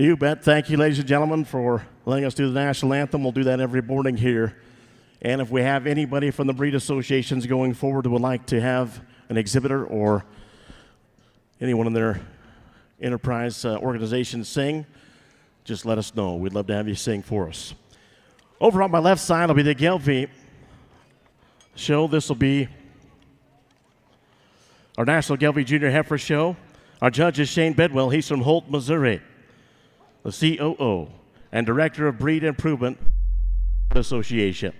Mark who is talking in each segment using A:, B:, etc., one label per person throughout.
A: You bet. Thank you, ladies and gentlemen, for letting us do the national anthem. We'll do that every morning here. And if we have anybody from the breed associations going forward who would like to have an exhibitor or anyone in their enterprise organization sing, just let us know. We'd love to have you sing for us. Over on my left side will be the Gelbvieh show. This will be our National Gelbvieh Junior Heifer Show. Our judge is Shane Bedwell. He's from Holt, Missouri. The COO and Director of Breed Improvement Association.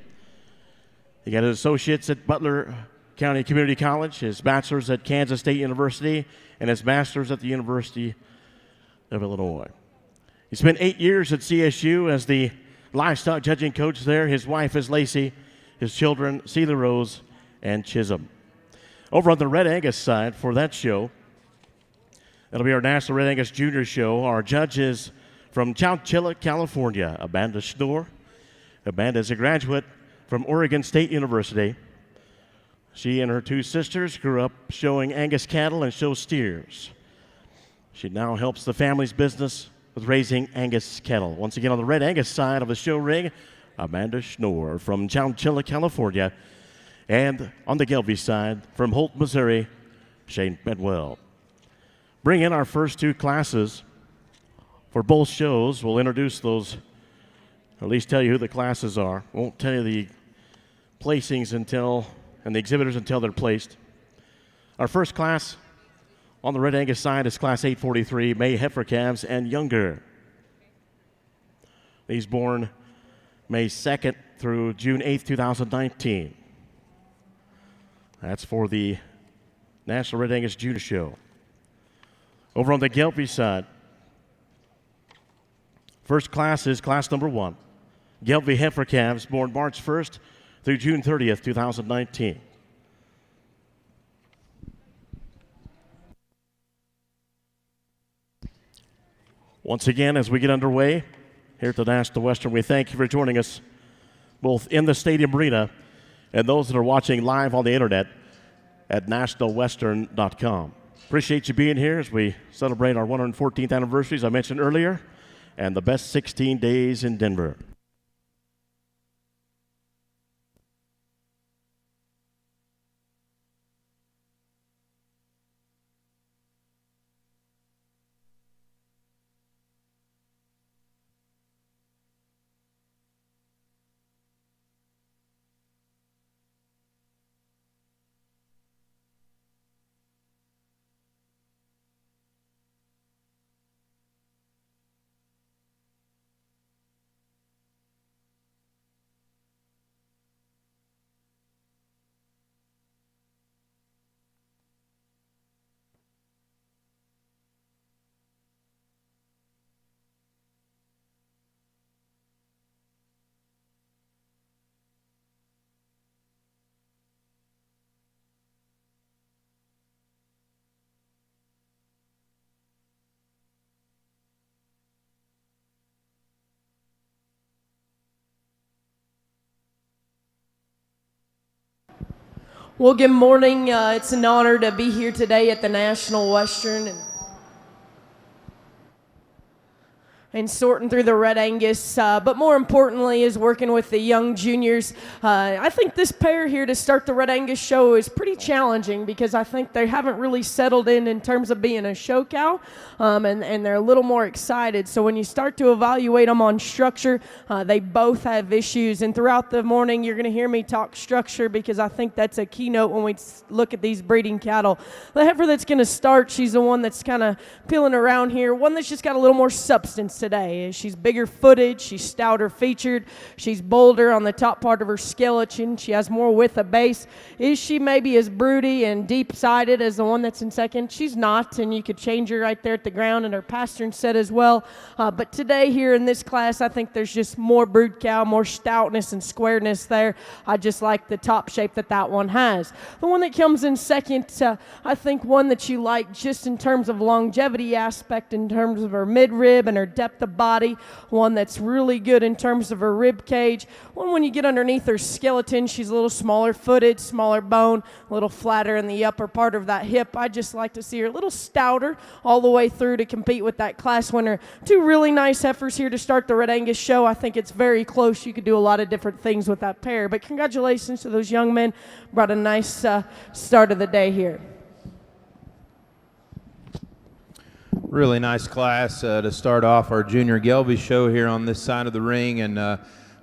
A: He got his associates at Butler County Community College, his bachelor's at Kansas State University, and his master's at the University of Illinois. He spent 8 years at CSU as the livestock judging coach there. His wife is Lacey, his children, Celia Rose and Chisholm. Over on the Red Angus side for that show, it'll be our National Red Angus Junior Show. Our judge is from Chowchilla, California, Amanda Schnoor. Amanda is a graduate from Oregon State University. She and her two sisters grew up showing Angus cattle and show steers. She now helps the family's business with raising Angus cattle. Once again, on the Red Angus side of the show ring, Amanda Schnoor from Chowchilla, California. And on the Gelbvieh side, from Holt, Missouri, Shane Bedwell. Bring in our first two classes for both shows. We'll introduce those, or at least tell you who the classes are. Won't tell you the placings and the exhibitors until they're placed. Our first class on the Red Angus side is Class 843, May heifer calves and younger. These born May 2nd through June 8th, 2019. That's for the National Red Angus Junior Show. Over on the Gelbvieh side, first class is class number 1. Gelbvieh heifer calves born March 1st through June 30th, 2019. Once again, as we get underway here at the National Western, we thank you for joining us both in the stadium arena and those that are watching live on the internet at NWSS.com. Appreciate you being here as we celebrate our 114th anniversary, as I mentioned earlier, and the best 16 days in Denver.
B: Well, good morning. It's an honor to be here today at the National Western and sorting through the Red Angus, but more importantly is working with the young juniors. I think this pair here to start the Red Angus show is pretty challenging because I think they haven't really settled in terms of being a show cow, and they're a little more excited. So when you start to evaluate them on structure, they both have issues, and throughout the morning you're going to hear me talk structure because I think that's a keynote when we look at these breeding cattle. The heifer that's going to start, she's the one that's kind of peeling around here, one that's just got a little more substance today. She's bigger footed, she's stouter featured, she's bolder on the top part of her skeleton, she has more width of base. Is she maybe as broody and deep-sided as the one that's in second? She's not, and you could change her right there at the ground in her pastern set as well. But today here in this class, I think there's just more brood cow, more stoutness and squareness there. I just like the top shape that one has. The one that comes in second, I think one that you like just in terms of longevity aspect, in terms of her midrib and her depth depth of body, one that's really good in terms of her rib cage. One when you get underneath her skeleton, she's a little smaller footed, smaller bone, a little flatter in the upper part of that hip. I just like to see her a little stouter all the way through to compete with that class winner. Two really nice heifers here to start the Red Angus show. I think it's very close. You could do a lot of different things with that pair. But congratulations to those young men. Brought a nice start of the day here.
C: Really nice class to start off our junior Gelbvieh show here on this side of the ring, and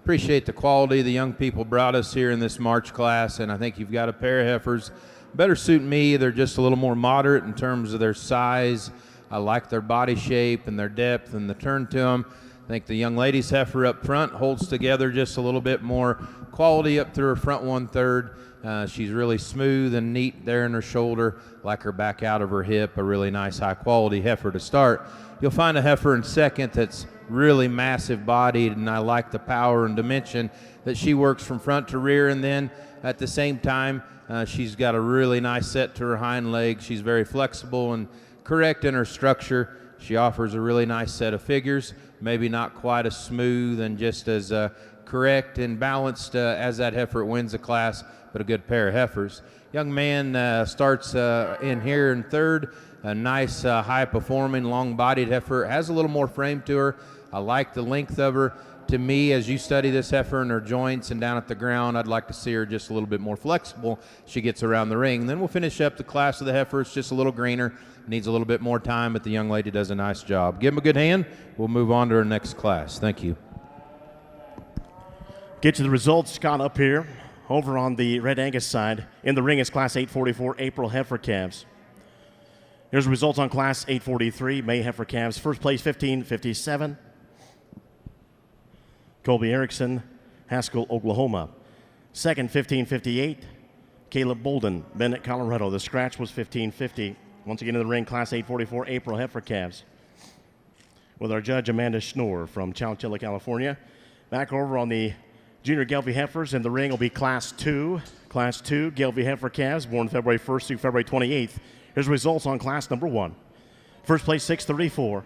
C: appreciate the quality the young people brought us here in this March class. And I think you've got a pair of heifers better suit me. They're just a little more moderate in terms of their size. I like their body shape and their depth and the turn to them. I think the young lady's heifer up front holds together just a little bit more quality up through her front 1/3. She's really smooth and neat there in her shoulder, like her back out of her hip, a really nice high quality heifer to start. You'll find a heifer in second that's really massive bodied, and I like the power and dimension that she works from front to rear, and then at the same time she's got a really nice set to her hind legs. She's very flexible and correct in her structure. She offers a really nice set of figures, maybe not quite as smooth and just as correct and balanced as that heifer that wins the class, but a good pair of heifers. Young man starts in here in third, a nice high-performing, long-bodied heifer. Has a little more frame to her. I like the length of her. To me, as you study this heifer and her joints and down at the ground, I'd like to see her just a little bit more flexible. She gets around the ring. Then we'll finish up the class of the heifer. It's just a little greener. Needs a little bit more time, but the young lady does a nice job. Give them a good hand. We'll move on to our next class. Thank you.
A: Get to the results, Scott, up here. Over on the Red Angus side, in the ring is Class 844 April heifer calves. Here's the results on Class 843 May heifer calves. First place 1557. Colby Erickson, Haskell, Oklahoma. Second 1558. Caleb Bolden, Bennett, Colorado. The scratch was 1550. Once again in the ring, Class 844 April heifer calves. With our judge Amanda Schnorr from Chowchilla, California. Back over on the junior Gelbvieh heifers, in the ring will be Class 2. Class 2 Gelbvieh heifer calves, born February 1st through February 28th. Here's the results on Class number 1. First place 634.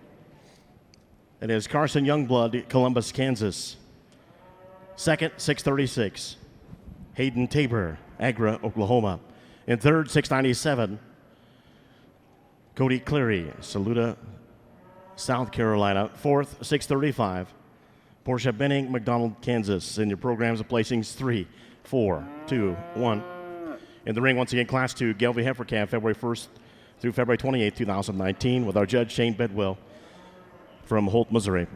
A: It is Carson Youngblood, Columbus, Kansas. Second 636. Hayden Tabor, Agra, Oklahoma. In third 697. Cody Cleary, Saluda, South Carolina. Fourth 635. Portia Benning, McDonald, Kansas. In your programs of placings 3, 4, 2, 1. In the ring, once again, Class 2, Gelbvieh heifer calf, February 1st through February 28th, 2019, with our judge Shane Bedwell from Holt, Missouri.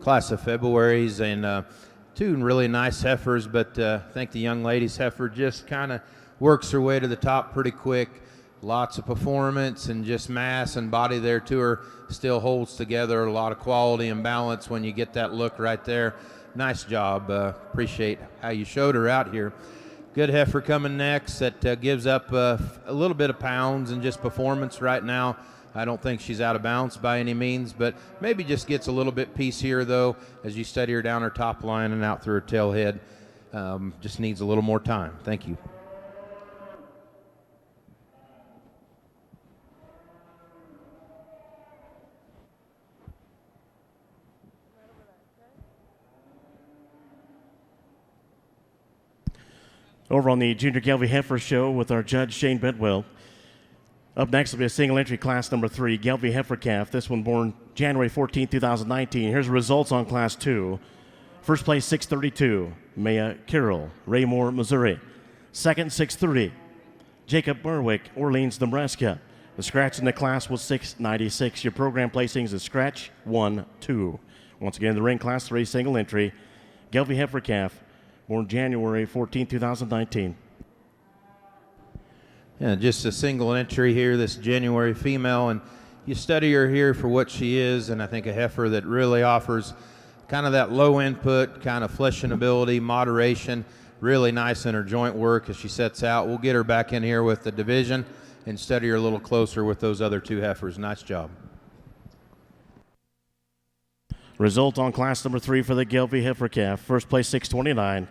C: Class of February's, and two really nice heifers, but I think the young lady's heifer just kind of works her way to the top pretty quick. Lots of performance and just mass and body there to her. Still holds together a lot of quality and balance when you get that look right there. Nice job. Appreciate how you showed her out here. Good heifer coming next that gives up a little bit of pounds and just performance right now. I don't think she's out of bounds by any means, but maybe just gets a little bit piecier, though, as you study her down her top line and out through her tail head. Just needs a little more time. Thank you.
A: Over on the Junior Gelbvieh heifer show with our judge Shane Bedwell. Up next will be a single entry class number 3, Gelbvieh heifer calf. This one born January 14, 2019. Here's the results on Class 2. First place 632, Maya Carroll, Raymore, Missouri. Second 630, Jacob Berwick, Orleans, Nebraska. The scratch in the class was 696. Your program placings is scratch 1, 2. Once again, the ring class 3 single entry. Gelbvieh heifer calf, born January 14, 2019.
C: Yeah, just a single entry here, this January female, and you study her here for what she is, and I think a heifer that really offers kind of that low input, kind of fleshing ability, moderation, really nice in her joint work as she sets out. We'll get her back in here with the division and study her a little closer with those other 2 heifers. Nice job.
A: Result on class number 3 for the Gelbvieh heifer calf. First place 629,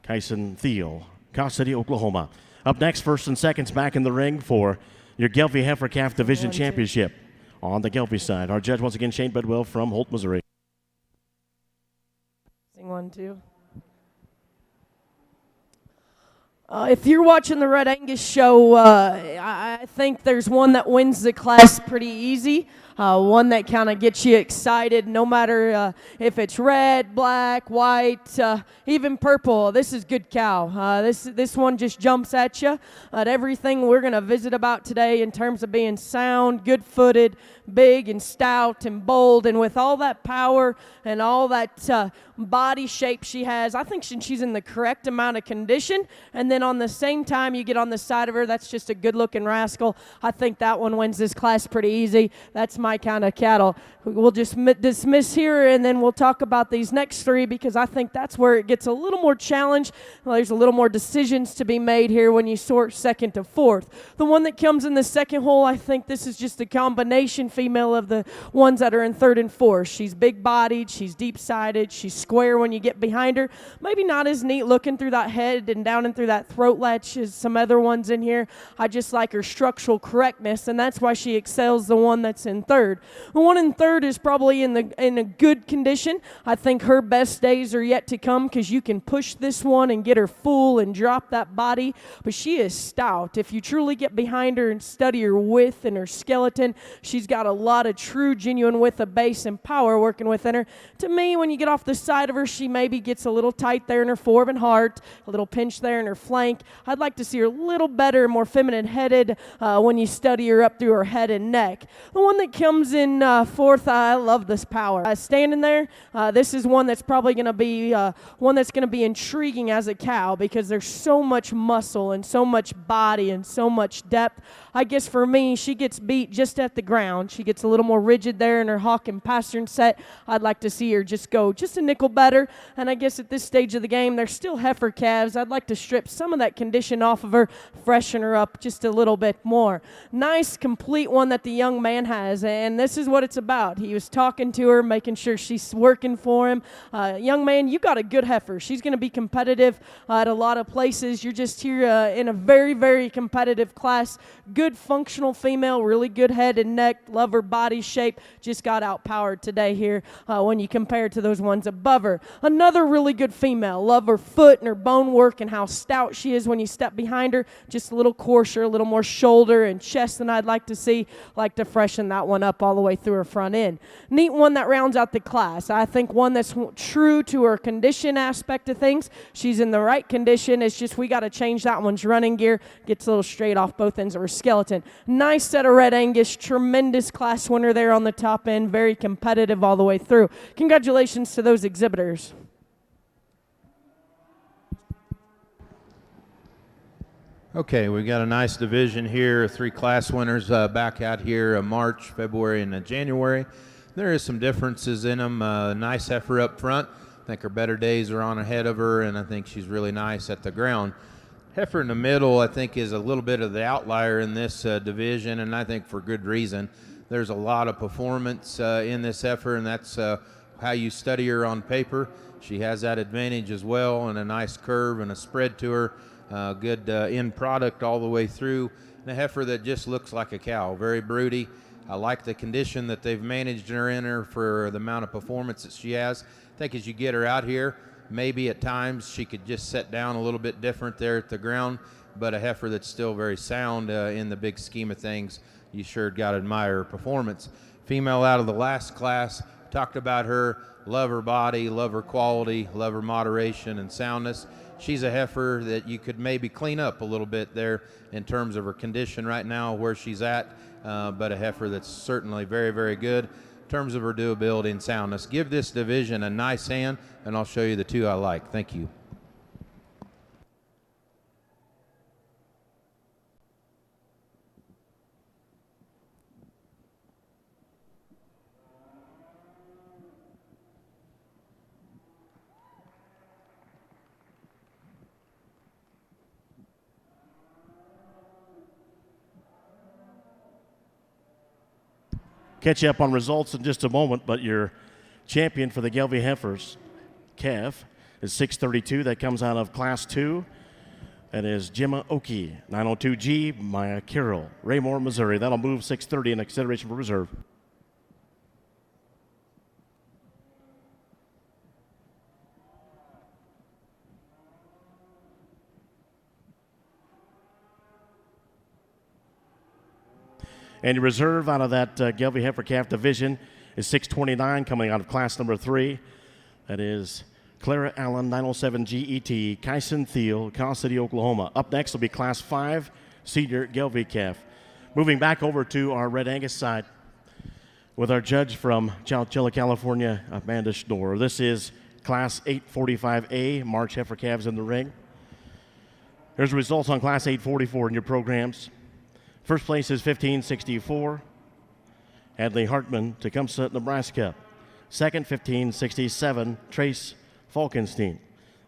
A: Kyson Thiel, Cow City, Oklahoma. Up next, first and seconds back in the ring for your Gelbvieh heifer calf division championship. On the Gelbvieh side, our judge once again, Shane Bedwell from Holt, Missouri.
B: Sing 1, 2. If you're watching the Red Angus show, I think there's one that wins the class pretty easy. One that kind of gets you excited no matter if it's red, black, white, even purple. This is good cow. This one just jumps at you at everything we're going to visit about today in terms of being sound, good-footed, big and stout and bold, and with all that power and all that body shape she has, I think she's in the correct amount of condition. And then on the same time, you get on the side of her, that's just a good-looking rascal. I think that one wins this class pretty easy. That's my kind of cattle. We'll just dismiss here, and then we'll talk about these next 3 because I think that's where it gets a little more challenge. Well, there's a little more decisions to be made here when you sort second to fourth. The one that comes in the second hole, I think this is just a combination female of the ones that are in third and fourth. She's big-bodied, she's deep-sided, she's square when you get behind her. Maybe not as neat looking through that head and down and through that throat latch as some other ones in here. I just like her structural correctness, and that's why she excels the one that's in third. The one in third is probably in a good condition. I think her best days are yet to come because you can push this one and get her full and drop that body, but she is stout. If you truly get behind her and study her width and her skeleton, she's got a lot of true, genuine width of base and power working within her. To me, when you get off the side of her, she maybe gets a little tight there in her forb and heart, a little pinch there in her flank. I'd like to see her a little better, more feminine-headed when you study her up through her head and neck. The one that comes in fourth, I love this power. Standing there, this is one that's probably going to be intriguing as a cow because there's so much muscle and so much body and so much depth. I guess for me, she gets beat just at the ground. She gets a little more rigid there in her hock and pastern set. I'd like to see her just go just a nickel better. And I guess at this stage of the game, they're still heifer calves. I'd like to strip some of that condition off of her, freshen her up just a little bit more. Nice, complete one that the young man has, and this is what it's about. He was talking to her, making sure she's working for him. Young man, you got a good heifer. She's going to be competitive at a lot of places. You're just here in a very, very competitive class. Good functional female, really good head and neck, love her body shape. Just got outpowered today here when you compare to those ones above her. Another really good female. Love her foot and her bone work and how stout she is when you step behind her. Just a little coarser, a little more shoulder and chest than I'd like to see. Like to freshen that one up all the way through her front end. Neat one that rounds out the class. I think one that's true to her condition aspect of things. She's in the right condition. It's just we got to change that one's running gear. Gets a little straight off both ends of her skeleton. Nice set of Red Angus. Tremendous class winner there on the top end. Very competitive all the way through. Congratulations to those exhibitors.
C: Okay, we got a nice division here, 3 class winners back out here March, February, and January. There is some differences in them. Nice heifer up front. I think her better days are on ahead of her, and I think she's really nice at the ground. Heifer in the middle, I think, is a little bit of the outlier in this division, and I think for good reason. There's a lot of performance in this heifer, and that's how you study her on paper. She has that advantage as well, and a nice curve and a spread to her. Good end product all the way through. And a heifer that just looks like a cow, very broody. I like the condition that they've managed her in her for the amount of performance that she has. I think as you get her out here, maybe at times she could just set down a little bit different there at the ground, but a heifer that's still very sound in the big scheme of things. You sure got to admire her performance. Female out of the last class, talked about her, love her body, love her quality, love her moderation and soundness. she's a heifer that you could maybe clean up a little bit there in terms of her condition right now where she's at, but a heifer that's certainly very, very good in terms of her doability and soundness. Give this division a nice hand, and I'll show you the two I like. Thank you.
A: Catch you up on results in just a moment, but your champion for the Gelbvieh Heifers calf is 632. That comes out of Class 2. That is Gemma Oki, 902G, Maya Carroll, Raymore, Missouri. That'll move 630 in consideration for reserve. And your reserve out of that Gelbvieh Heifer Calf division is 629, coming out of class number 3. That is Clara Allen, 907 GET, Kyson Thiel, Cal City, Oklahoma. Up next will be class 5 senior Gelbvieh Calf. Moving back over to our Red Angus side with our judge from Chowchilla, California, Amanda Schnorr. This is class 845A, March Heifer Calves in the ring. Here's the results on class 844 in your programs. First place is 1564, Hadley Hartman, Tecumseh, Nebraska. Second, 1567, Trace Falkenstein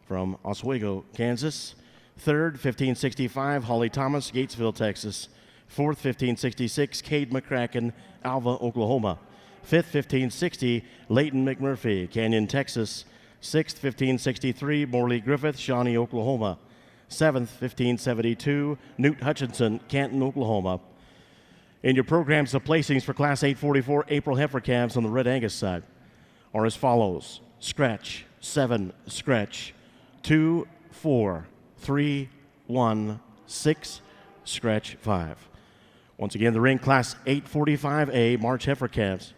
A: from Oswego, Kansas. Third, 1565, Holly Thomas, Gatesville, Texas. Fourth, 1566, Cade McCracken, Alva, Oklahoma. Fifth, 1560, Leighton McMurphy, Canyon, Texas. Sixth, 1563, Morley Griffith, Shawnee, Oklahoma. 7th, 1572, Newt Hutchinson, Canton, Oklahoma. In your programs, the placings for Class 844 April Heifer Calves on the Red Angus side are as follows. Scratch, 7, scratch, 2, 4, 3, 1, 6, scratch, 5. Once again, the ring Class 845A March Heifer Calves.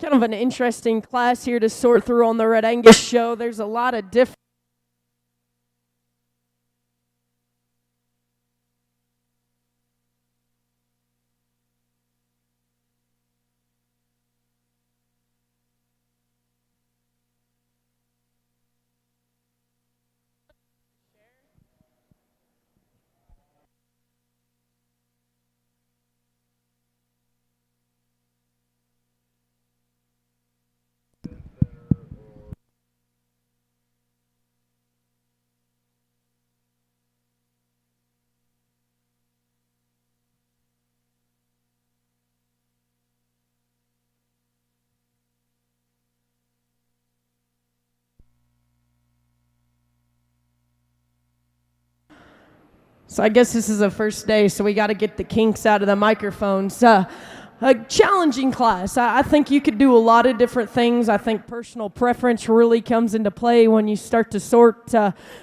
B: Kind of an interesting class here to sort through on the Red Angus show. There's a lot of different So I guess this is the first day, so we got to get the kinks out of the microphones. A challenging class. I think you could do a lot of different things. I think personal preference really comes into play when you start to sort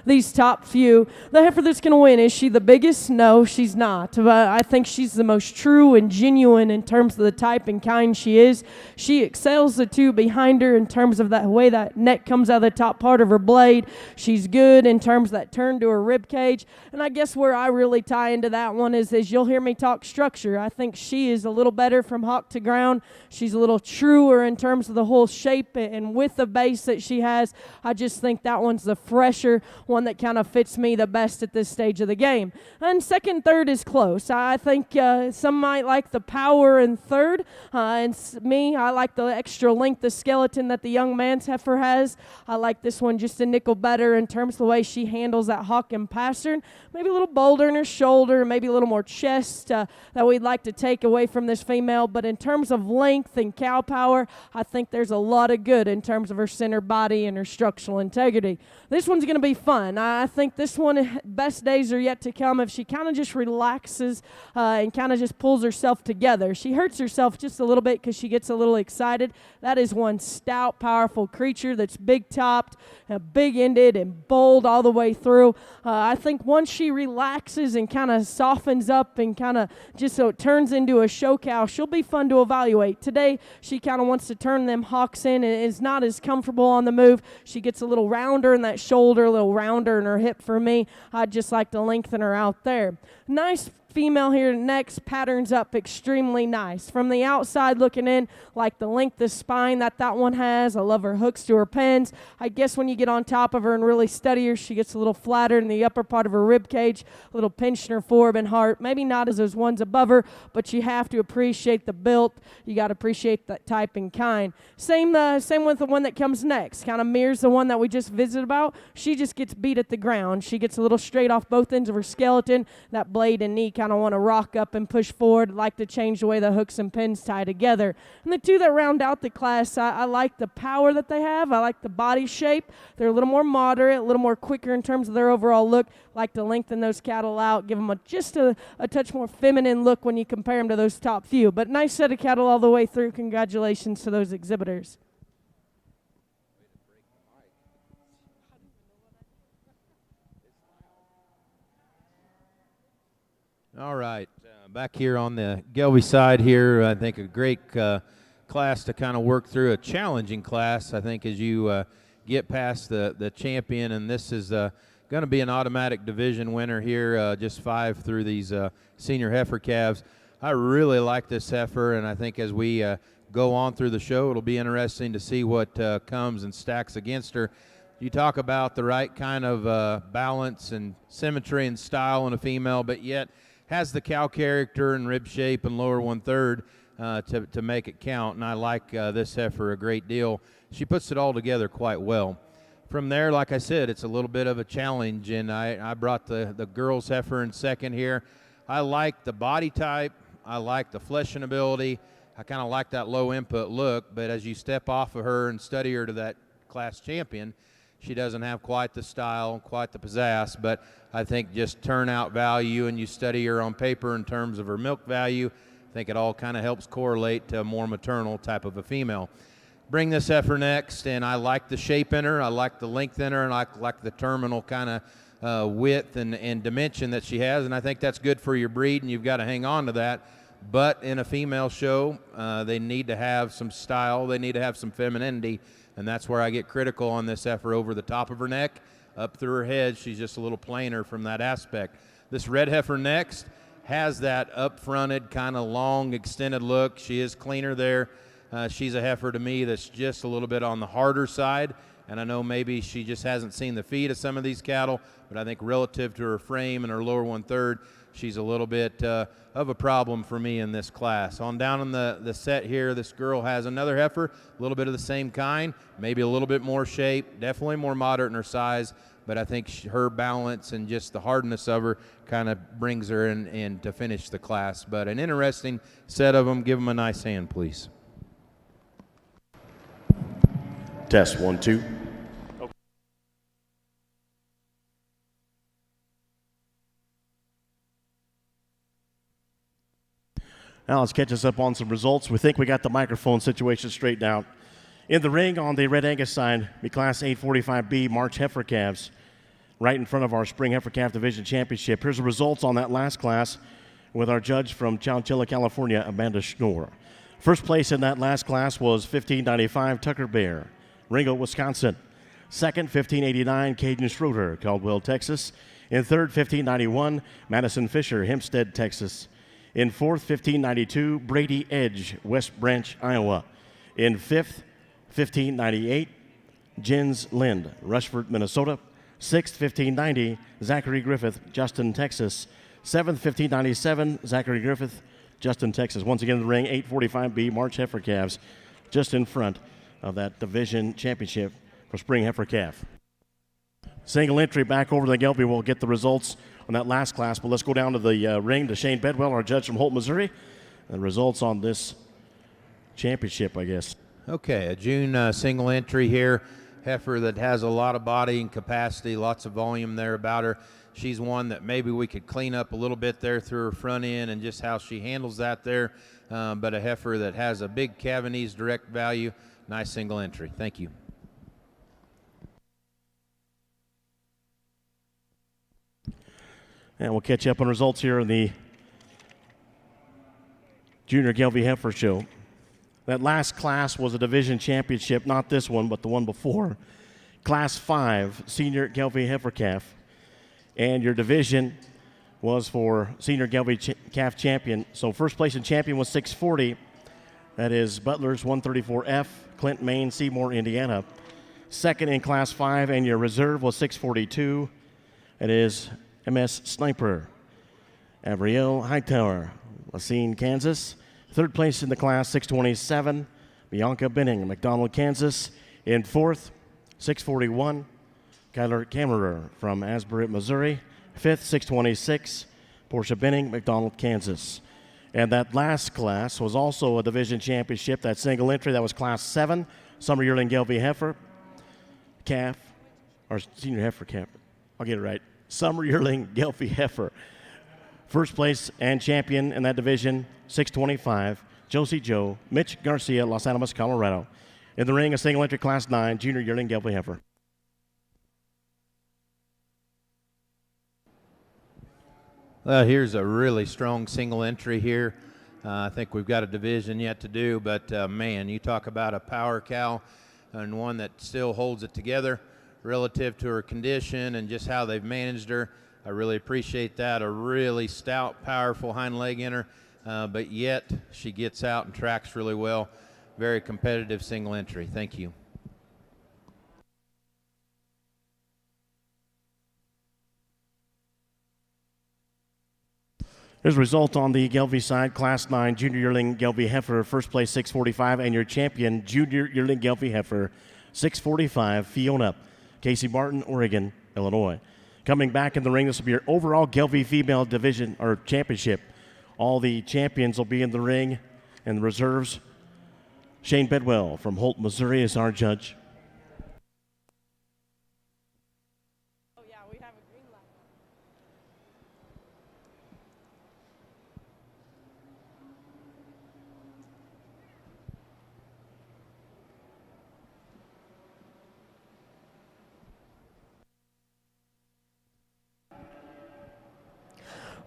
B: these top few. The heifer that's going to win, is she the biggest? No, she's not. But I think she's the most true and genuine in terms of the type and kind she is. She excels the two behind her in terms of that way that neck comes out of the top part of her blade. She's good in terms of that turn to her rib cage. And I guess where I really tie into that one is you'll hear me talk structure. I think she is a little better from hock to ground. She's a little truer in terms of the whole shape and with the base that she has. I just think that one's the fresher one that kind of fits me the best at this stage of the game. And second, third is close. I think some might like the power in third, and me, I like the extra length of skeleton that the young man's heifer has. I like this one just a nickel better in terms of the way she handles that hock and pastern. Maybe a little bolder in her shoulder, maybe a little more chest that we'd like to take away from this female. But in terms of length and cow power, I think there's a lot of good in terms of her center body and her structural integrity. This one's going to be fun. I think this one, best days are yet to come if she kind of just relaxes and kind of just pulls herself together. She hurts herself just a little bit because she gets a little excited. That is one stout, powerful creature that's big-topped, big-ended, and bold all the way through. I think once she relaxes and kind of softens up and kind of just so it turns into a show cow, she'll be fun to evaluate. Today, she kind of wants to turn them hocks in and is not as comfortable on the move. She gets a little rounder in that shoulder, a little rounder in her hip for me. I'd just like to lengthen her out there. Nice female here next, patterns up extremely nice. From the outside looking in, like the length of spine that one has. I love her hooks to her pins. I guess when you get on top of her and really study her, she gets a little flatter in the upper part of her rib cage, a little pinch in her foreb and heart. Maybe not as those ones above her, but you have to appreciate the built. You got to appreciate that type and kind. Same with the one that comes next. Kind of mirrors the one that we just visited about. She just gets beat at the ground. She gets a little straight off both ends of her skeleton. That blade and knee kind of want to rock up and push forward, like to change the way the hooks and pins tie together. And the two that round out the class, I like the power that they have. I like the body shape. They're a little more moderate, a little more quicker in terms of their overall look. Like to lengthen those cattle out, give them just a touch more feminine look when you compare them to those top few. But nice set of cattle all the way through. Congratulations to those exhibitors.
C: All right, back here on the Gelbvieh side here, I think a great class to kind of work through, a challenging class, I think, as you get past the champion, and this is going to be an automatic division winner here, just 5 through these senior heifer calves. I really like this heifer, and I think as we go on through the show, it'll be interesting to see what comes and stacks against her. You talk about the right kind of balance and symmetry and style in a female, but yet has the cow character and rib shape and lower 1/3 to make it count, and I like this heifer a great deal. She puts it all together quite well. From there, like I said, it's a little bit of a challenge, and I brought the girls heifer in second here. I like the body type. I like the fleshing ability. I kind of like that low input look, but as you step off of her and study her to that class champion, she doesn't have quite the style, quite the pizzazz, but I think just turnout value, and you study her on paper in terms of her milk value, I think it all kind of helps correlate to a more maternal type of a female. Bring this heifer next, and I like the shape in her, I like the length in her, and I like the terminal kind of width and dimension that she has, and I think that's good for your breed, and you've got to hang on to that. But in a female show, they need to have some style. They need to have some femininity, and that's where I get critical on this heifer. Over the top of her neck, up through her head, she's just a little plainer from that aspect. This red heifer next has that up-fronted, kind of long, extended look. She is cleaner there. She's a heifer to me that's just a little bit on the harder side, and I know maybe she just hasn't seen the feed of some of these cattle, but I think relative to her frame and her lower 1/3, she's a little bit of a problem for me in this class. On down in the set here, this girl has another heifer, a little bit of the same kind, maybe a little bit more shape, definitely more moderate in her size, but I think her balance and just the hardness of her kind of brings her in to finish the class. But an interesting set of them. Give them a nice hand, please.
A: Test 1, 2. Now let's catch us up on some results. We think we got the microphone situation straightened out. In the ring on the Red Angus side, the Class 845B March Heifer Calves, right in front of our Spring Heifer Calf Division Championship. Here's the results on that last class with our judge from Chowchilla, California, Amanda Schnorr. First place in that last class was 1595 Tucker Bear, Ringo, Wisconsin. Second, 1589 Caden Schroeder, Caldwell, Texas. In third, 1591 Madison Fisher, Hempstead, Texas. In fourth, 1592 Brady Edge, West Branch, Iowa. In fifth, 1598 Jens Lind, Rushford, Minnesota. Sixth, 1590 Zachary Griffith, Justin, Texas. Seventh, 1597 Zachary Griffith, Justin, Texas. Once again in the ring, 845B March Heifer Calves, just in front of that division championship for Spring Heifer Calf. Single entry back over to the Gelbvieh. We'll get the results on that last class, but let's go down to the ring to Shane Bedwell, our judge from Holt, Missouri. The results on this championship, I guess.
C: Okay, a June single entry here. Heifer that has a lot of body and capacity, lots of volume there about her. She's one that maybe we could clean up a little bit there through her front end and just how she handles that there. But a heifer that has a big Cavanese direct value. Nice single entry. Thank you.
A: And we'll catch up on results here in the Junior Gelbvieh Heifer Show. That last class was a division championship, not this one, but the one before. Class 5, Senior Gelbvieh Heifer Calf. And your division was for Senior Gelbvieh Calf Champion. So first place in champion was 640. That is Butler's 134F, Clint, Maine, Seymour, Indiana. Second in Class 5, and your reserve was 642. It is MS Sniper, Avriel Hightower, Racine, Kansas. Third place in the class, 627, Bianca Benning, McDonald, Kansas. In fourth, 641, Kyler Kammerer from Asbury, Missouri. Fifth, 626, Portia Benning, McDonald, Kansas. And that last class was also a division championship, that single entry. That was Class 7, Summer Yearling Gelbvieh Heifer Calf, or Senior Heifer Calf. I'll get it right. Summer Yearling Gelbvieh Heifer. First place and champion in that division, 625, Josie Joe, Mitch Garcia, Los Alamos, Colorado. In the ring, a single entry Class 9, Junior Yearling Gelbvieh Heifer.
C: Here's a really strong single entry here. I think we've got a division yet to do, but man, you talk about a power cow and one that still holds it together relative to her condition and just how they've managed her. I really appreciate that. A really stout, powerful hind leg in her, but yet she gets out and tracks really well. Very competitive single entry. Thank you.
A: Here's a result on the Gelbvieh side, Class 9, Junior Yearling Gelbvieh Heifer, first place 645, and your champion, Junior Yearling Gelbvieh Heifer, 645, Fiona, Casey Martin, Oregon, Illinois. Coming back in the ring, this will be your overall Gelbvieh female division or championship. All the champions will be in the ring, and the reserves. Shane Bedwell from Holt, Missouri is our judge.
B: Oh, yeah, we have a green light.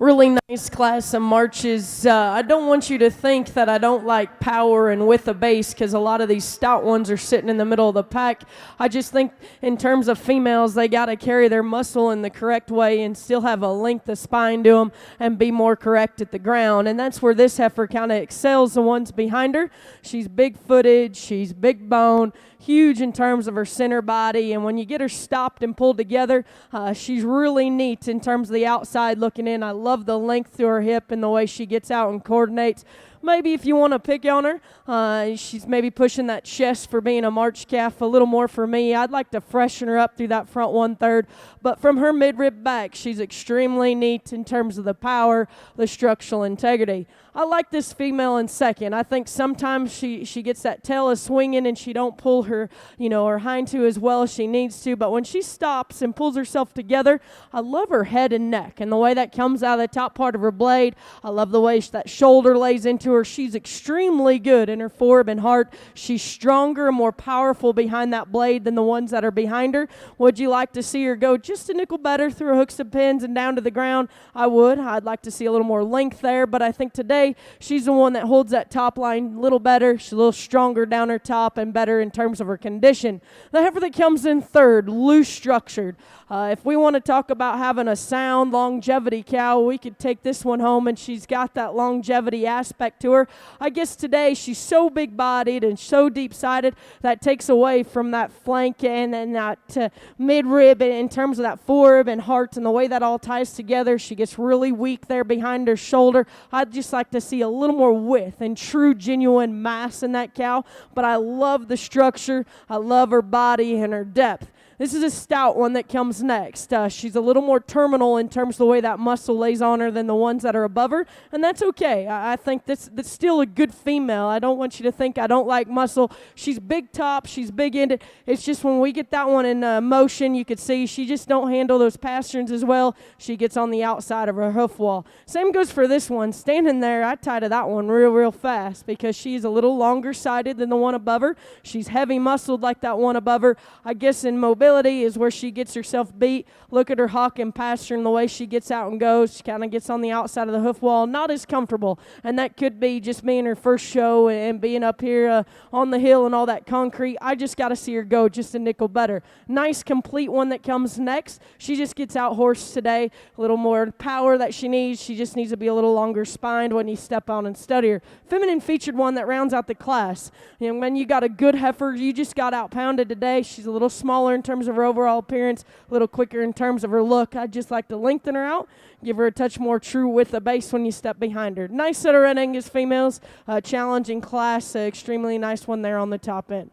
B: Really nice class of marches. I don't want you to think that I don't like power and width of base, because a lot of these stout ones are sitting in the middle of the pack. I just think in terms of females, they got to carry their muscle in the correct way and still have a length of spine to them and be more correct at the ground. And that's where this heifer kind of excels the ones behind her. She's big-footed, she's big bone, huge in terms of her center body, and when you get her stopped and pulled together, she's really neat in terms of the outside looking in. I love the length to her hip and the way she gets out and coordinates. Maybe if you want to pick on her, she's maybe pushing that chest for being a March calf a little more for me. I'd like to freshen her up through that front 1/3, but from her midrib back, she's extremely neat in terms of the power, the structural integrity. I like this female in second. I think sometimes she gets that tail is swinging and she don't pull her, her hind to as well as she needs to, but when she stops and pulls herself together, I love her head and neck and the way that comes out of the top part of her blade. I love the way that shoulder lays into her. She's extremely good in her foreb and heart. She's stronger and more powerful behind that blade than the ones that are behind her. Would you like to see her go just a nickel better through her hooks and pins and down to the ground? I would. I'd like to see a little more length there, but I think today she's the one that holds that top line a little better. She's a little stronger down her top and better in terms of her condition. The heifer that comes in third, loose structured. If we want to talk about having a sound longevity cow, we could take this one home, and she's got that longevity aspect to her. I guess today she's so big-bodied and so deep-sided that takes away from that flank and that mid-rib in terms of that foreb and heart and the way that all ties together. She gets really weak there behind her shoulder. I'd just like to see a little more width and true, genuine mass in that cow, but I love the structure. I love her body and her depth. This is a stout one that comes next. She's a little more terminal in terms of the way that muscle lays on her than the ones that are above her, and that's okay. I think that's still a good female. I don't want you to think I don't like muscle. She's big top, she's big-ended. It's just when we get that one in motion, you could see she just don't handle those pasterns as well. She gets on the outside of her hoof wall. Same goes for this one. Standing there, I tie to that one real fast because she's a little longer-sided than the one above her. She's heavy-muscled like that one above her. I guess in mobility is where she gets herself beat. Look at her hock and pasture and the way she gets out and goes. She kind of gets on the outside of the hoof wall, not as comfortable, and that could be just being her first show and being up here on the hill and all that concrete. I just got to see her go just a nickel better. Nice complete one that comes next. She just gets out horsed today, a little more power that she needs. She just needs to be a little longer spined when you step on and study her. Feminine featured one that rounds out the class. When you got a good heifer, you just got out pounded today. She's a little smaller in terms of her overall appearance, a little quicker in terms of her look. I'd just like to lengthen her out, give her a touch more true width of base when you step behind her. Nice set of Red Angus females, challenging class, extremely nice one there on the top end.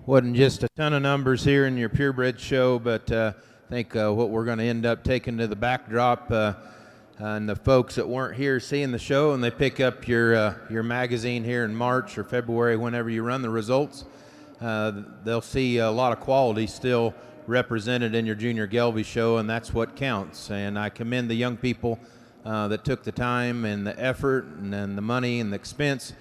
C: Wasn't just a ton of numbers here in your purebred show, but I think what we're going to end up taking to the backdrop and the folks that weren't here seeing the show and they pick up your magazine here in March or February whenever you run the results, they'll see a lot of quality still represented in your Junior Gelbvieh show, and that's what counts. And I commend the young people that took the time and the effort and the money and the expense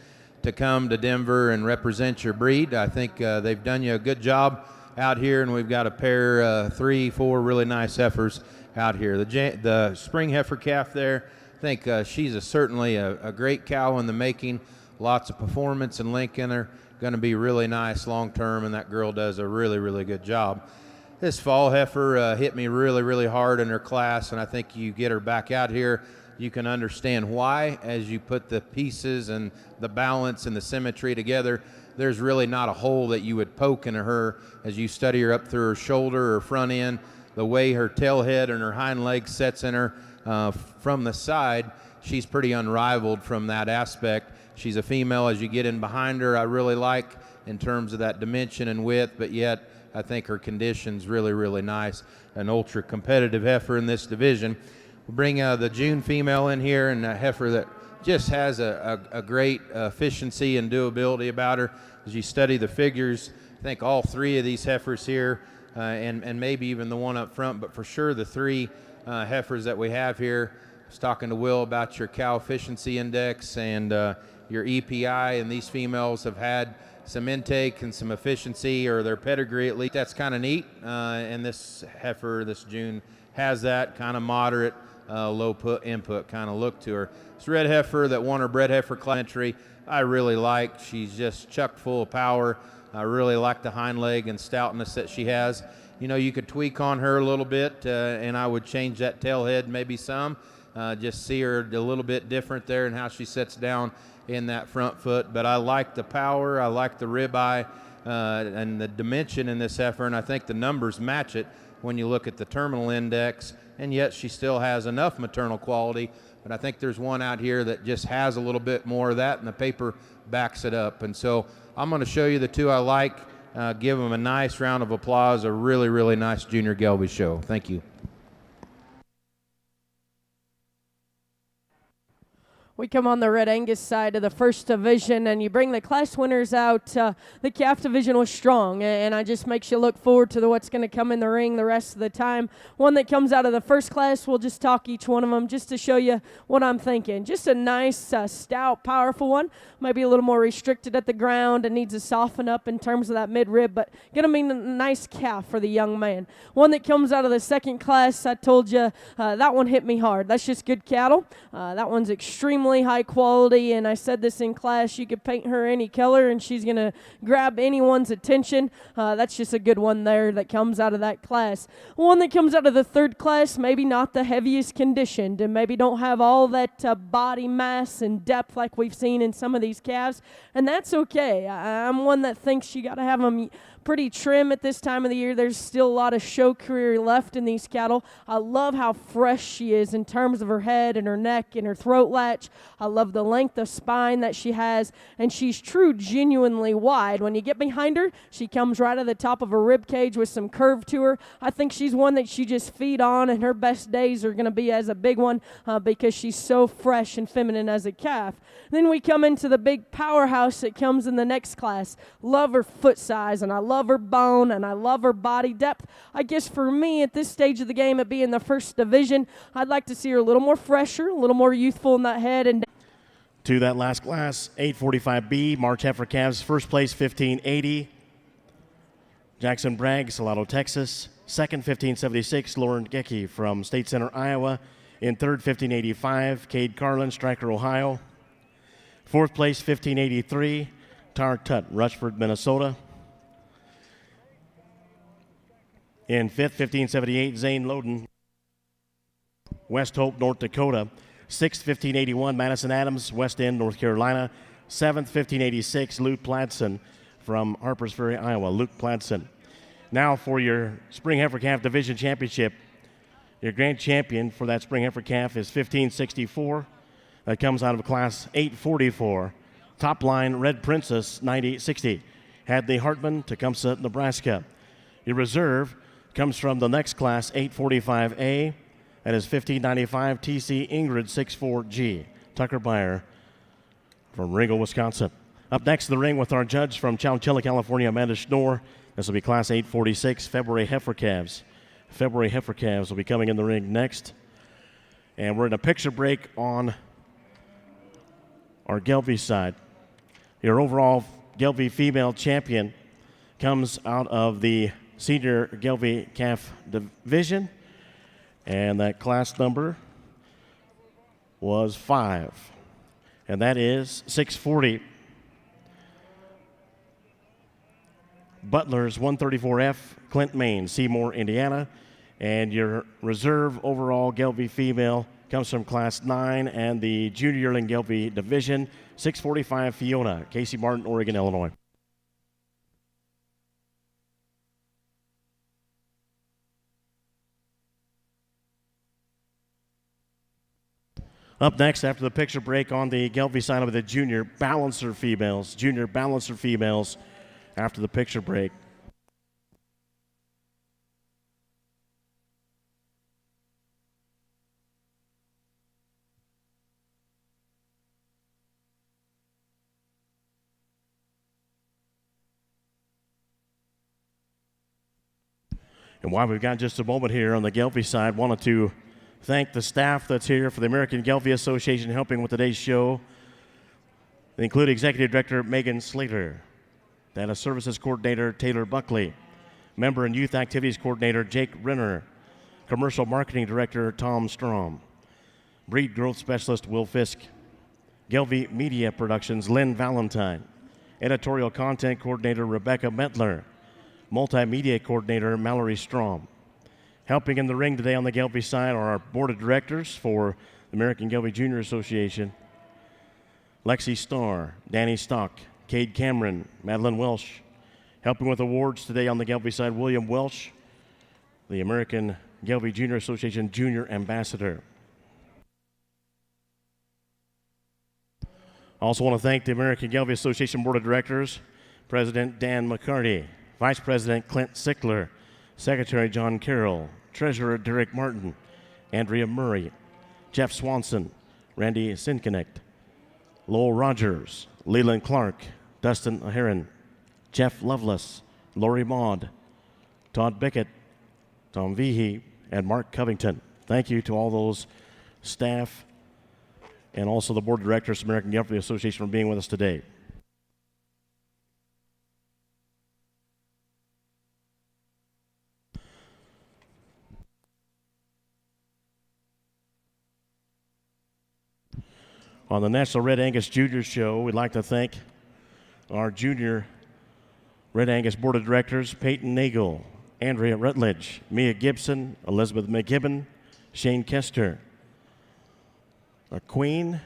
C: to come to Denver and represent your breed. I think they've done you a good job out here, and we've got a pair, 3, 4 really nice heifers out here. The spring heifer calf there, I think she's certainly a great cow in the making. Lots of performance and link in her. Going to be really nice long term, and that girl does a really good job. This fall heifer hit me really hard in her class, and I think you get her back out here, you can understand why as you put the pieces and the balance and the symmetry together. There's really not a hole that you would poke into her as you study her up through her shoulder or front end. The way her tail head and her hind leg sets in her from the side, she's pretty unrivaled from that aspect. She's a female as you get in behind her. I really like in terms of that dimension and width, but yet I think her condition's really nice. An ultra competitive heifer in this division. We'll bring the June female in here, and a heifer that just has a great efficiency and doability about her. As you study the figures, I think all 3 of these heifers here, and maybe even the one up front, but for sure the 3 heifers that we have here. I was talking to Will about your cow efficiency index and your EPI, and these females have had some intake and some efficiency, or their pedigree at least. That's kind of neat. And this heifer, this June, has that kind of moderate, low input kind of look to her. This red heifer that won her bred heifer class entry, I really like. She's just chock full of power. I really like the hind leg and stoutness that she has. You know, you could tweak on her a little bit, and I would change that tail head maybe some. Just see her a little bit different there and how she sits down in that front foot. But I like the power, I like the ribeye, and the dimension in this heifer, and I think the numbers match it when you look at the terminal index, and yet she still has enough maternal quality. But I think there's one out here that just has a little bit more of that, and the paper backs it up. And so I'm going to show you the two I like. Give them a nice round of applause. A really, really nice Junior Gelbvieh show. Thank you.
B: We come on the Red Angus side of the first division, and you bring the class winners out. The calf division was strong, and it just makes you look forward to what's going to come in the ring the rest of the time. One that comes out of the first class, we'll just talk each one of them just to show you what I'm thinking. Just a nice, stout, powerful one. Maybe a little more restricted at the ground and needs to soften up in terms of that mid-rib, but going to mean a nice calf for the young man. One that comes out of the second class, I told you, that one hit me hard. That's just good cattle. That one's extremely high quality, and I said this in class, you could paint her any color and she's going to grab anyone's attention. That's just a good one there that comes out of that class. One that comes out of the third class, maybe not the heaviest conditioned and maybe don't have all that body mass and depth like we've seen in some of these calves, and that's okay. I'm one that thinks you got to have them pretty trim at this time of the year. There's still a lot of show career left in these cattle. I love how fresh she is in terms of her head and her neck and her throat latch. I love the length of spine that she has, and she's true genuinely wide. When you get behind her, she comes right at the top of her rib cage with some curve to her. I think she's one that you just feed on, and her best days are going to be as a big one because she's so fresh and feminine as a calf. Then we come into the big powerhouse that comes in the next class. Love her foot size, and I love her bone, and I love her body depth. I guess for me at this stage of the game, it being the first division, I'd like to see her a little more fresher, a little more youthful in that head. And
A: to that last class, 845B, March heifer calves, first place 1580. Jackson Bragg, Salado, Texas. Second, 1576, Lauren Gecke from State Center, Iowa. In third, 1585, Cade Carlin, Stryker, Ohio. Fourth place, 1583, Tar Tut, Rushford, Minnesota. In fifth, 1578, Zane Loden, West Hope, North Dakota. Sixth, 1581, Madison Adams, West End, North Carolina. Seventh, 1586, Luke Pladson from Harpers Ferry, Iowa. Luke Pladson. Now for your Spring Heifer Calf Division Championship. Your grand champion for that Spring Heifer Calf is 1564. That comes out of class 844. Top line, Red Princess, 9860. Hadley Hartman, Tecumseh, Nebraska. Your reserve comes from the next class, 845A. That is 1595, TC Ingrid, 64G. Tucker Beyer from Ringo, Wisconsin. Up next to the ring with our judge from Chowchilla, California, Amanda Schnorr. This will be class 846, February heifer calves. February heifer calves will be coming in the ring next. And we're in a picture break on our Gelbvieh side. Your overall Gelbvieh female champion comes out of the senior Gelbvieh calf division, and that class number was 5, and that is 640. Butler's 134F, Clint, Maine, Seymour, Indiana. And your reserve overall Gelbvieh female comes from class 9 and the junior yearling Gelbvieh division, 645 Fiona, Casey Martin, Oregon, Illinois. Up next, after the picture break on the Gelbvieh side of the junior balancer females, after the picture break. And while we've got just a moment here on the Gelbvieh side, wanted to thank the staff that's here for the American Gelbvieh Association helping with today's show. They include Executive Director Megan Slater, Data Services Coordinator Taylor Buckley. Member and Youth Activities Coordinator Jake Renner. Commercial Marketing Director Tom Strom. Breed Growth Specialist Will Fisk. Gelbvieh Media Productions Lynn Valentine. Editorial Content Coordinator Rebecca Metler. Multimedia Coordinator Mallory Strom. Helping in the ring today on the Gelbvieh side are our Board of Directors for the American Gelbvieh Junior Association. Lexi Starr, Danny Stock, Cade Cameron, Madeline Welsh. Helping with awards today on the Gelbvieh side, William Welsh, the American Gelbvieh Junior Association Junior Ambassador. I also want to thank the American Gelbvieh Association Board of Directors, President Dan McCarty, Vice President Clint Sickler, Secretary John Carroll, Treasurer Derek Martin, Andrea Murray, Jeff Swanson, Randy Sinconnect, Lowell Rogers, Leland Clark, Dustin Heron, Jeff Lovelace, Lori Maud, Todd Bickett, Tom Veehee, and Mark Covington. Thank you to all those staff and also the Board of Directors of the American Gelbvieh Association for being with us today. On the National Red Angus Junior Show, we'd like to thank our Junior Red Angus Board of Directors, Peyton Nagel, Andrea Rutledge, Mia Gibson, Elizabeth McGibbon, Shane Kester, our Queen,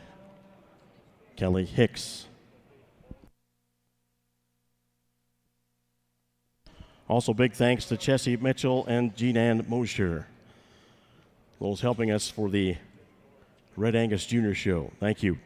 A: Kelly Hicks. Also, big thanks to Chessie Mitchell and Jean-Ann Mosher, those helping us for the Red Angus Junior Show. Thank you.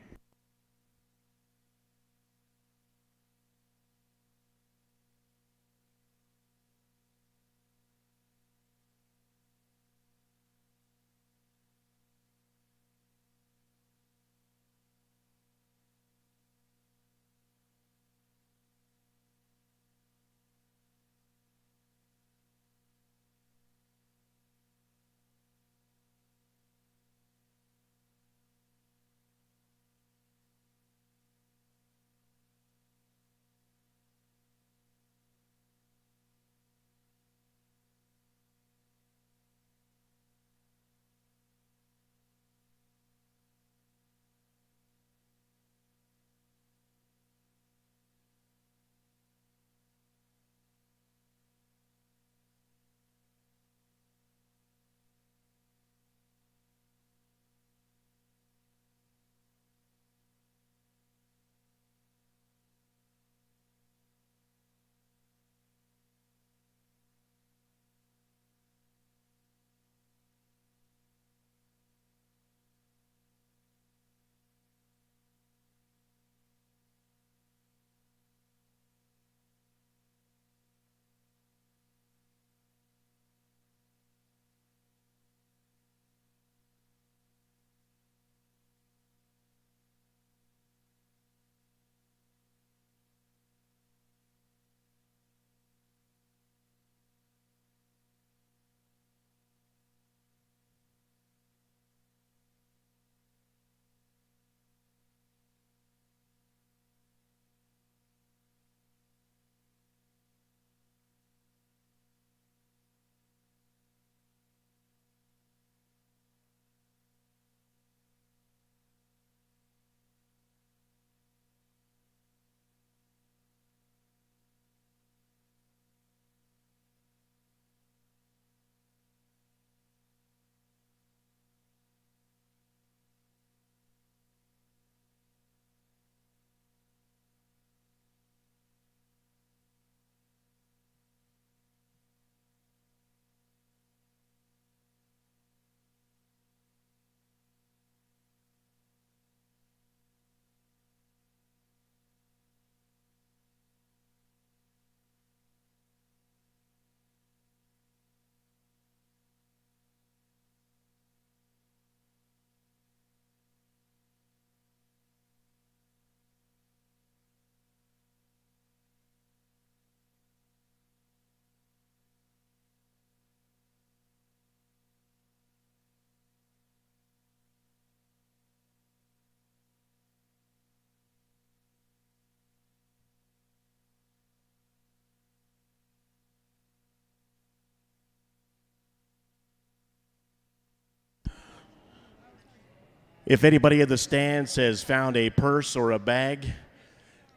A: If anybody in the stands has found a purse or a bag,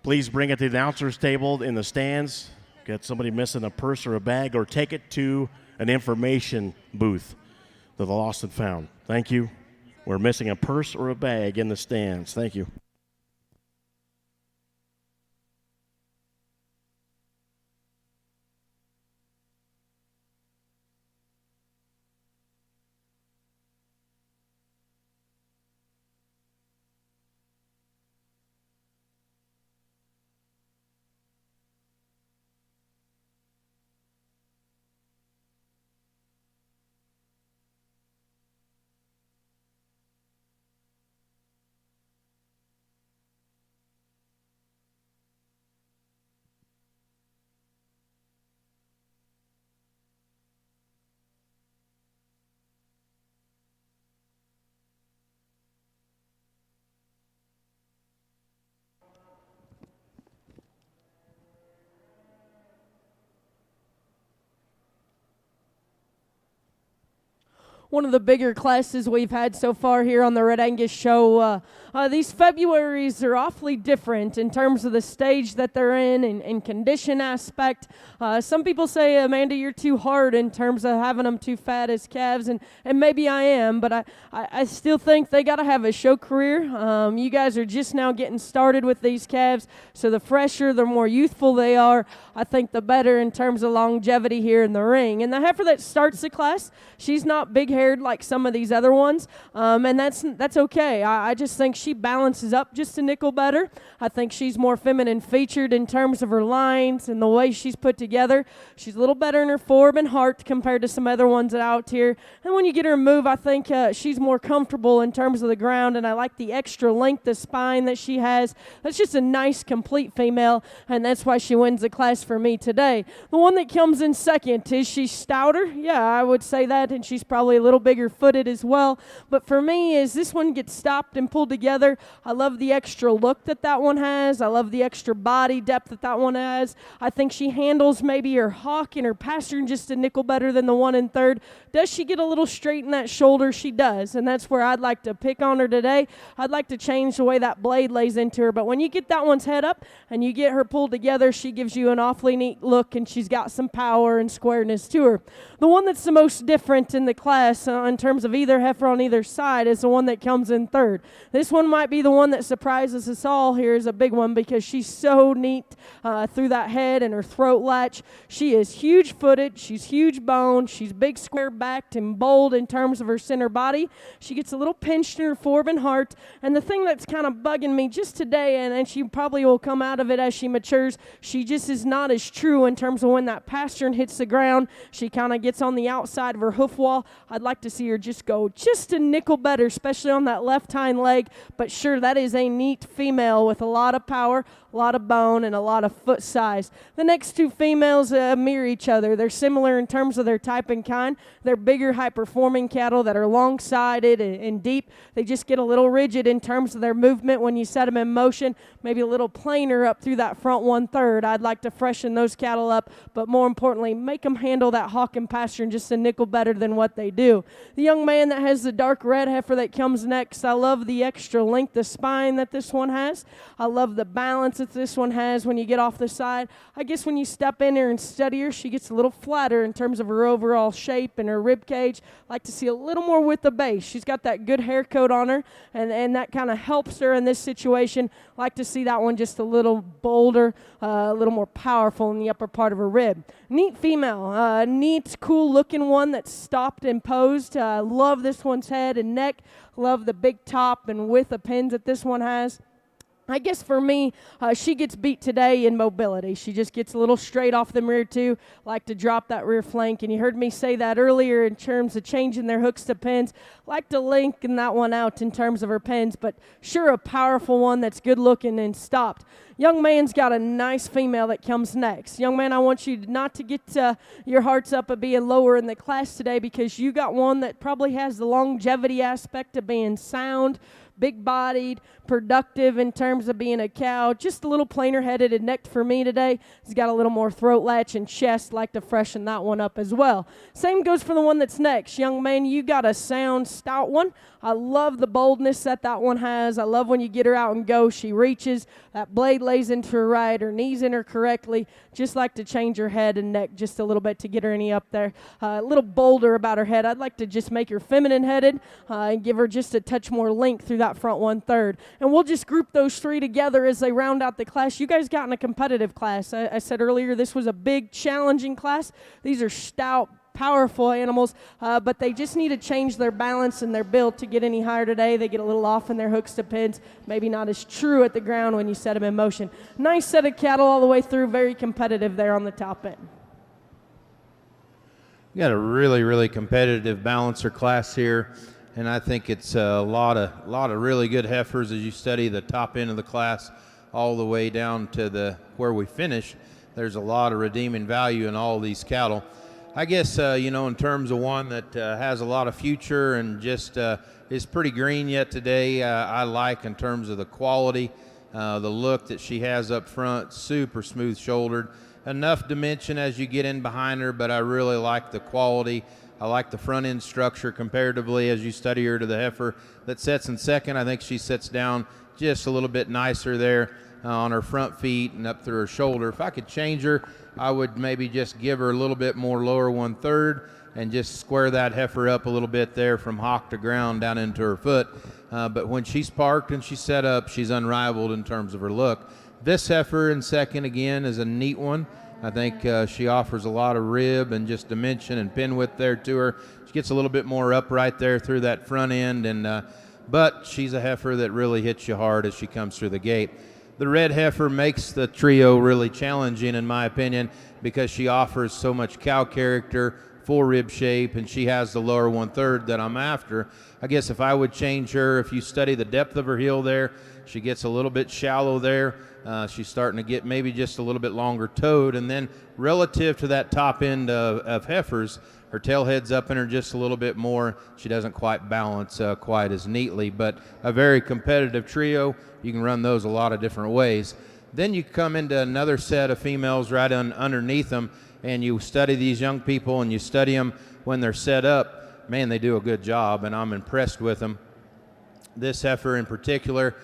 A: please bring it to the announcer's table in the stands. Got somebody missing a purse or a bag, or take it to an information booth to the lost and found. Thank you. We're missing a purse or a bag in the stands. Thank you.
B: One of the bigger classes we've had so far here on the Red Angus show. These Februaries are awfully different in terms of the stage that they're in and condition aspect. Some people say, Amanda, you're too hard in terms of having them too fat as calves, and maybe I am, but I still think they got to have a show career. You guys are just now getting started with these calves, so the fresher, the more youthful they are, I think the better in terms of longevity here in the ring. And the heifer that starts the class, she's not big-haired like some of these other ones, and that's okay. I just think she balances up just a nickel better. I think she's more feminine featured in terms of her lines and the way she's put together. She's a little better in her form and heart compared to some other ones out here. And when you get her move, I think she's more comfortable in terms of the ground, and I like the extra length of spine that she has. That's just a nice, complete female, and that's why she wins the class for me today. The one that comes in second, is she stouter? Yeah, I would say that, and she's probably a little bigger footed as well. But for me, as this one gets stopped and pulled together, I love the extra look that one has. I love the extra body depth that one has. I think she handles maybe her hawk and her pastern just a nickel better than the one in third. Does she get a little straight in that shoulder? She does, and that's where I'd like to pick on her today. I'd like to change the way that blade lays into her, but when you get that one's head up and you get her pulled together, she gives you an awfully neat look, and she's got some power and squareness to her. The one that's the most different in the class in terms of either heifer on either side is the one that comes in third. This one might be the one that surprises us all here is a big one because she's so neat through that head and her throat latch. She is huge-footed. She's huge boned. She's big square-backed and bold in terms of her center body. She gets a little pinched in her form and heart. And the thing that's kind of bugging me just today, and she probably will come out of it as she matures, she just is not as true in terms of when that pastern hits the ground. She kind of gets on the outside of her hoof wall. I'd like to see her just go just a nickel better, especially on that left hind leg. But sure, that is a neat female with a lot of power, a lot of bone, and a lot of foot size. The next two females mirror each other. They're similar in terms of their type and kind. They're bigger, high-performing cattle that are long-sided and deep. They just get a little rigid in terms of their movement when you set them in motion, maybe a little plainer up through that front 1/3. I'd like to freshen those cattle up, but more importantly, make them handle that hawk and pasture just a nickel better than what they do. The young man that has the dark red heifer that comes next, I love the extra length of spine that this one has. I love the balance that this one has when you get off the side. I guess when you step in her and study her, she gets a little flatter in terms of her overall shape and her rib cage. I like to see a little more width of base. She's got that good hair coat on her, and that kind of helps her in this situation. I like to see that one just a little bolder, a little more powerful in the upper part of her rib. Neat female, neat, cool-looking one that's stopped and posed. Love this one's head and neck. Love the big top and width of pins that this one has. I guess for me, she gets beat today in mobility. She just gets a little straight off the rear too, like to drop that rear flank. And you heard me say that earlier in terms of changing their hooks to pins. Like to lengthen that one out in terms of her pins, but sure a powerful one that's good looking and stopped. Young man's got a nice female that comes next. Young man, I want you not to get your hearts up of being lower in the class today because you got one that probably has the longevity aspect of being sound, big-bodied, productive in terms of being a cow, just a little plainer-headed and necked for me today. He's got a little more throat latch and chest. Like to freshen that one up as well. Same goes for the one that's next. Young man, you got a sound, stout one. I love the boldness that one has. I love when you get her out and go. She reaches, that blade lays into her right, her knees in her correctly. Just like to change her head and neck just a little bit to get her any up there. A little bolder about her head. I'd like to just make her feminine headed and give her just a touch more length through that front 1/3. And we'll just group those three together as they round out the class. You guys got in a competitive class. I said earlier this was a big, challenging class. These are stout, powerful animals, but they just need to change their balance and their build to get any higher today. They get a little off in their hooks to pins, maybe not as true at the ground when you set them in motion. Nice set of cattle all the way through, very competitive there on the top end.
C: You got a really, really competitive balancer class here, and I think it's a lot of really good heifers as you study the top end of the class all the way down to where we finish. There's a lot of redeeming value in all these cattle. I guess, in terms of one that has a lot of future and just is pretty green yet today, I like in terms of the quality, the look that she has up front, super smooth shouldered. Enough dimension as you get in behind her, but I really like the quality. I like the front end structure comparatively as you study her to the heifer that sets in second. I think she sits down just a little bit nicer there on her front feet and up through her shoulder. If I could change her, I would maybe just give her a little bit more lower 1/3 and just square that heifer up a little bit there from hock to ground down into her foot. But when she's parked and she's set up, she's unrivaled in terms of her look. This heifer in second again is a neat one. I think she offers a lot of rib and just dimension and pin width there to her. She gets a little bit more upright there through that front end, but she's a heifer that really hits you hard as she comes through the gate. The red heifer makes the trio really challenging, in my opinion, because she offers so much cow character, full rib shape, and she has the lower 1/3 that I'm after. I guess if I would change her, if you study the depth of her heel there, she gets a little bit shallow there. She's starting to get maybe just a little bit longer toed, and then relative to that top end of heifers, her tail head's up in her just a little bit more. She doesn't quite balance quite as neatly, but a very competitive trio. You can run those a lot of different ways. Then you come into another set of females right underneath them, and you study these young people and you study them when they're set up. Man, they do a good job, and I'm impressed with them. This heifer in particular,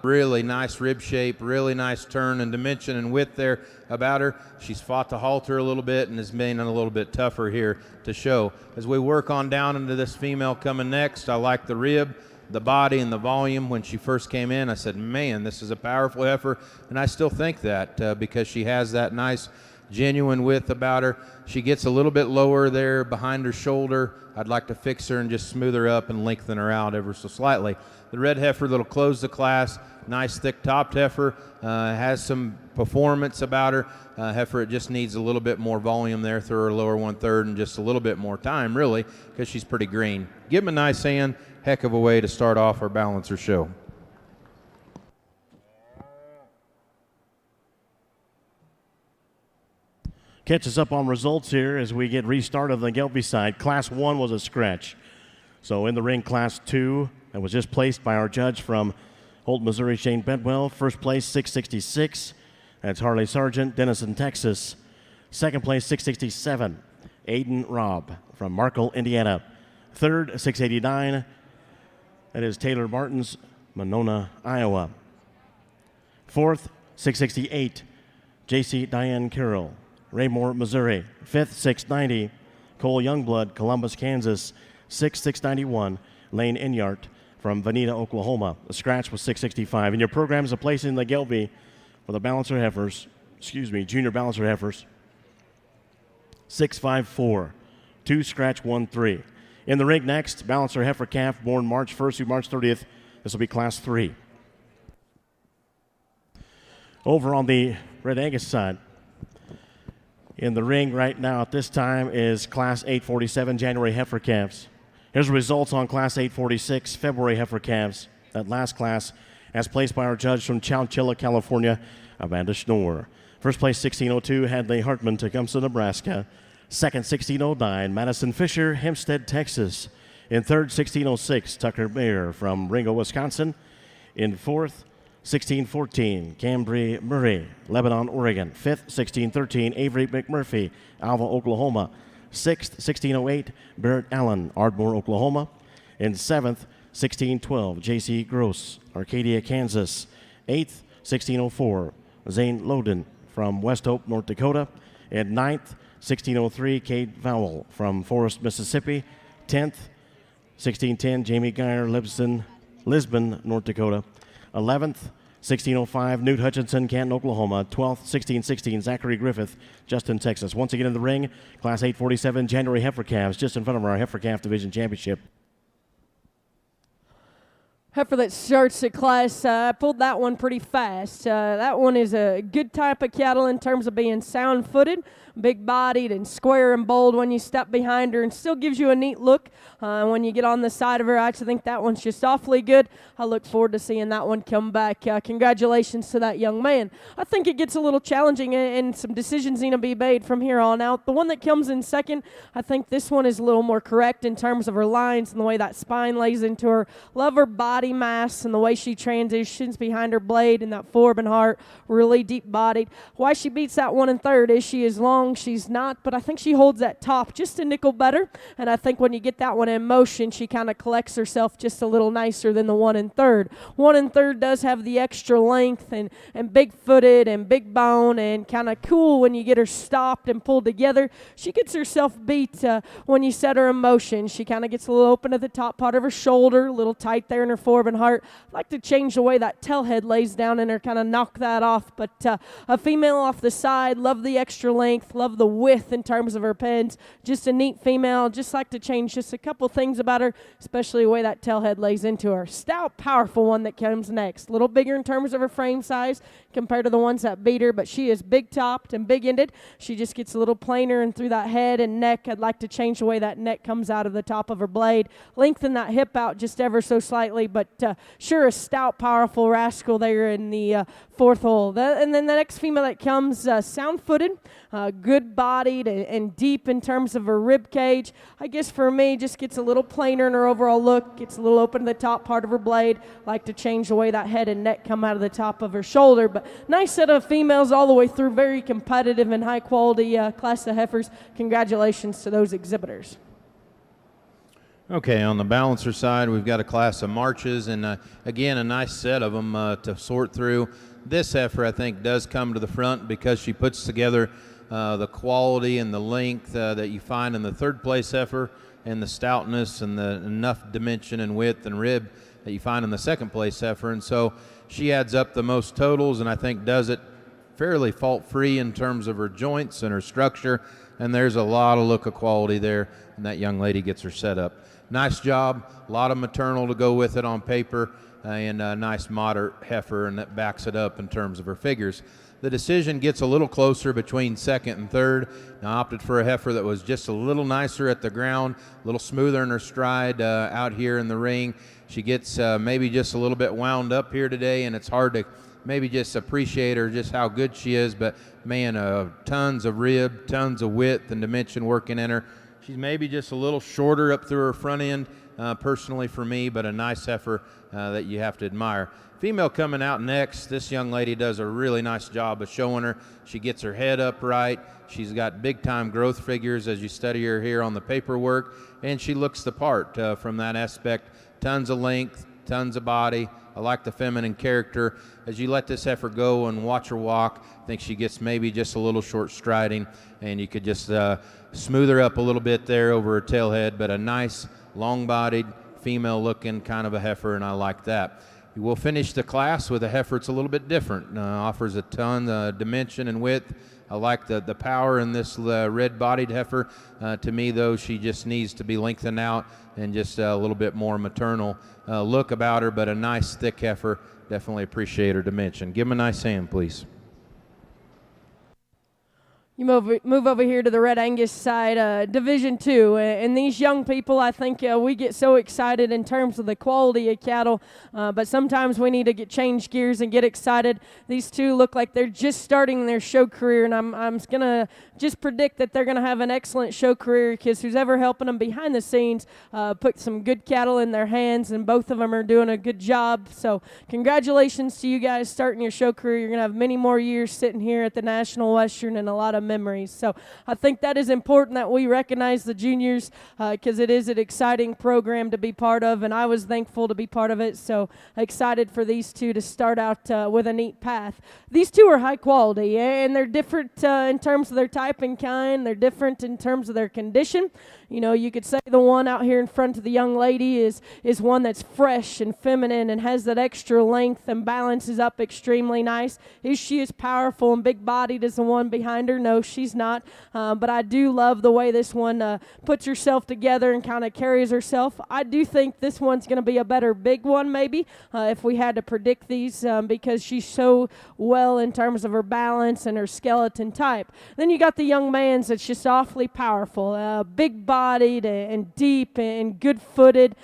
C: really nice rib shape, really nice turn and dimension and width there about her. She's fought the halter a little bit and has been a little bit tougher here to show. As we work on down into this female coming next, I like the rib, the body, and the volume. When she first came in, I said, man, this is a powerful heifer, and I still think that because she has that nice genuine width about her. She gets a little bit lower there behind her shoulder. I'd like to fix her and just smooth her up and lengthen her out ever so slightly. The red heifer that'll close the class, nice thick topped heifer, has some performance about her. Heifer, it just needs a little bit more volume there through her lower 1/3 and just a little bit more time really because she's pretty green. Give them a nice hand. Heck of a way to start off our balancer show.
A: Catch us up on results here as we get restarted on the Gelbvieh side. Class 1 was a scratch. So in the ring, Class 2, that was just placed by our judge from Holt, Missouri, Shane Bedwell. First place, 666. That's Harley Sargent, Denison, Texas. Second place, 667. Aiden Robb from Markle, Indiana. Third, 689. That is Taylor Martins, Monona, Iowa. Fourth, 668. J.C. Diane Carroll, Raymore, Missouri. Fifth, 690. Cole Youngblood, Columbus, Kansas. Sixth, 691. Lane Inyart from Veneta, Oklahoma. The scratch was 665. And your programs are placed in the Gelbvieh for the balancer heifers, junior balancer heifers. 654. 2 scratch, 1 3. In the ring next, balancer heifer calf born March 1st through March 30th. This will be Class 3. Over on the Red Angus side, in the ring right now at this time is Class 847 January heifer calves. Here's the results on Class 846 February heifer calves. That last class as placed by our judge from Chowchilla, California, Amanda Schnorr. First place 1602 Hadley Hartman, Tecumseh, Nebraska. Second 1609 Madison Fisher, Hempstead, Texas. In third 1606 Tucker Mayer from Ringo, Wisconsin. In fourth 1614 Cambry Murray, Lebanon, Oregon. Fifth 1613 Avery McMurphy, Alva, Oklahoma. Sixth 1608 Barrett Allen, Ardmore, Oklahoma. In seventh 1612, J.C. Gross, Arcadia, Kansas. 8th, 1604, Zane Loden from West Hope, North Dakota. And 9th, 1603, Cade Vowell from Forest, Mississippi. 10th, 1610, Jamie Geyer, Lisbon, North Dakota. 11th, 1605, Newt Hutchinson, Canton, Oklahoma. 12th, 1616, Zachary Griffith, Justin, Texas. Once again in the ring, Class 847, January heifer calves, just in front of our heifer calf division championship.
B: Heifer that starts at class, I pulled that one pretty fast. That one is a good type of cattle in terms of being sound-footed, big-bodied and square and bold when you step behind her, and still gives you a neat look when you get on the side of her. I actually think that one's just awfully good. I look forward to seeing that one come back. Congratulations to that young man. I think it gets a little challenging and some decisions need to be made from here on out. The one that comes in second, I think this one is a little more correct in terms of her lines and the way that spine lays into her. Love her body mass and the way she transitions behind her blade and that forb and heart, really deep-bodied. Why she beats that one in third is she is long. She's not, but I think she holds that top just a nickel better, and I think when you get that one in motion, she kind of collects herself just a little nicer than the one in third. One in third does have the extra length and big-footed and big bone and kind of cool when you get her stopped and pulled together. She gets herself beat when you set her in motion. She kind of gets a little open at the top part of her shoulder, a little tight there in her forb and heart. I'd like to change the way that tail head lays down in her, kind of knock that off, but a female off the side, love the extra length, love the width in terms of her pins. Just a neat female. Just like to change just a couple things about her, especially the way that tail head lays into her. Stout, powerful one that comes next. A little bigger in terms of her frame size compared to the ones that beat her, but she is big-topped and big-ended. She just gets a little plainer and through that head and neck. I'd like to change the way that neck comes out of the top of her blade. Lengthen that hip out just ever so slightly, but sure a stout, powerful rascal there in the fourth hole. And then the next female that comes, sound-footed, good-bodied and deep in terms of her rib cage. I guess for me, just gets a little plainer in her overall look, gets a little open to the top part of her blade. Like to change the way that head and neck come out of the top of her shoulder. But nice set of females all the way through, very competitive and high-quality class of heifers. Congratulations to those exhibitors.
C: Okay, on the balancer side, we've got a class of marches, and again, a nice set of them to sort through. This heifer, I think, does come to the front because she puts together the quality and the length that you find in the third place heifer, and the stoutness and the enough dimension and width and rib that you find in the second place heifer. And so she adds up the most totals, and I think does it fairly fault-free in terms of her joints and her structure. And there's a lot of look of quality there, and that young lady gets her set up. Nice job, a lot of maternal to go with it on paper, and a nice moderate heifer, and that backs it up in terms of her figures. The decision gets a little closer between second and third. I opted for a heifer that was just a little nicer at the ground, a little smoother in her stride out here in the ring. She gets maybe just a little bit wound up here today, and it's hard to maybe just appreciate her, just how good she is. But man, tons of rib, tons of width and dimension working in her. She's maybe just a little shorter up through her front end, personally for me, but a nice heifer that you have to admire. Female coming out next, this young lady does a really nice job of showing her. She gets her head upright. She's got big-time growth figures as you study her here on the paperwork, and she looks the part from that aspect. Tons of length, tons of body. I like the feminine character. As you let this heifer go and watch her walk, I think she gets maybe just a little short striding, and you could just smooth her up a little bit there over her tail head, but a nice, long-bodied, female-looking kind of a heifer, and I like that. We'll finish the class with a heifer that's a little bit different. Offers a ton of dimension and width. I like the power in this red-bodied heifer. To me, though, she just needs to be lengthened out and just a little bit more maternal look about her, but a nice, thick heifer. Definitely appreciate her dimension. Give him a nice hand, please.
B: You move over here to the Red Angus side, Division 2, and these young people, I think we get so excited in terms of the quality of cattle, but sometimes we need to change gears and get excited. These two look like they're just starting their show career, and I'm going to just predict that they're going to have an excellent show career because who's ever helping them behind the scenes put some good cattle in their hands, and both of them are doing a good job. So congratulations to you guys starting your show career. You're going to have many more years sitting here at the National Western and a lot of memories. So I think that is important that we recognize the juniors because it is an exciting program to be part of, and I was thankful to be part of it. So excited for these two to start out with a neat path. These two are high quality, and they're different in terms of their type and kind. They're different in terms of their condition. You know, you could say the one out here in front of the young lady is one that's fresh and feminine and has that extra length and balances up extremely nice. Is she as powerful and big-bodied as the one behind her? No, she's not. But I do love the way this one puts herself together and kind of carries herself. I do think this one's going to be a better big one maybe if we had to predict these because she's so well in terms of her balance and her skeleton type. Then you got the young man's that's just awfully powerful, big-bodied and deep and good-footed,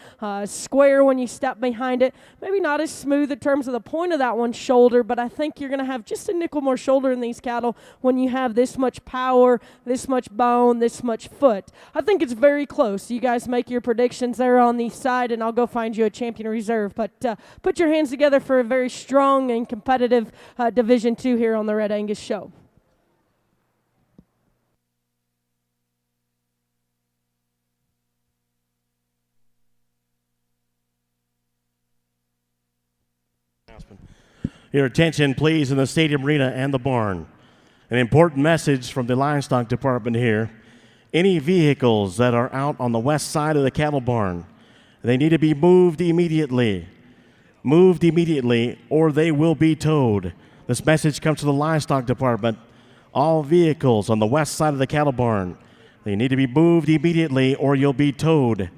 B: square when you step behind it. Maybe not as smooth in terms of the point of that one's shoulder, but I think you're going to have just a nickel more shoulder in these cattle when you have this much power, this much bone, this much foot. I think it's very close. You guys make your predictions there on the side, and I'll go find you a champion reserve. But put your hands together for a very strong and competitive Division II here on the Red Angus Show.
A: Your attention, please, in the stadium arena and the barn. An important message from the livestock department here. Any vehicles that are out on the west side of the cattle barn, they need to be moved immediately. Moved immediately, or they will be towed. This message comes to the livestock department. All vehicles on the west side of the cattle barn, they need to be moved immediately, or you'll be towed.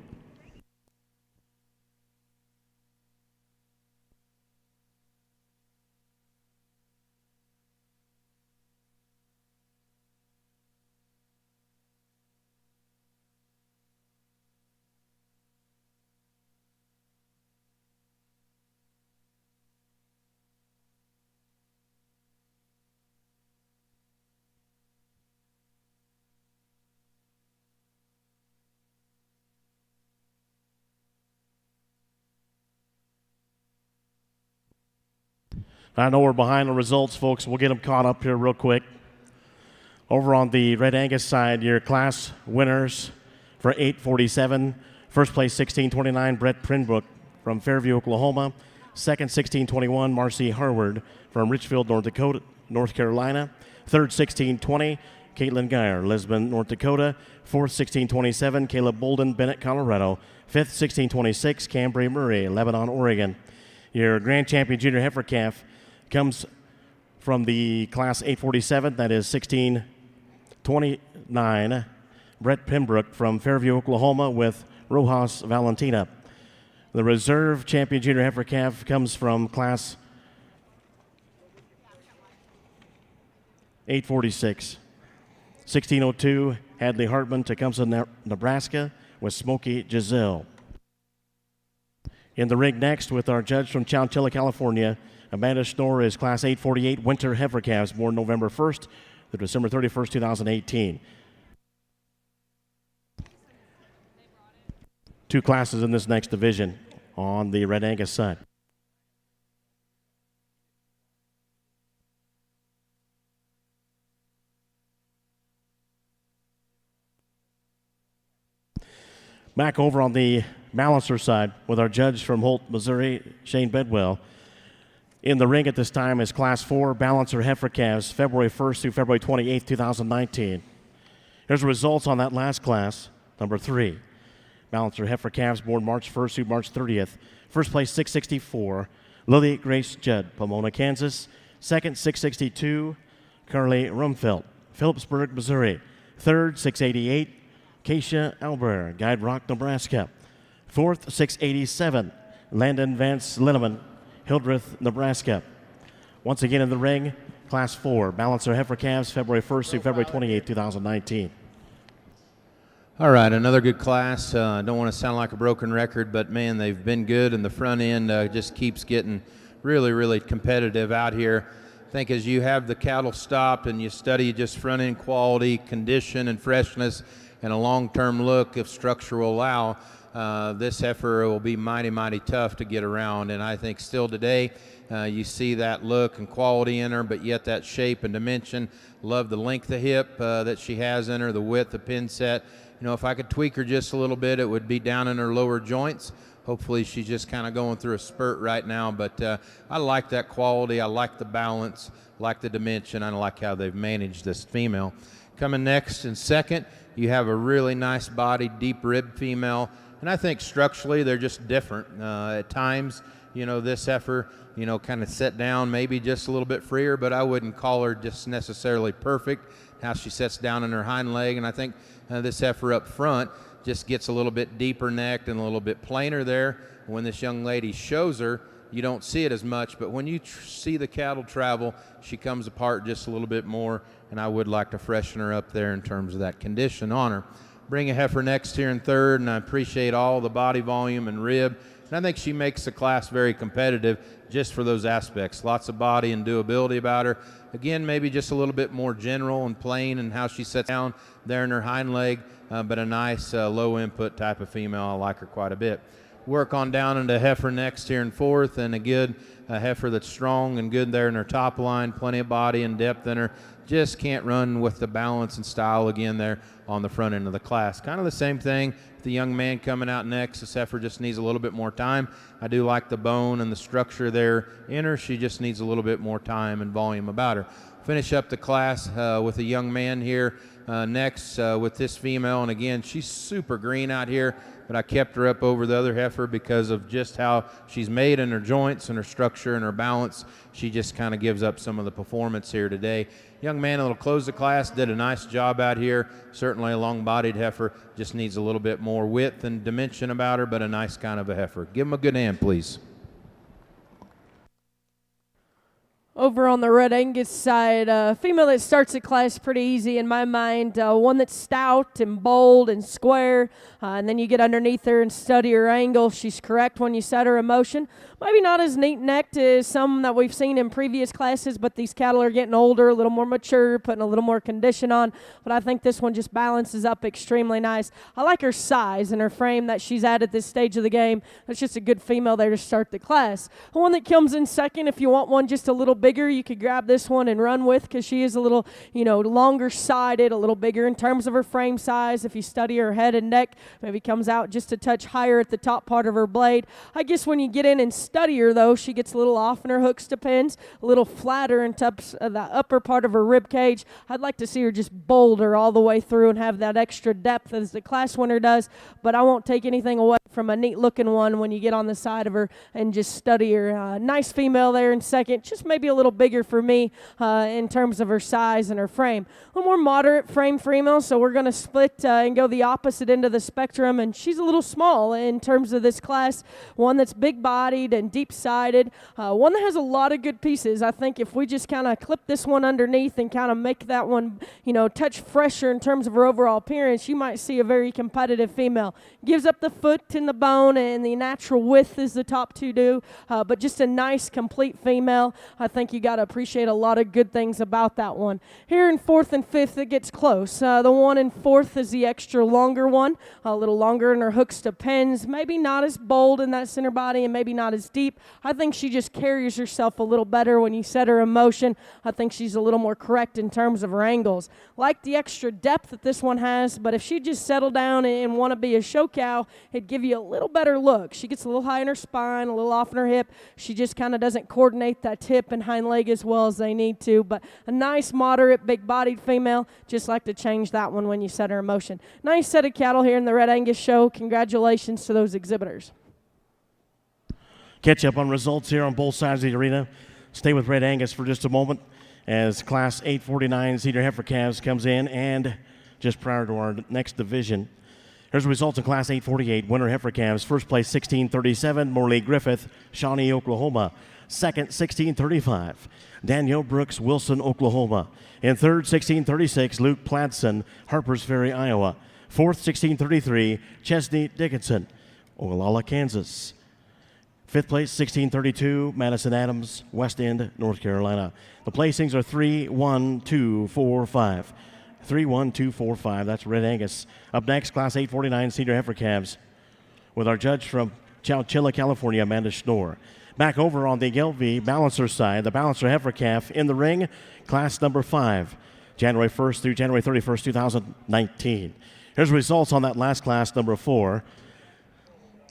A: I know we're behind the results, folks. We'll get them caught up here real quick. Over on the Red Angus side, your class winners for 847. First place, 1629, Brett Prinbrook from Fairview, Oklahoma. Second, 1621, Marcy Harward from Richfield, North Carolina. Third, 1620, Caitlin Geyer, Lisbon, North Dakota. Fourth, 1627, Caleb Bolden, Bennett, Colorado. Fifth, 1626, Cambry Murray, Lebanon, Oregon. Your grand champion junior heifer calf comes from the class 847, that is 1629, Brett Pembroke from Fairview, Oklahoma with Rojas Valentina. The reserve champion junior heifer calf comes from class 846, 1602, Hadley Hartman, Tecumseh, Nebraska with Smokey Giselle. In the ring next with our judge from Chowchilla, California, Amanda Schnorr is Class 848 Winter Heifer Calves, born November 1st to December 31st, 2018. Two classes in this next division on the Red Angus side. Back over on the balancer side with our judge from Holt, Missouri, Shane Bedwell. In the ring at this time is Class 4 Balancer Heifer Calves, February 1st through February 28th, 2019. Here's the results on that last class, number 3. Balancer Heifer Calves, born March 1st through March 30th. First place, 664, Lily Grace Judd, Pomona, Kansas. Second, 662, Carly Rumfeld, Phillipsburg, Missouri. Third, 688, Keisha Albert, Guide Rock, Nebraska. Fourth, 687, Landon Vance Linneman, Hildreth, Nebraska. Once again in the ring, Class 4, Balancer Heifer Calves, February 1st through February 28th, 2019.
C: All right, another good class. I don't want to sound like a broken record, but, man, they've been good, and the front end just keeps getting really, really competitive out here. I think as you have the cattle stopped and you study just front end quality, condition, and freshness, and a long-term look if structure will allow, this heifer will be mighty, mighty tough to get around. And I think still today, you see that look and quality in her, but yet that shape and dimension. Love the length of hip that she has in her, the width, the pin set. You know, if I could tweak her just a little bit, it would be down in her lower joints. Hopefully she's just kind of going through a spurt right now, but I like that quality. I like the balance, like the dimension. I like how they've managed this female. Coming next in second, you have a really nice body, deep rib female, and I think structurally they're just different. At times, you know, this heifer, you know, kind of set down, maybe just a little bit freer, but I wouldn't call her just necessarily perfect, how she sets down in her hind leg. And I think this heifer up front just gets a little bit deeper necked and a little bit plainer there. When this young lady shows her, you don't see it as much, but when you see the cattle travel, she comes apart just a little bit more, and I would like to freshen her up there in terms of that condition on her. Bring a heifer next here in third, and I appreciate all the body volume and rib, and I think she makes the class very competitive just for those aspects. Lots of body and doability about her. Again, maybe just a little bit more general and plain in how she sets down there in her hind leg, but a nice low input type of female. I like her quite a bit. Work on down into heifer next here in fourth, and a good heifer that's strong and good there in her top line, plenty of body and depth in her. Just can't run with the balance and style again there on the front end of the class. Kind of the same thing, the young man coming out next. This heifer just needs a little bit more time. I do like the bone and the structure there in her. She just needs a little bit more time and volume about her. Finish up the class with a young man here next with this female, and again, she's super green out here, but I kept her up over the other heifer because of just how she's made in her joints and her structure and her balance. She just kind of gives up some of the performance here today. Young man that'll close the class did a nice job out here. Certainly a long-bodied heifer, just needs a little bit more width and dimension about her, but a nice kind of a heifer. Give him a good hand, please.
B: Over on the Red Angus side, female that starts the class pretty easy in my mind. One that's stout and bold and square, and then you get underneath her and study her angle. She's correct when you set her in motion. Maybe not as neat-necked as some that we've seen in previous classes, but these cattle are getting older, a little more mature, putting a little more condition on. But I think this one just balances up extremely nice. I like her size and her frame that she's at this stage of the game. That's just a good female there to start the class. The one that comes in second, if you want one just a little bigger, you could grab this one and run with, because she is a little, you know, longer sided, a little bigger in terms of her frame size. If you study her head and neck, maybe comes out just a touch higher at the top part of her blade. I guess when you get in and study her, though, she gets a little off in her hooks to pins, a little flatter in the upper part of her rib cage. I'd like to see her just bolder all the way through and have that extra depth as the class winner does, but I won't take anything away from a neat looking one when you get on the side of her and just study her. Nice female there in second, just maybe a little bigger for me in terms of her size and her frame. A little more moderate frame female, so we're going to split and go the opposite end of the spectrum, and she's a little small in terms of this class. One that's big-bodied and deep-sided, one that has a lot of good pieces. I think if we just kind of clip this one underneath and kind of make that one, you know, touch fresher in terms of her overall appearance, you might see a very competitive female. Gives up the foot and the bone and the natural width as the top two do, but just a nice, complete female. I think you got to appreciate a lot of good things about that one. Here in fourth and fifth, it gets close. The one in fourth is the extra longer one, a little longer in her hooks to pins, maybe not as bold in that center body and maybe not as deep. I think she just carries herself a little better when you set her in motion. I think she's a little more correct in terms of her angles. Like the extra depth that this one has, but if she just settled down and want to be a show cow, it'd give you a little better look. She gets a little high in her spine, a little off in her hip. She just kind of doesn't coordinate that hip and hind leg as well as they need to, but a nice, moderate, big-bodied female. Just like to change that one when you set her in motion. Nice set of cattle here in the Red Angus show. Congratulations to those exhibitors.
A: Catch up on results here on both sides of the arena. Stay with Red Angus for just a moment as Class 849 Senior Heifer Calves comes in, and just prior to our next division. Here's the results in Class 848 Winter Heifer Calves. First place 1637, Morley Griffith, Shawnee, Oklahoma. Second, 1635, Daniel Brooks, Wilson, Oklahoma. In third, 1636, Luke Platson, Harpers Ferry, Iowa. Fourth, 1633, Chesney Dickinson, Ogallala, Kansas. Fifth place, 1632, Madison Adams, West End, North Carolina. The placings are 3, 1, 2, 4, 5. 3, 1, 2, 4, 5. That's Red Angus. Up next, Class 849 Senior Heifer Calves. with our judge from Chowchilla, California, Amanda Schnorr. Back over on the Gelbvieh balancer side, the balancer heifer calf in the ring, class number 5, January 1st through January 31st, 2019. Here's results on that last class, number 4,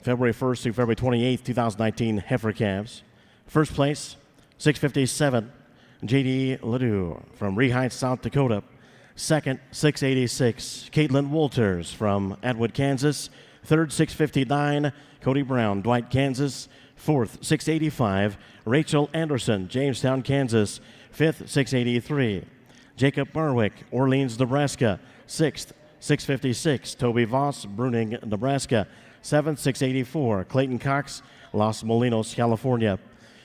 A: February 1st through February 28th, 2019 heifer calves. First place, 657, J.D. Ledoux from Reheight, South Dakota. Second, 686, Caitlin Wolters from Atwood, Kansas. Third, 659, Cody Brown, Dwight, Kansas. Fourth, 685, Rachel Anderson, Jamestown, Kansas. Fifth, 683, Jacob Barwick, Orleans, Nebraska. Sixth, 656, Toby Voss, Bruning, Nebraska. Seventh, 684, Clayton Cox, Los Molinos, California.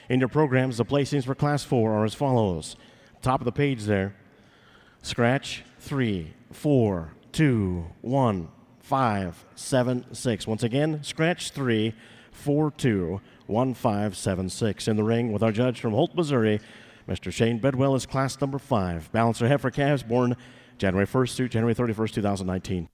A: In your programs, the placings for Class 4 are as follows. Top of the page there. Scratch 3, 4, 2, 1, 5, 7, 6. Once again, scratch 3, 4, 2, 1, 5, 7, 6. In the ring with our judge from Holt, Missouri, Mr. Shane Bedwell is class number 5. Balancer heifer calves born January 1st through January 31st, 2019.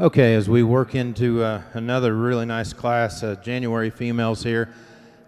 C: Okay, as we work into another really nice class, January females here.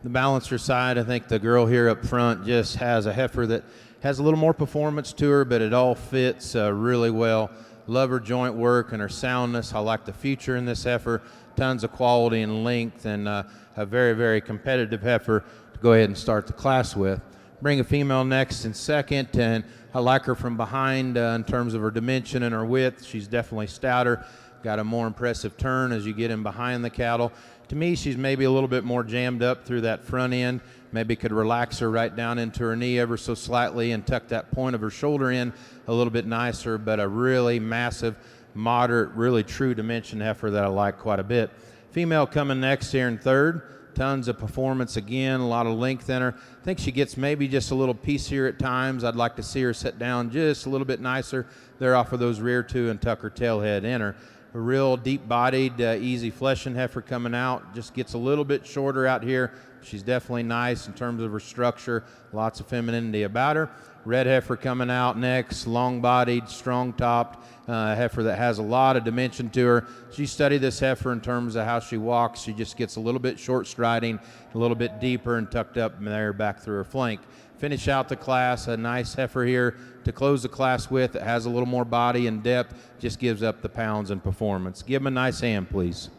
C: The balancer side, I think the girl here up front just has a heifer that has a little more performance to her, but it all fits really well. Love her joint work and her soundness. I like the future in this heifer. Tons of quality and length, and a very, very competitive heifer to go ahead and start the class with. Bring a female next in second, and I like her from behind in terms of her dimension and her width. She's definitely stouter. Got a more impressive turn as you get in behind the cattle. To me, she's maybe a little bit more jammed up through that front end. Maybe could relax her right down into her knee ever so slightly and tuck that point of her shoulder in a little bit nicer, but a really massive, moderate, really true dimension heifer that I like quite a bit. Female coming next here in third. Tons of performance again, a lot of length in her. I think she gets maybe just a little piecier at times. I'd like to see her sit down just a little bit nicer there off of those rear two and tuck her tail head in her. A real deep-bodied, easy fleshing heifer coming out. Just gets a little bit shorter out here. She's definitely nice in terms of her structure. Lots of femininity about her. Red heifer coming out next, long-bodied, strong-topped, heifer that has a lot of dimension to her. She studied this heifer in terms of how she walks. She just gets a little bit short striding, a little bit deeper and tucked up there back through her flank. Finish out the class, a nice heifer here to close the class with. It has a little more body and depth, just gives up the pounds and performance. Give them a nice hand, please.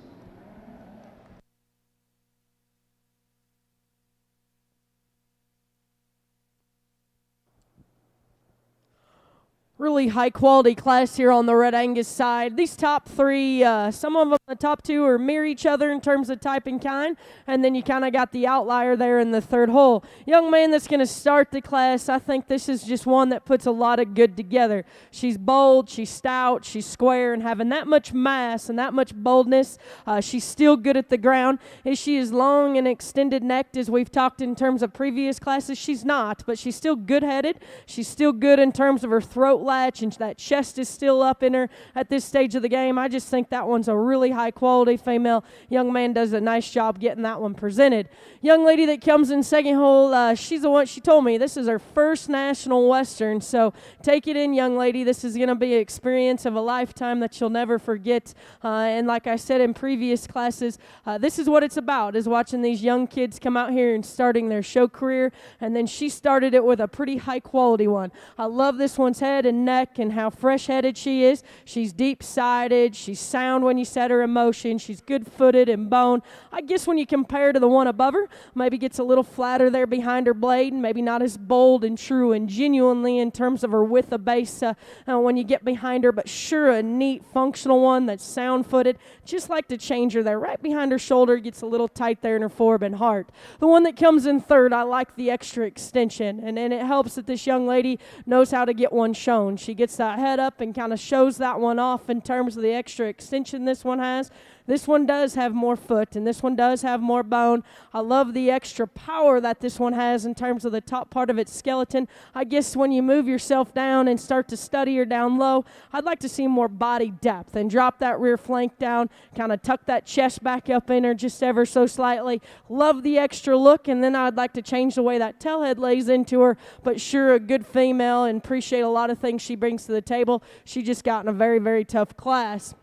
B: Really high quality class here on the Red Angus side. These top three, some of them, the top two are mirror each other in terms of type and kind, and then you kind of got the outlier there in the third hole. Young man that's going to start the class, I think this is just one that puts a lot of good together. She's bold, she's stout, she's square, and having that much mass and that much boldness, she's still good at the ground. Is she as long and extended necked as we've talked in terms of previous classes? She's not, but she's still good-headed. She's still good in terms of her throat latch, and that chest is still up in her at this stage of the game. I just think that one's a really high quality female. Young man does a nice job getting that one presented. Young lady that comes in second hole, she's the one, she told me this is her first National Western, so take it in, young lady. This is going to be an experience of a lifetime that you'll never forget. And like I said in previous classes, this is what it's about, is watching these young kids come out here and starting their show career, and then she started it with a pretty high quality one. I love this one's head and neck and how fresh-headed she is. She's deep-sided. She's sound when you set her in motion. She's good-footed and bone. I guess when you compare to the one above her, maybe gets a little flatter there behind her blade, and maybe not as bold and true and genuinely in terms of her width of base when you get behind her, but sure a neat, functional one that's sound-footed. Just like to change her there. Right behind her shoulder, gets a little tight there in her forb and heart. The one that comes in third, I like the extra extension, and it helps that this young lady knows how to get one shown. She gets that head up and kind of shows that one off in terms of the extra extension this one has. This one does have more foot, and this one does have more bone. I love the extra power that this one has in terms of the top part of its skeleton. I guess when you move yourself down and start to study her down low, I'd like to see more body depth and drop that rear flank down, kind of tuck that chest back up in her just ever so slightly. Love the extra look, and then I'd like to change the way that tail head lays into her, but sure, a good female, and appreciate a lot of things she brings to the table. She just got in a very, very tough class.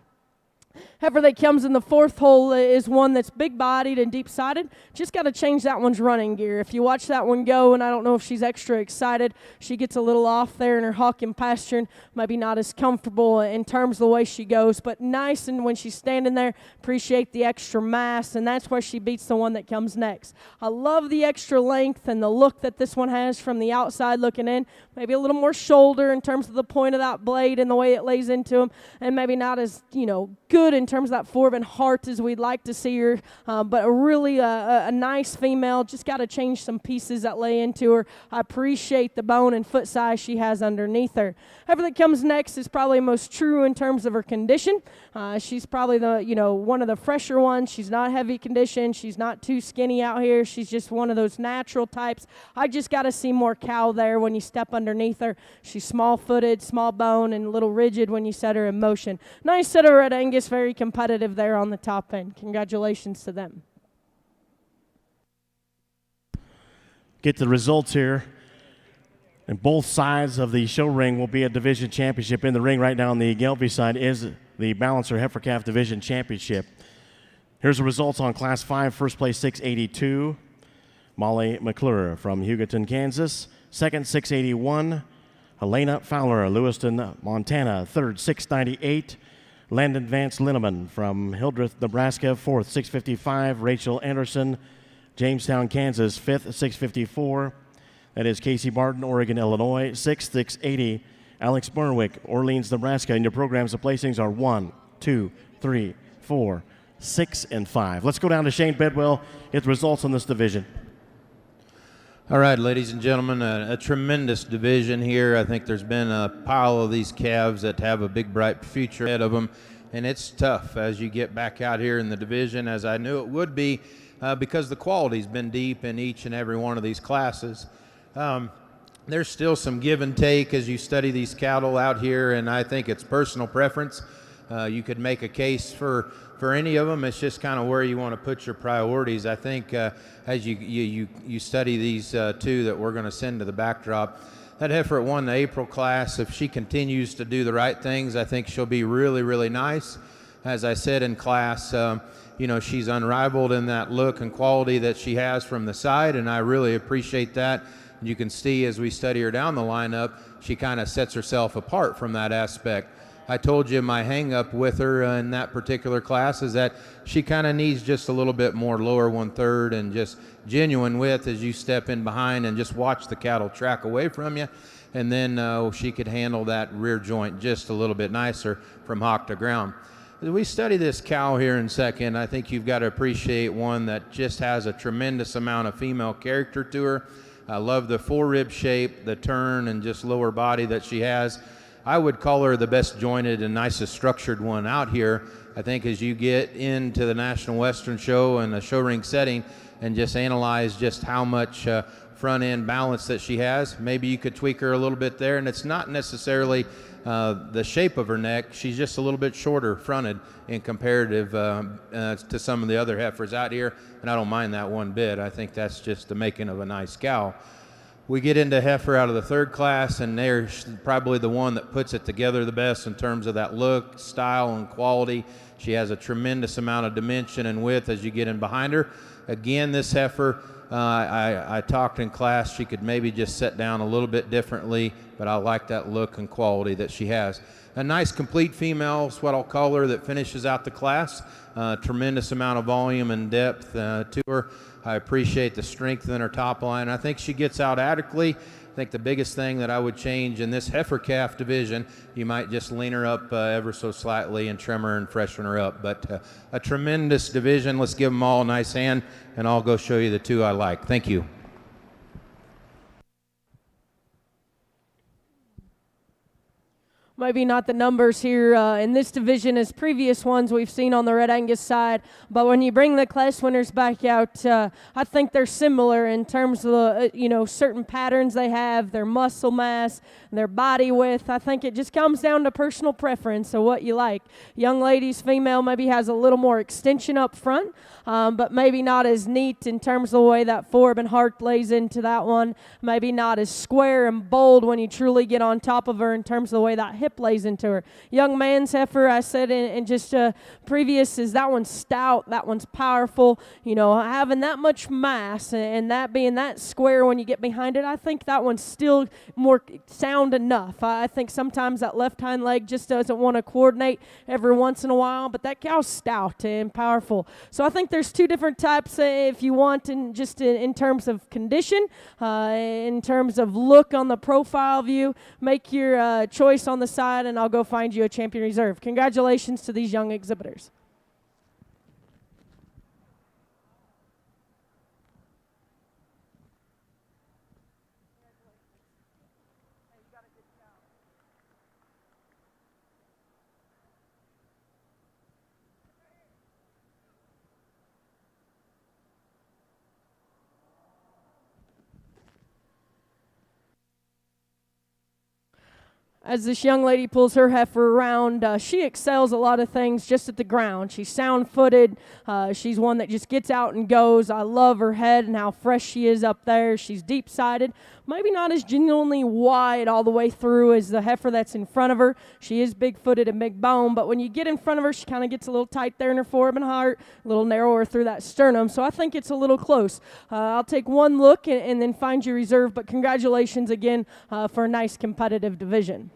B: Heifer that comes in the fourth hole is one that's big-bodied and deep-sided. Just got to change that one's running gear. If you watch that one go, and I don't know if she's extra excited, she gets a little off there in her hawking pasture, maybe not as comfortable in terms of the way she goes, but nice, and when she's standing there, appreciate the extra mass, and that's where she beats the one that comes next. I love the extra length and the look that this one has from the outside looking in. Maybe a little more shoulder in terms of the point of that blade and the way it lays into them, and maybe not as, good in terms of that forb and heart as we'd like to see her, but a really a nice female. Just got to change some pieces that lay into her. I appreciate the bone and foot size she has underneath her. Heifer that comes next is probably most true in terms of her condition. She's probably one of the fresher ones. She's not heavy condition. She's not too skinny out here. She's just one of those natural types. I just got to see more cow there when you step underneath her. She's small-footed, small bone, and a little rigid when you set her in motion. Nice set of Red Angus, very competitive there on the top end. Congratulations to them.
A: Get the results here. And both sides of the show ring will be a division championship. In the ring right now on the Gelbvieh side is the Balancer Heifer Calf Division Championship. Here's the results on Class 5. First place, 682. Molly McClure from Hugoton, Kansas. Second, 681. Helena Fowler, Lewiston, Montana. Third, 698. Landon Vance Linneman from Hildreth, Nebraska. Fourth, 655. Rachel Anderson, Jamestown, Kansas. Fifth, 654. That is Casey Barton, Oregon, Illinois. Sixth, 680. Alex Burnwick, Orleans, Nebraska. And your programs, the placings are 1, 2, 3, 4, 6, and 5. Let's go down to Shane Bedwell, get the results on this division.
C: All right, ladies and gentlemen, a tremendous division here. I think there's been a pile of these calves that have a big, bright future ahead of them, and it's tough as you get back out here in the division, as I knew it would be, because the quality's been deep in each and every one of these classes. There's still some give and take as you study these cattle out here, and I think it's personal preference. You could make a case for any of them. It's just kind of where you want to put your priorities. I think as you study these two that we're going to send to the backdrop, That heifer won the April class. If she continues to do the right things, I think she'll be really, really nice. As I said in class, you know, she's unrivaled in that look and quality that she has from the side, and I really appreciate that. You can see as we study her down the lineup, she kind of sets herself apart from that aspect. I told you my hang-up with her in that particular class is that she kind of needs just a little bit more lower 1/3 and just genuine width as you step in behind and just watch the cattle track away from you. And then she could handle that rear joint just a little bit nicer from hock to ground. As we study this cow here in a second, I think you've got to appreciate one that just has a tremendous amount of female character to her. I love the forerib shape, the turn, and just lower body that she has. I would call her the best jointed and nicest structured one out here. I think as you get into the National Western Show and the show ring setting and just analyze just how much front end balance that she has, maybe you could tweak her a little bit there. And it's not necessarily the shape of her neck. She's just a little bit shorter fronted in comparative to some of the other heifers out here, and I don't mind that one bit. I think that's just the making of a nice cow. We get into heifer out of the 3rd class, and they're probably the one that puts it together the best in terms of that look, style, and quality. She has a tremendous amount of dimension and width as you get in behind her. Again, this heifer, I talked in class, she could maybe just set down a little bit differently, but I like that look and quality that she has. A nice complete female is what I'll call her that finishes out the class. Tremendous amount of volume and depth to her. I appreciate the strength in her top line. I think she gets out adequately. I think the biggest thing that I would change in this heifer calf division, you might just lean her up ever so slightly and trim her and freshen her up. But a tremendous division. Let's give them all a nice hand, and I'll go show you the 2 I like. Thank you.
B: Maybe not the numbers here in this division as previous ones we've seen on the Red Angus side, but when you bring the class winners back out, I think they're similar in terms of the, certain patterns they have, their muscle mass, their body width. I think it just comes down to personal preference of what you like. Young ladies, female maybe has a little more extension up front, but maybe not as neat in terms of the way that foreb and heart lays into that one. Maybe not as square and bold when you truly get on top of her in terms of the way that hip lays into her. Young man's heifer, I said in just previous, is that one's stout, that one's powerful. Having that much mass and that being that square when you get behind it, I think that one's still more sound enough. I think sometimes that left hind leg just doesn't want to coordinate every once in a while, but that cow's stout and powerful. So I think there's 2 different types if you want, in terms of condition, in terms of look on the profile view. Make your choice on the side, and I'll go find you a champion reserve. Congratulations to these young exhibitors. As this young lady pulls her heifer around, she excels a lot of things just at the ground. She's sound-footed. She's one that just gets out and goes. I love her head and how fresh she is up there. She's deep-sided. Maybe not as genuinely wide all the way through as the heifer that's in front of her. She is big-footed and big-boned, but when you get in front of her, she kind of gets a little tight there in her foreb and heart, a little narrower through that sternum, so I think it's a little close. I'll take one look and then find your reserve, but congratulations again for a nice competitive division.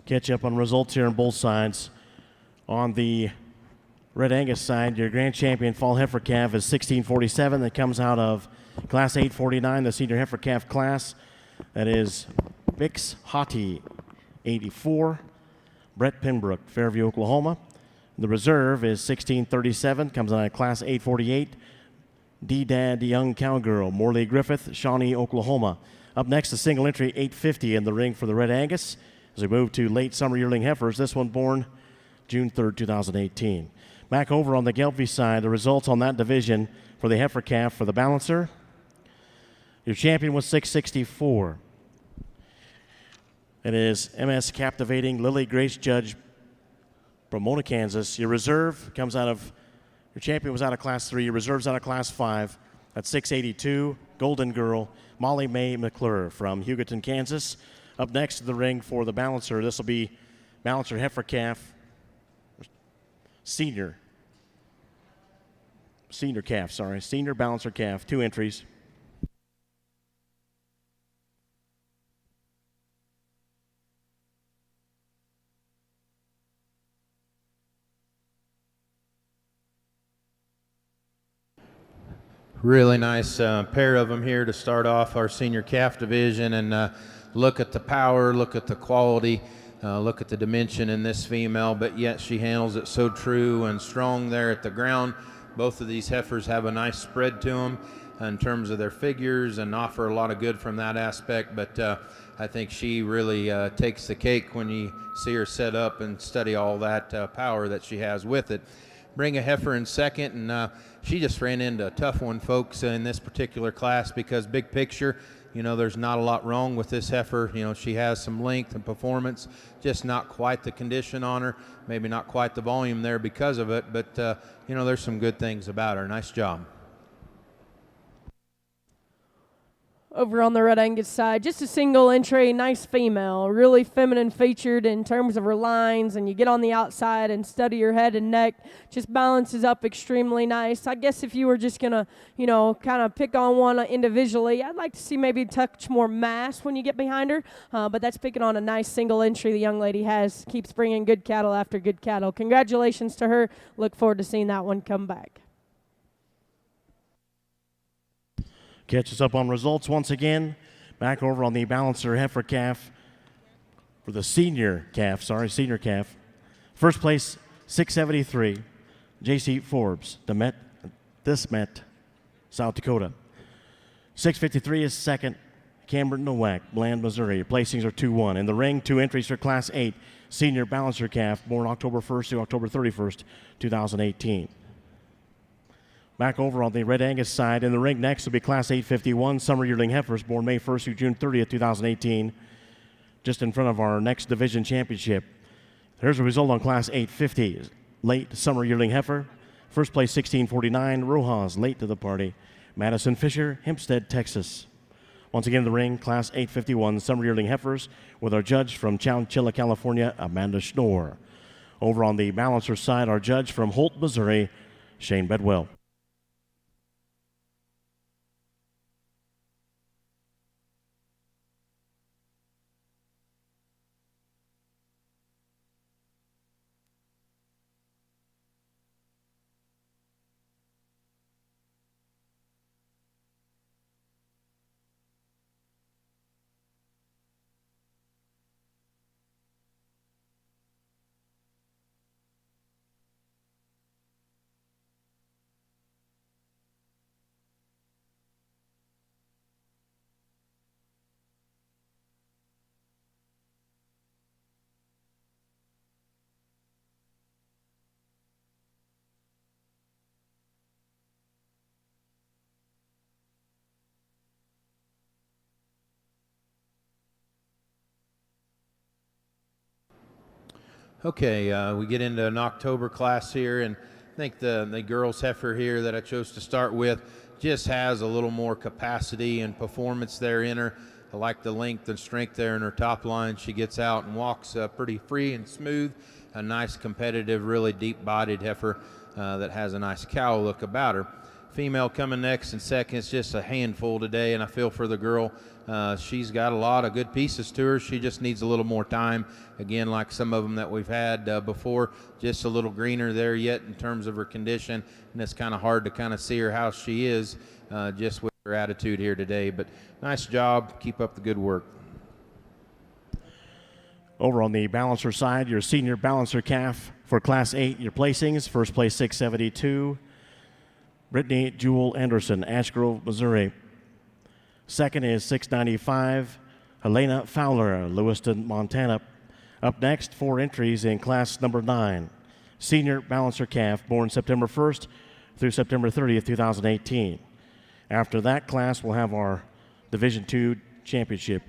A: Catch up on results here on both sides. On the Red Angus side, your grand champion fall heifer calf is 1647. That comes out of class 849, the senior heifer calf class. That is Bix Haughty, 84. Brett Pinbrook, Fairview, Oklahoma. The reserve is 1637, comes out of class 848. D-Dad Young Cowgirl, Morley Griffith, Shawnee, Oklahoma. Up next, the single entry 850 in the ring for the Red Angus. As we move to late summer yearling heifers, this one born June 3rd, 2018. Back over on the Gelbvieh side, the results on that division for the heifer calf for the balancer. Your champion was 664. It is MS Captivating Lily Grace Judge from Mona, Kansas. Your reserve comes out of, your champion was out of Class 3. Your reserve's out of Class 5 at 682. Golden Girl, Molly Mae McClure from Hugoton, Kansas. Up next to the ring for the balancer, this will be balancer heifer calf, senior balancer calf, 2 entries.
C: Really nice pair of them here to start off our senior calf division, and look at the power, look at the quality, look at the dimension in this female, but yet she handles it so true and strong there at the ground. Both of these heifers have a nice spread to them in terms of their figures and offer a lot of good from that aspect, but I think she really takes the cake when you see her set up and study all that power that she has with it. Bring a heifer in second, and she just ran into a tough one, folks, in this particular class, because big picture, you know, there's not a lot wrong with this heifer. You know, she has some length and performance, just not quite the condition on her, maybe not quite the volume there because of it, but, you know, there's some good things about her. Nice job.
B: Over on the Red Angus side, just a single entry, nice female, really feminine featured in terms of her lines, and you get on the outside and study her head and neck, just balances up extremely nice. I guess if you were just going to, you know, kind of pick on one individually, I'd like to see maybe a touch more mass when you get behind her, but that's picking on a nice single entry the young lady has, keeps bringing good cattle after good cattle. Congratulations to her. Look forward to seeing that one come back.
A: Catch us up on results once again. Back over on the balancer heifer calf for the senior calf. First place, 673, J.C. Forbes, Dismet, South Dakota. 653 is second, Cameron Nowak, Bland, Missouri. Your placings are 2-1. In the ring, 2 entries for Class 8, senior balancer calf, born October 1st to October 31st, 2018. Back over on the Red Angus side, in the ring next will be Class 851 summer yearling heifers, born May 1st through June 30th, 2018, just in front of our next division championship. Here's the result on Class 850, late summer yearling heifer. First place 1649, Rojas, late to the party, Madison Fisher, Hempstead, Texas. Once again in the ring, Class 851 summer yearling heifers with our judge from Chowchilla, California, Amanda Schnorr. Over on the balancer side, our judge from Holt, Missouri, Shane Bedwell.
C: Okay, we get into an October class here, and I think the girls heifer here that I chose to start with just has a little more capacity and performance there in her. I like the length and strength there in her top line. She gets out and walks pretty free and smooth. A nice competitive, really deep-bodied heifer that has a nice cow look about her. Female coming next and second. It's just a handful today, and I feel for the girl. She's got a lot of good pieces to her. She just needs a little more time. Again, like some of them that we've had before, just a little greener there yet in terms of her condition, and it's kind of hard to kind of see her how she is just with her attitude here today. But nice job. Keep up the good work.
A: Over on the balancer side, your senior balancer calf for Class 8, your placings. First place 672, Brittany Jewel Anderson, Ash Grove, Missouri. Second is 695, Helena Fowler, Lewiston, Montana. Up next, 4 entries in class number 9. senior balancer calf born September 1st through September 30th, 2018. After that class, we'll have our Division II championship.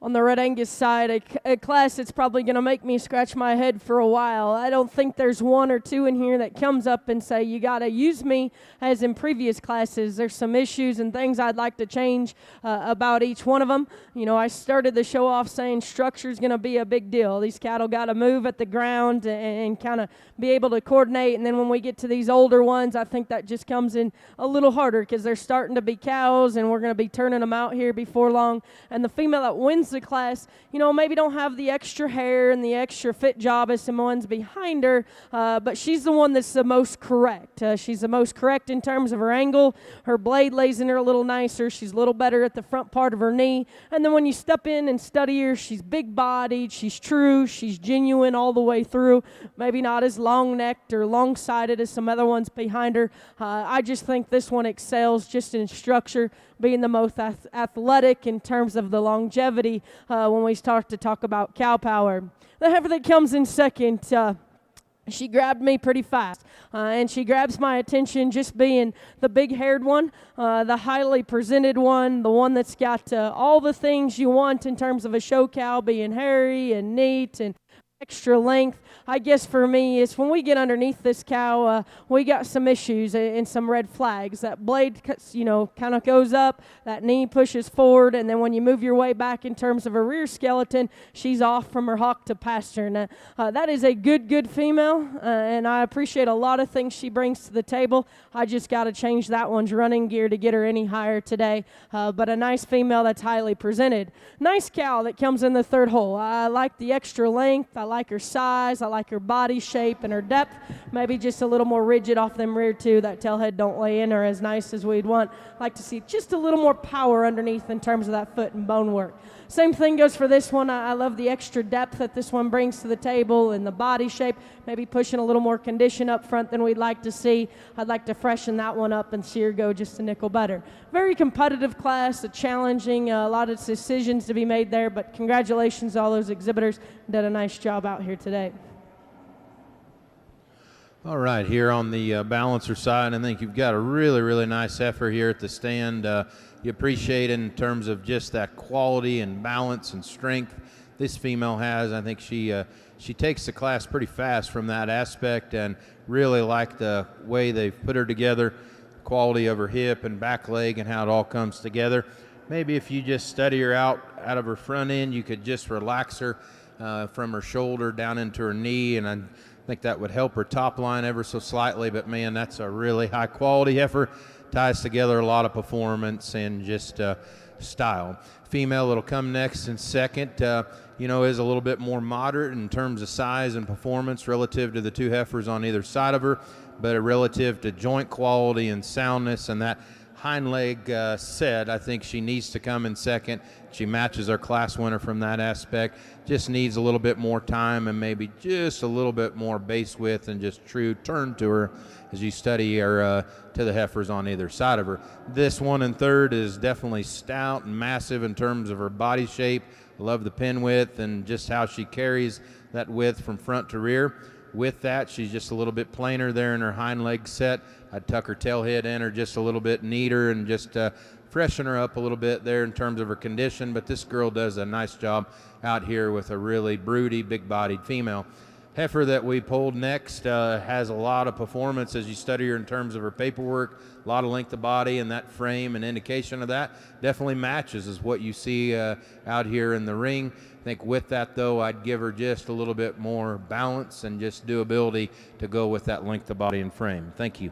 B: On the Red Angus side, a class that's probably going to make me scratch my head for a while. I don't think there's one or two in here that comes up and say, you got to use me as in previous classes. There's some issues and things I'd like to change about each one of them. You know, I started the show off saying structure's going to be a big deal. These cattle got to move at the ground and kind of be able to coordinate. And then when we get to these older ones, I think that just comes in a little harder because they're starting to be cows and we're going to be turning them out here before long. And the female that wins the class, you know, maybe don't have the extra hair and the extra fit job as some ones behind her, but she's the one that's the most correct. She's the most correct in terms of her angle. Her blade lays in her a little nicer. She's a little better at the front part of her knee. And then when you step in and study her, she's big-bodied, she's true, she's genuine all the way through. Maybe not as long-necked or long-sided as some other ones behind her. I just think this one excels just in structure, being the most athletic in terms of the longevity when we start to talk about cow power. The heifer that comes in second, she grabbed me pretty fast, and she grabs my attention just being the big-haired one, the highly presented one, the one that's got all the things you want in terms of a show cow, being hairy and neat and extra length. I guess for me is when we get underneath this cow, we got some issues and some red flags. That blade, you know, kind of goes up, that knee pushes forward, and then when you move your way back in terms of her rear skeleton, she's off from her hock to pasture. Now, that is a good female, and I appreciate a lot of things she brings to the table. I just got to change that one's running gear to get her any higher today, but a nice female that's highly presented. Nice cow that comes in the third hole. I like the extra length. I like her size. I like her body shape and her depth. Maybe just a little more rigid off them rear two. That tail head don't lay in her as nice as we'd want. Like to see just a little more power underneath in terms of that foot and bone work. Same thing goes for this one. I love the extra depth that this one brings to the table and the body shape. Maybe pushing a little more condition up front than we'd like to see. I'd like to freshen that one up and see her go just a nickel better. Very competitive class, a challenging, a lot of decisions to be made there, but congratulations to all those exhibitors. Did a nice job out here today.
C: All right, here on the balancer side, I think you've got a really nice heifer here at the stand. You appreciate in terms of just that quality and balance and strength this female has. I think she takes the class pretty fast from that aspect, and really like the way they've put her together, quality of her hip and back leg and how it all comes together. Maybe if you just study her out of her front end, you could just relax her from her shoulder down into her knee, and I think that would help her top line ever so slightly. But man, that's a really high quality heifer. Ties together a lot of performance and just style. Female that'll come next in second, you know, is a little bit more moderate in terms of size and performance relative to the two heifers on either side of her, but relative to joint quality and soundness and that hind leg set, I think she needs to come in second. She matches our class winner from that aspect. Just needs a little bit more time and maybe just a little bit more base width and just true turn to her as you study her to the heifers on either side of her. This one in third is definitely stout and massive in terms of her body shape. Love the pin width and just how she carries that width from front to rear. With that, she's just a little bit plainer there in her hind leg set. I'd tuck her tail head in her just a little bit neater and just freshen her up a little bit there in terms of her condition. But this girl does a nice job out here with a really broody, big-bodied female. Heifer that we pulled next has a lot of performance as you study her in terms of her paperwork, a lot of length of body, and that frame and indication of that definitely matches is what you see out here in the ring. I think with that, though, I'd give her just a little bit more balance and just doability to go with that length of body and frame. Thank you.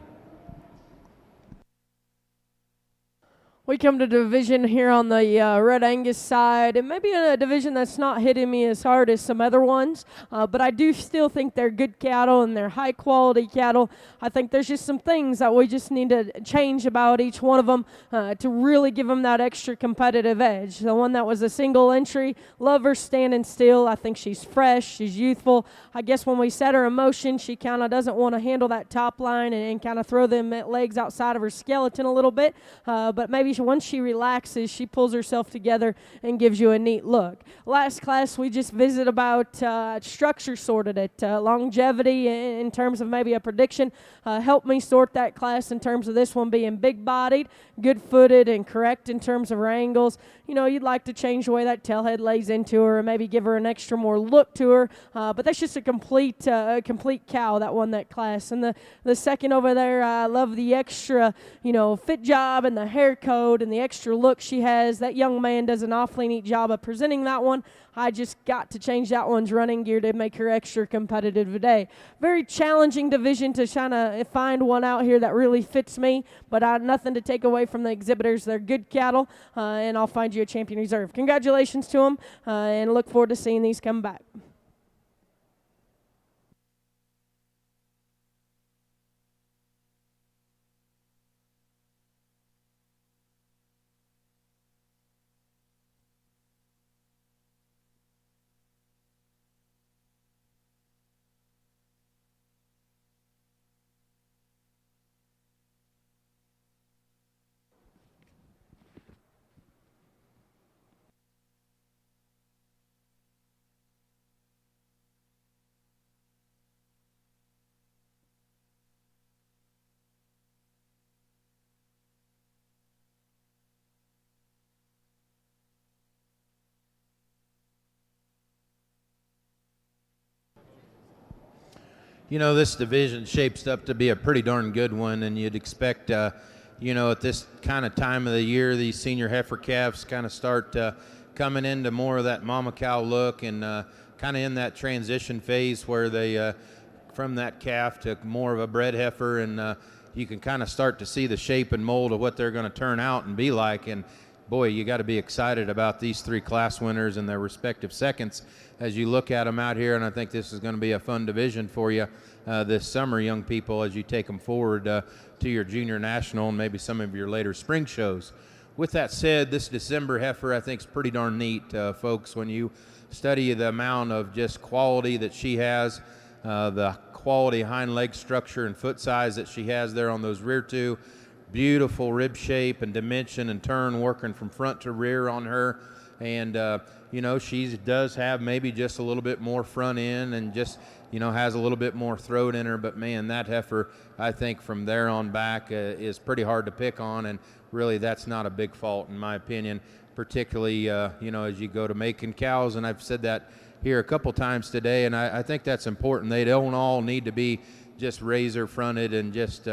B: We come to division here on the Red Angus side, and maybe a division that's not hitting me as hard as some other ones, but I do still think they're good cattle and they're high-quality cattle. I think there's just some things that we just need to change about each one of them to really give them that extra competitive edge. The one that was a single entry, love her standing still. I think she's fresh, she's youthful. I guess when we set her in motion, she kind of doesn't want to handle that top line and kind of throw them legs outside of her skeleton a little bit, but maybe once she relaxes, she pulls herself together and gives you a neat look. Last class, we just visited about structure sorted it, longevity in terms of maybe a prediction. Helped me sort that class in terms of this one being big-bodied, good-footed, and correct in terms of her angles. You know, you'd like to change the way that tailhead lays into her and maybe give her an extra more look to her, but that's just a complete cow that won that class. And the second over there, I love the extra, fit job and the hair code and the extra look she has. That young man does an awfully neat job of presenting that one. I just got to change that one's running gear to make her extra competitive today. Very challenging division to kind of find one out here that really fits me, but nothing to take away from the exhibitors. They're good cattle, and I'll find you a champion reserve. Congratulations to them, and look forward to seeing these come back.
C: This division shapes up to be a pretty darn good one, and you'd expect, at this kind of time of the year, these senior heifer calves kind of start coming into more of that mama cow look and kind of in that transition phase where they, from that calf to more of a bred heifer, and you can kind of start to see the shape and mold of what they're going to turn out and be like. And boy, you got to be excited about these three class winners and their respective seconds as you look at them out here, and I think this is going to be a fun division for you this summer, young people, as you take them forward to your junior national and maybe some of your later spring shows. With that said, this December heifer I think is pretty darn neat, folks. When you study the amount of just quality that she has, the quality hind leg structure and foot size that she has there on those rear two, beautiful rib shape and dimension and turn working from front to rear on her. And, she does have maybe just a little bit more front end and just, has a little bit more throat in her. But, man, that heifer, I think from there on back is pretty hard to pick on. And really that's not a big fault in my opinion, particularly, as you go to making cows. And I've said that here a couple times today, and I think that's important. They don't all need to be just razor fronted and just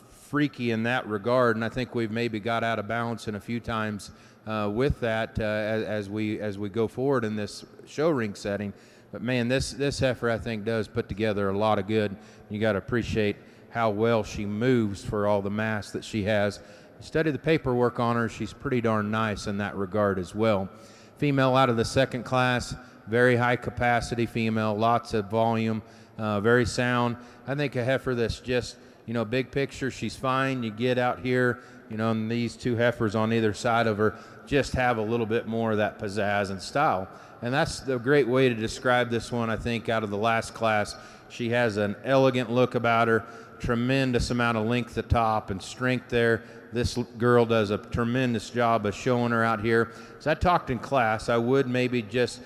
C: freaky in that regard, and I think we've maybe got out of balance in a few times with that as we go forward in this show ring setting. But man, this heifer I think does put together a lot of good. You got to appreciate how well she moves for all the mass that she has. You study the paperwork on her, she's pretty darn nice in that regard as well. Female out of the second class, very high capacity female, lots of volume, very sound. I think a heifer that's just you know, big picture, she's fine. You get out here, you know, and these two heifers on either side of her just have a little bit more of that pizzazz and style. And that's the great way to describe this one, I think, out of the last class. She has an elegant look about her, tremendous amount of length at top and strength there. This girl does a tremendous job of showing her out here. As I talked in class, I would maybe just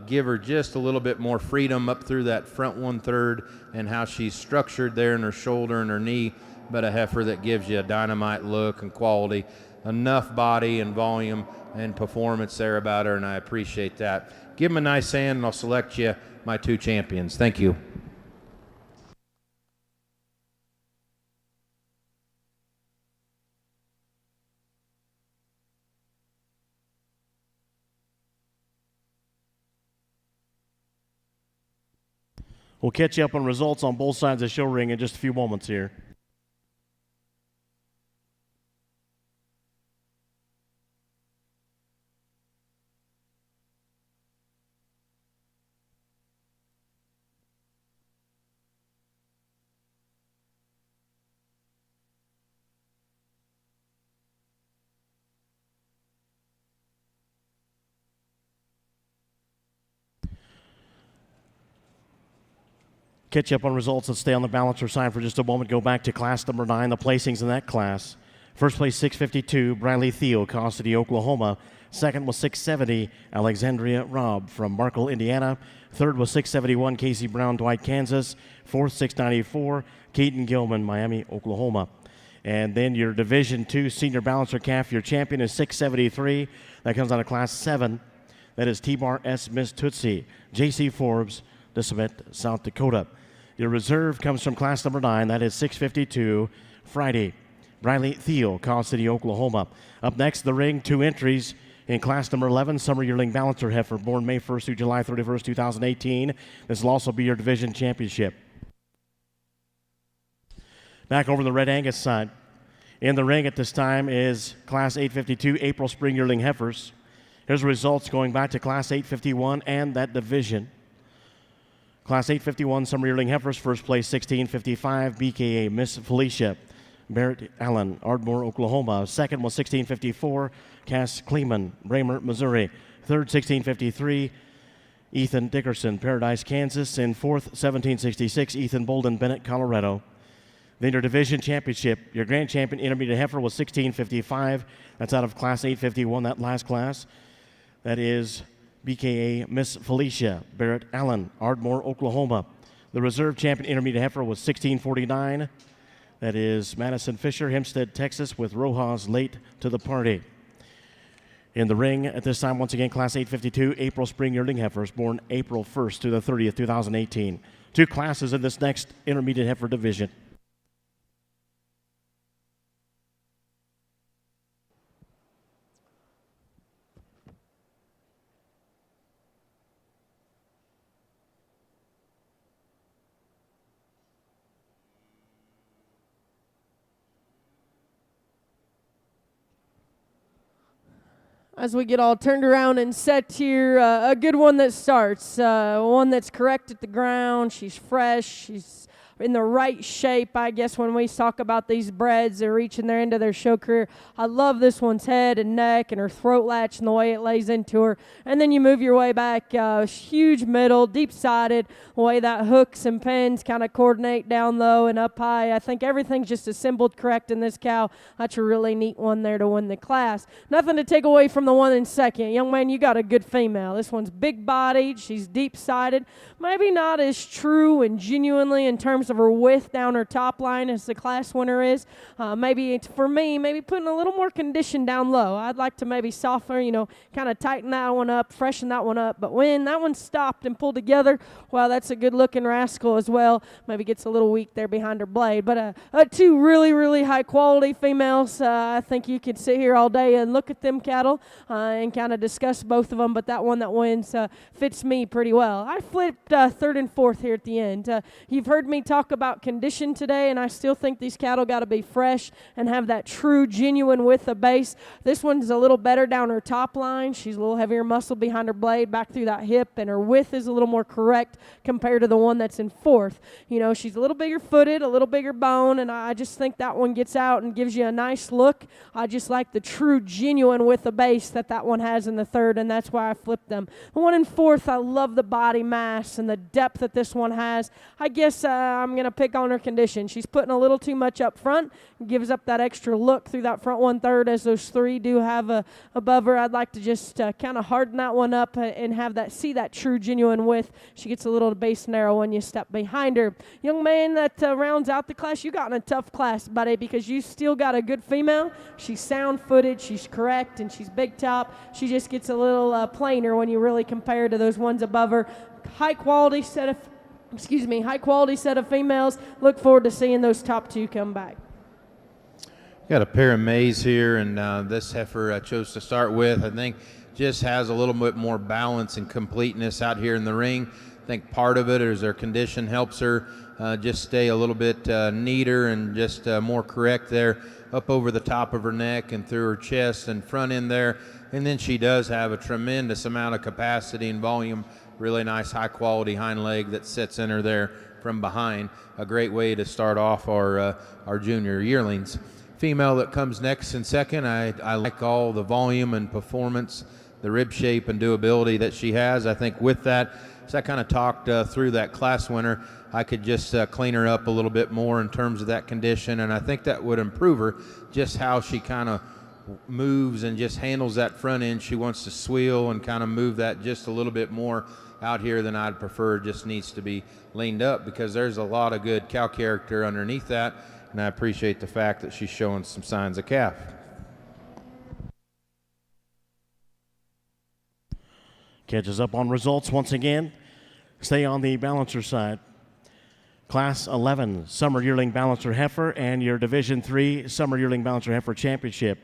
C: give her just a little bit more freedom up through that front 1/3 and how she's structured there in her shoulder and her knee, but a heifer that gives you a dynamite look and quality, enough body and volume and performance there about her, and I appreciate that. Give them a nice hand, and I'll select you my two champions. Thank you.
A: We'll catch you up on results on both sides of the show ring in just a few moments here. Catch you up on results and stay on the balancer sign for just a moment. Go back to class number 9, the placings in that class. First place, 652, Bradley Theo, Cause City, Oklahoma. Second was 670, Alexandria Robb from Markle, Indiana. Third was 671, Casey Brown, Dwight, Kansas. Fourth, 694, Keaton Gilman, Miami, Oklahoma. And then your Division II senior balancer calf, your champion is 673. That comes out of class 7. That is T-Bar S. Miss Tootsie, J.C. Forbes, DeSmet, South Dakota. Your reserve comes from class number 9. That is 652, Friday. Bradley Theo, Cause City, Oklahoma. Up next, the ring, 2 entries in class number 11, Summer Yearling Balancer Heifer, born May 1st through July 31st, 2018. This will also be your division championship. Back over the Red Angus side. In the ring at this time is class 852, April Spring Yearling Heifers. Here's the results going back to class 851 and that division. Class 851 Summer Yearling Heifers, first place 1655, BKA Miss Felicia, Barrett Allen, Ardmore, Oklahoma. Second was 1654, Cass Kleeman, Braemar, Missouri. Third, 1653, Ethan Dickerson, Paradise, Kansas. And fourth, 1766, Ethan Bolden, Bennett, Colorado. Then your division championship, your grand champion intermediate heifer was 1655. That's out of class 851, that last class. That is BKA Miss Felicia, Barrett Allen, Ardmore, Oklahoma. The reserve champion intermediate heifer was 1649. That is Madison Fisher, Hempstead, Texas, with Rojas late to the party. In the ring at this time, once again, class 852, April Spring Yearling Heifers, born April 1st to the 30th, 2018. 2 classes in this next intermediate heifer division.
B: As we get all turned around and set here, a good one that starts, one that's correct at the ground. She's fresh. She's in the right shape, I guess, when we talk about these breds. They're reaching their end of their show career. I love this one's head and neck and her throat latch and the way it lays into her. And then you move your way back, huge middle, deep-sided, the way that hooks and pins kind of coordinate down low and up high. I think everything's just assembled correct in this cow. That's a really neat one there to win the class. Nothing to take away from the one in second. Young man, you got a good female. This one's big-bodied. She's deep-sided. Maybe not as true and genuinely in terms of her width down her top line as the class winner is. Maybe it's, for me, maybe putting a little more condition down low. I'd like to maybe soften, kind of tighten that one up, freshen that one up. But when that one stopped and pulled together, well, that's a good-looking rascal as well. Maybe gets a little weak there behind her blade. But 2 really, really high-quality females. I think you could sit here all day and look at them cattle and kind of discuss both of them. But that one that wins fits me pretty well. I flipped 3rd and 4th here at the end. You've heard me talk talk about condition today, and I still think these cattle got to be fresh and have that true, genuine width of base. This one's a little better down her top line. She's a little heavier muscle behind her blade, back through that hip, and her width is a little more correct compared to the one that's in fourth. You know, she's a little bigger footed, a little bigger bone, and I just think that one gets out and gives you a nice look. I just like the true, genuine width of base that one has in the third, and that's why I flipped them. The one in fourth, I love the body mass and the depth that this one has. I guess I'm going to pick on her condition. She's putting a little too much up front, gives up that extra look through that front 1/3, as those three do have above her. I'd like to just kind of harden that one up and have that, see that true, genuine width. She gets a little base narrow when you step behind her. Young man that rounds out the class, you got in a tough class, buddy, because you still got a good female. She's sound-footed, she's correct, and she's big top. She just gets a little plainer when you really compare to those ones above her. High quality set of females. Look forward to seeing those top two come back.
C: Got a pair of mays here, and this heifer I chose to start with, I think, just has a little bit more balance and completeness out here in the ring. I think part of it is her condition helps her just stay a little bit neater and just more correct there up over the top of her neck and through her chest and front end there. And then she does have a tremendous amount of capacity and volume. Really nice high quality hind leg that sits in her there from behind. A great way to start off our junior yearlings. Female that comes next and second, I like all the volume and performance, the rib shape and doability that she has. I think with that, as I kind of talked through that class winner, I could just clean her up a little bit more in terms of that condition, and I think that would improve her, just how she kind of moves and just handles that front end. She wants to sweel and kind of move that just a little bit more out here than I'd prefer. It just needs to be leaned up because there's a lot of good cow character underneath that, and I appreciate the fact that she's showing some signs of calf.
A: Catches up on results once again. Stay on the balancer side. Class 11 Summer Yearling Balancer Heifer and your Division 3 Summer Yearling Balancer Heifer Championship.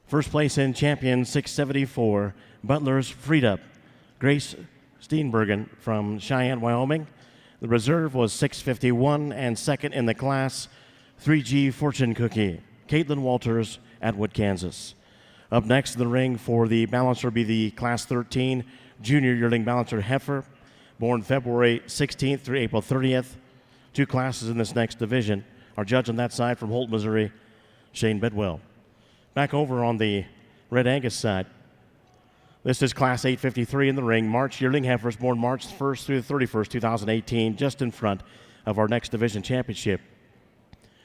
A: First place in champion 674, Butler's Frida, Grace Steenbergen from Cheyenne, Wyoming. The reserve was 651, and second in the class, 3G Fortune Cookie, Caitlin Walters, Atwood, Kansas. Up next in the ring for the balancer will be the Class 13 Junior Yearling Balancer Heifer, born February 16th through April 30th. Two classes in this next division. Our judge on that side from Holt, Missouri, Shane Bedwell. Back over on the Red Angus side. This is Class 853 in the ring. March Yearling Heifers born March 1st through the 31st, 2018, just in front of our next division championship.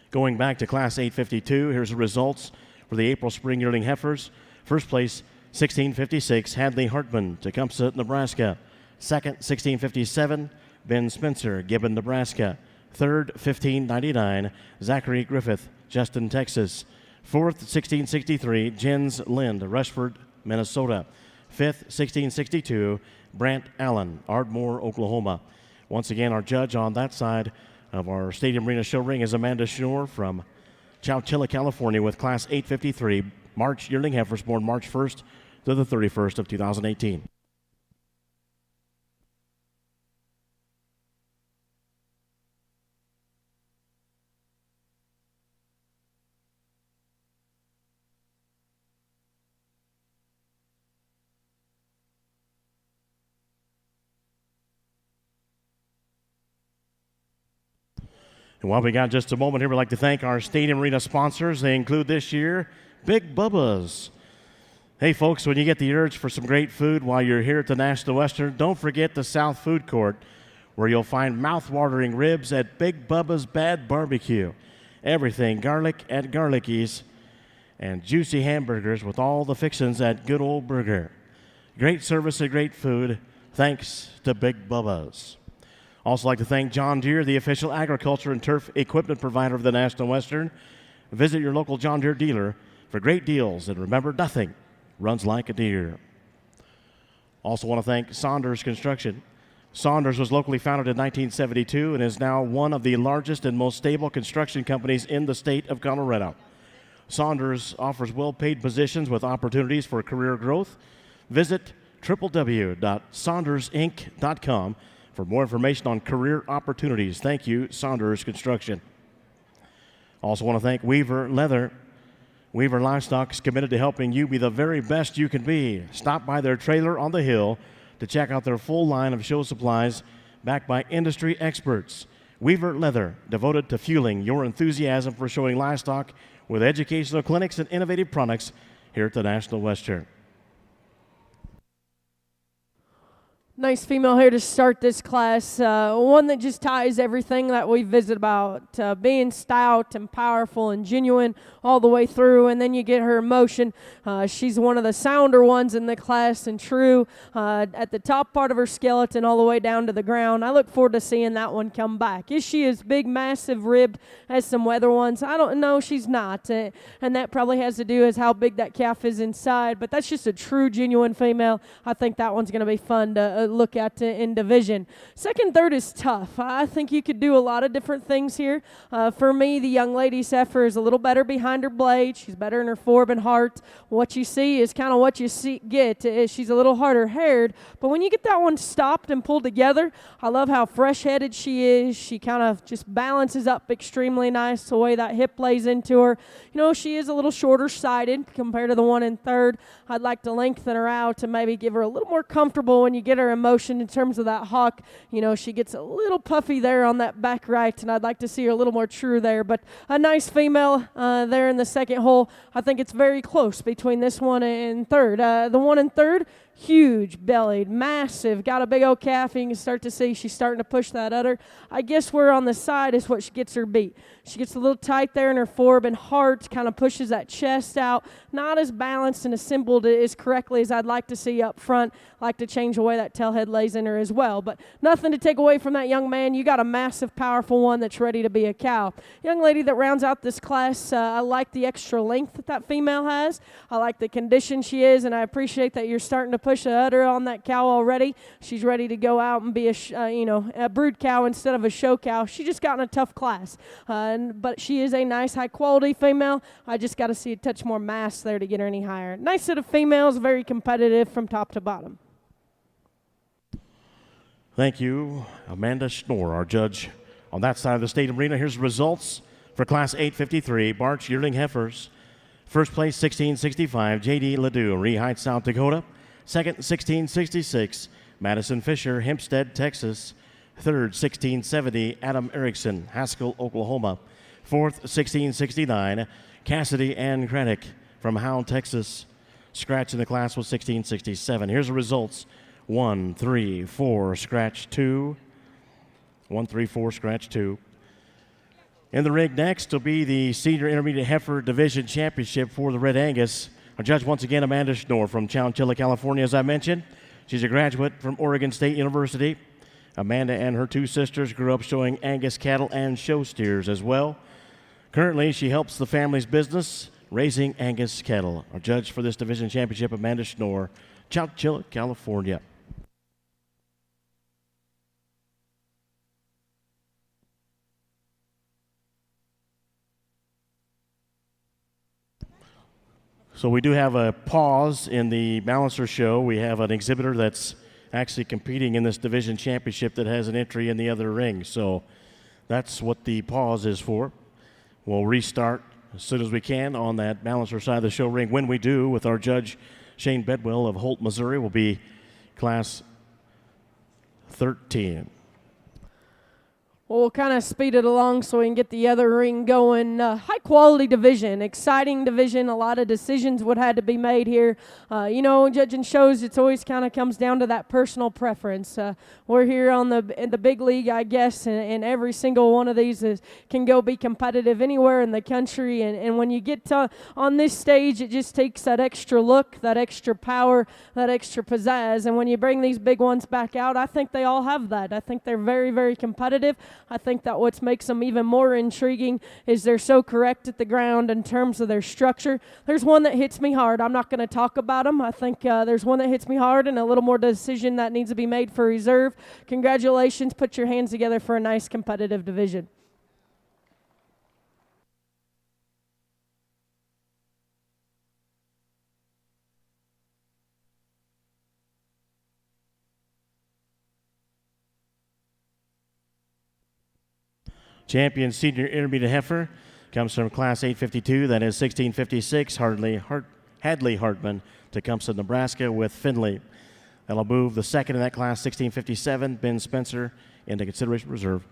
A: Going back to Class 852, here's the results for the April Spring Yearling Heifers. First place, 1656, Hadley Hartman, Tecumseh, Nebraska. Second, 1657, Ben Spencer, Gibbon, Nebraska. Third, 1599, Zachary Griffith, Justin, Texas. Fourth, 1663, Jens Lind, Rushford, Minnesota. Fifth, 1662, Brant Allen, Ardmore, Oklahoma. Once again, our judge on that side of our Stadium Arena show ring is Amanda Schnoor from Chowchilla, California, with Class 853 March Yearling Heifers born March 1st to the 31st of 2018. And while we got just a moment here, we'd like to thank our Stadium Arena sponsors. They include this year Big Bubba's. Hey, folks, when you get the urge for some great food while you're here at the National Western, don't forget the South Food Court, where you'll find mouth-watering ribs at Big Bubba's Bad Barbecue. Everything garlic at Garlicky's, and juicy hamburgers with all the fixins at Good Old Burger. Great service and great food, thanks to Big Bubba's. Also like to thank John Deere, the official agriculture and turf equipment provider of the National Western. Visit your local John Deere dealer for great deals, and remember, nothing runs like a deer. Also want to thank Saunders Construction. Saunders was locally founded in 1972 and is now one of the largest and most stable construction companies in the state of Colorado. Saunders offers well-paid positions with opportunities for career growth. Visit www.saundersinc.com For more information on career opportunities, thank you, Saunders Construction. Also want to thank Weaver Leather. Weaver Livestock is committed to helping you be the very best you can be. Stop by their trailer on the hill to check out their full line of show supplies backed by industry experts. Weaver Leather, devoted to fueling your enthusiasm for showing livestock with educational clinics and innovative products here at the National Western.
B: Nice female here to start this class. One that just ties everything that we visit about being stout and powerful and genuine all the way through, and then you get her emotion. She's one of the sounder ones in the class and true at the top part of her skeleton all the way down to the ground. I look forward to seeing that one come back. Is she as big, massive ribbed as some weather ones? I don't know. She's not, and that probably has to do with how big that calf is inside, but that's just a true, genuine female. I think that one's going to be fun to look at in division. Second, third is tough. I think you could do a lot of different things here. For me, the young lady's heifer is a little better behind her blade. She's better in her forb and heart. What you see is kind of what you get. She's a little harder haired, but when you get that one stopped and pulled together, I love how fresh headed she is. She kind of just balances up extremely nice the way that hip lays into her. You know, she is a little shorter sided compared to the one in third. I'd like to lengthen her out and maybe give her a little more comfortable when you get her emotion in terms of that hawk. You know, she gets a little puffy there on that back right, and I'd like to see her a little more true there. But a nice female there in the second hole. I think it's very close between this one and third. The one in third, huge bellied, massive, got a big old calf. You can start to see she's starting to push that udder. I guess where on the side is what she gets her beat. She gets a little tight there in her forb and heart, kind of pushes that chest out. Not as balanced and assembled as correctly as I'd like to see up front. Like to change the way that tail head lays in her as well. But nothing to take away from that young man. You got a massive, powerful one that's ready to be a cow. Young lady that rounds out this class, I like the extra length that female has. I like the condition she is, and I appreciate that you're starting to push the udder on that cow already. She's ready to go out and be a brood cow instead of a show cow. She just got in a tough class, but she is a nice, high-quality female. I just got to see a touch more mass there to get her any higher. Nice set of females, very competitive from top to bottom.
A: Thank you, Amanda Schnorr, our judge on that side of the stadium arena. Here's the results for Class 853, Barch Yearling Heifers. First place, 1665, J.D. Ledoux, Ree South Dakota. Second, 1666, Madison Fisher, Hempstead, Texas. Third, 1670, Adam Erickson, Haskell, Oklahoma. Fourth, 1669, Cassidy Ann Craddock from Howe, Texas. Scratch in the class was 1667. Here's the results. 1, 3, 4, scratch 2. 1, 3, 4, scratch 2. In the ring next will be the Senior Intermediate Heifer Division Championship for the Red Angus. Our judge once again, Amanda Schnorr from Chowchilla, California, as I mentioned. She's a graduate from Oregon State University. Amanda and her two sisters grew up showing Angus cattle and show steers as well. Currently, she helps the family's business raising Angus cattle. Our judge for this division championship, Amanda Schnorr, Chowchilla, California. So we do have a pause in the balancer show. We have an exhibitor that's actually competing in this division championship that has an entry in the other ring. So that's what the pause is for. We'll restart as soon as we can on that balancer side of the show ring. When we do, with our judge Shane Bedwell of Holt, Missouri, will be Class 13.
B: We'll kind of speed it along so we can get the other ring going. High-quality division, exciting division. A lot of decisions would have to be made here. Judging shows, it's always kind of comes down to that personal preference. We're here in the big league, I guess, and every single one of these can go be competitive anywhere in the country. And when you get on this stage, it just takes that extra look, that extra power, that extra pizzazz. And when you bring these big ones back out, I think they all have that. I think they're very, very competitive. I think that what makes them even more intriguing is they're so correct at the ground in terms of their structure. There's one that hits me hard. I'm not going to talk about them. I think there's one that hits me hard and a little more decision that needs to be made for reserve. Congratulations. Put your hands together for a nice competitive division.
A: Champion senior intermediate heifer comes from Class 852, that is 1656, Hadley Hartman, Tecumseh, Nebraska, with Finley. That'll move the second in that class, 1657, Ben Spencer, into consideration reserve.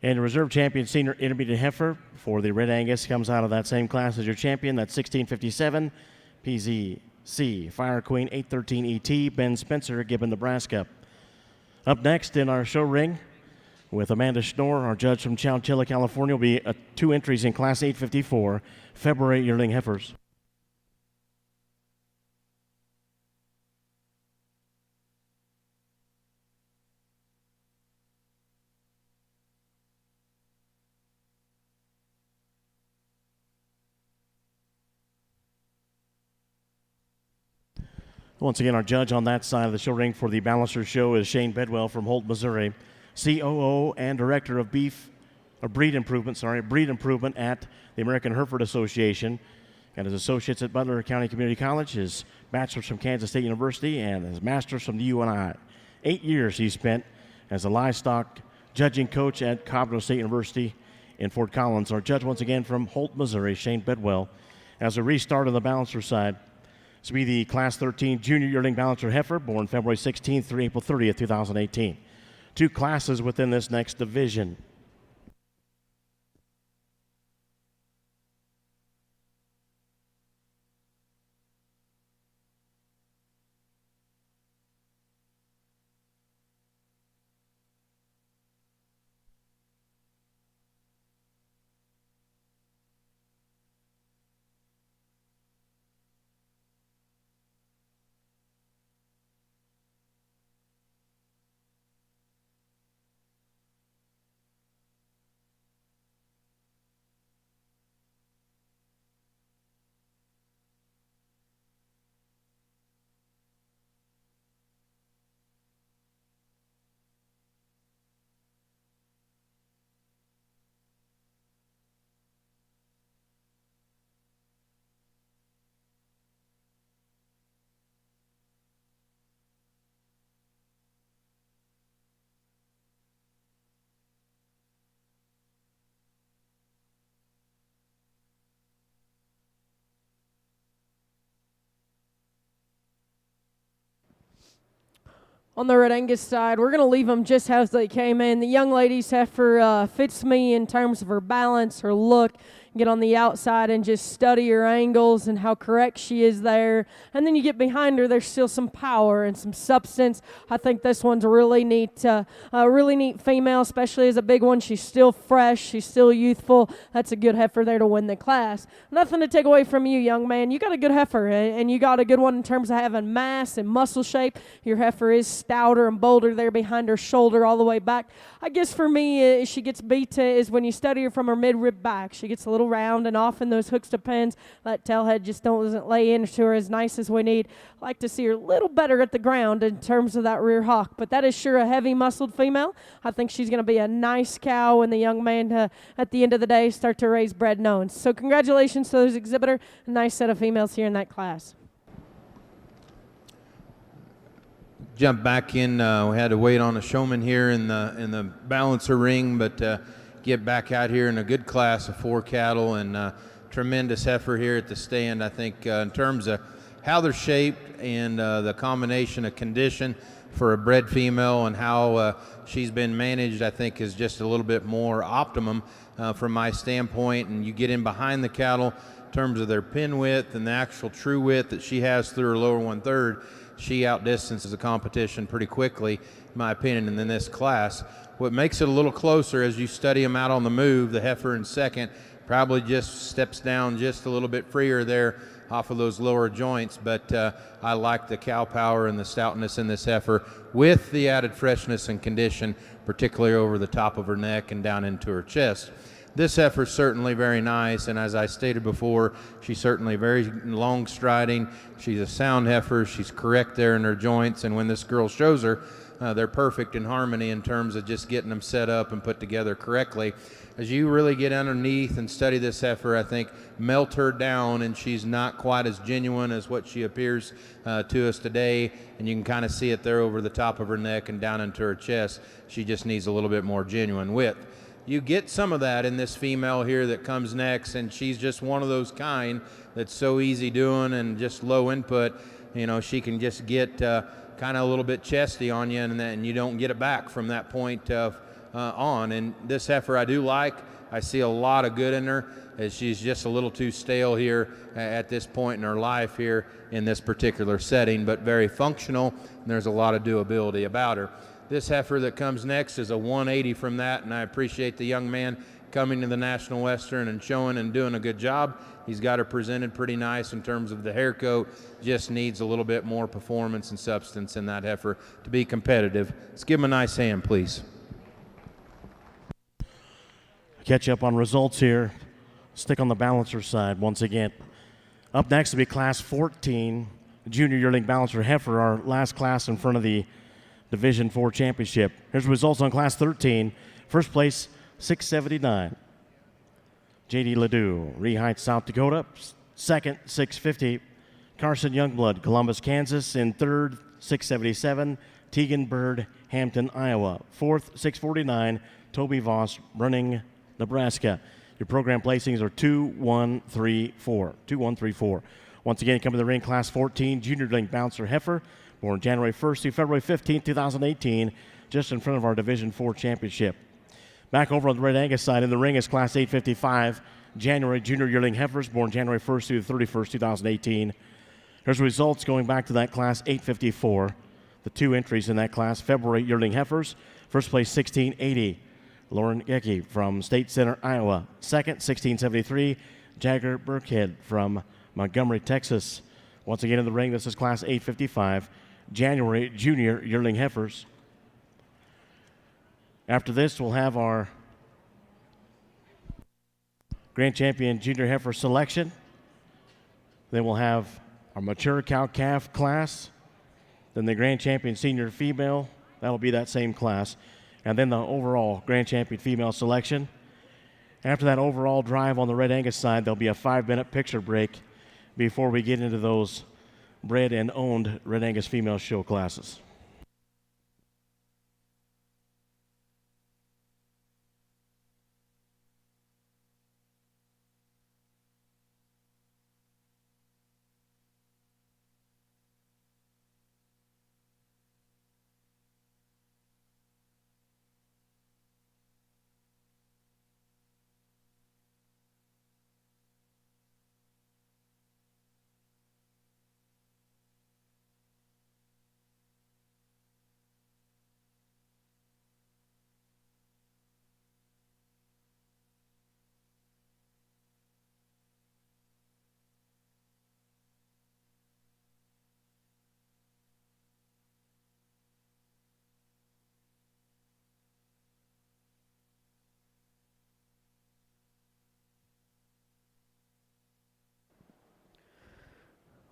A: And the reserve champion senior intermediate heifer for the Red Angus comes out of that same class as your champion. That's 1657, PZC, Fire Queen 813 ET, Ben Spencer, Gibbon, Nebraska. Up next in our show ring with Amanda Schnorr, our judge from Chowchilla, California, will be 2 entries in Class 854, February yearling heifers. Once again, our judge on that side of the show ring for the Balancer Show is Shane Bedwell from Holt, Missouri, COO and Director of Breed Improvement at the American Hereford Association. Got his associates at Butler County Community College, his bachelor's from Kansas State University, and his master's from the UNI. 8 years he spent as a livestock judging coach at Colorado State University in Fort Collins. Our judge once again from Holt, Missouri, Shane Bedwell. As a restart on the Balancer side, this will be the Class 13 Junior Yearling Balancer heifer, born February 16th through April 30th, 2018. 2 classes within this next division.
B: On the Red Angus side, we're going to leave them just as they came in. The young lady's heifer fits me in terms of her balance, her look. Get on the outside and just study her angles and how correct she is there. And then you get behind her, there's still some power and some substance. I think this one's a really neat female, especially as a big one. She's still fresh. She's still youthful. That's a good heifer there to win the class. Nothing to take away from you, young man. You got a good heifer, and you got a good one in terms of having mass and muscle shape. Your heifer is stouter and bolder there behind her shoulder all the way back. I guess for me, she gets beat is when you study her from her mid-rib back. She gets a little round, and often those hooks to pins, that tail head just doesn't lay into her as nice as we need. I like to see her a little better at the ground in terms of that rear hock, but that is sure a heavy muscled female. I think she's going to be a nice cow when the young man at the end of the day start to raise bred knowns. So congratulations to those exhibitor. A nice set of females here in that class.
C: Jump back in. We had to wait on a showman here in the balancer ring, but get back out here in a good class of 4 cattle and tremendous heifer here at the stand. I think in terms of how they're shaped and the combination of condition for a bred female and how she's been managed, I think is just a little bit more optimum from my standpoint. And you get in behind the cattle in terms of their pin width and the actual true width that she has through her lower 1/3. She outdistances the competition pretty quickly, my opinion, in this class. What makes it a little closer as you study them out on the move, the heifer in second probably just steps down just a little bit freer there off of those lower joints, but I like the cow power and the stoutness in this heifer with the added freshness and condition, particularly over the top of her neck and down into her chest. This heifer is certainly very nice, and as I stated before, she's certainly very long striding. She's a sound heifer. She's correct there in her joints, and when this girl shows her, they're perfect in harmony in terms of just getting them set up and put together correctly. As you really get underneath and study this heifer, I think melt her down, and she's not quite as genuine as what she appears to us today, and you can kind of see it there over the top of her neck and down into her chest. She just needs a little bit more genuine width. You get some of that in this female here that comes next, and she's just one of those kind that's so easy doing and just low input. You know, she can just get kind of a little bit chesty on you, and then you don't get it back from that point on. And this heifer I do like. I see a lot of good in her, as she's just a little too stale here at this point in her life here in this particular setting, but very functional, and there's a lot of doability about her. This heifer that comes next is a 180 from that, and I appreciate the young man coming to the National Western and showing and doing a good job. He's got her presented pretty nice in terms of the hair coat. Just needs a little bit more performance and substance in that heifer to be competitive. Let's give him a nice hand, please.
A: Catch up on results here. Stick on the balancer side once again. Up next will be Class 14, Junior Yearling Balancer Heifer, our last class in front of the Division 4 Championship. Here's the results on Class 13. First place, 679. J.D. Ledoux, Ree Heights, South Dakota. Second, 650. Carson Youngblood, Columbus, Kansas. In third, 677. Tegan Bird, Hampton, Iowa. Fourth, 649. Toby Voss, Running, Nebraska. Your program placings are 2, 1, 3, 4. 2, 1, 3, 4. Once again, coming to the ring, Class 14, Junior Yearling Bouncer Heifer, born January 1st through February 15th, 2018, just in front of our Division 4 Championship. Back over on the Red Angus side, in the ring is Class 855, January Junior Yearling Heifers, born January 1st through the 31st, 2018. Here's the results going back to that Class 854. The two entries in that class, February Yearling Heifers. First place, 1680, Lauren Gecke from State Center, Iowa. Second, 1673, Jagger Burkhead from Montgomery, Texas. Once again in the ring, this is Class 855, January Junior Yearling Heifers. After this, we'll have our Grand Champion Junior Heifer selection. Then we'll have our Mature Cow-Calf class. Then the Grand Champion Senior Female. That'll be that same class. And then the overall Grand Champion Female selection. After that overall drive on the Red Angus side, there'll be a 5-minute picture break before we get into those bred and owned Red Angus Female show classes.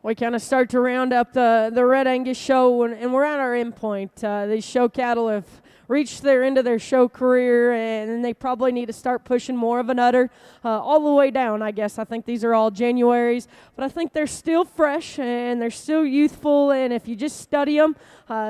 B: We kind of start to round up the Red Angus show, and we're at our end point. These show cattle have reached their end of their show career, and they probably need to start pushing more of an udder all the way down, I guess. I think these are all Januaries, but I think they're still fresh, and they're still youthful, and if you just study them,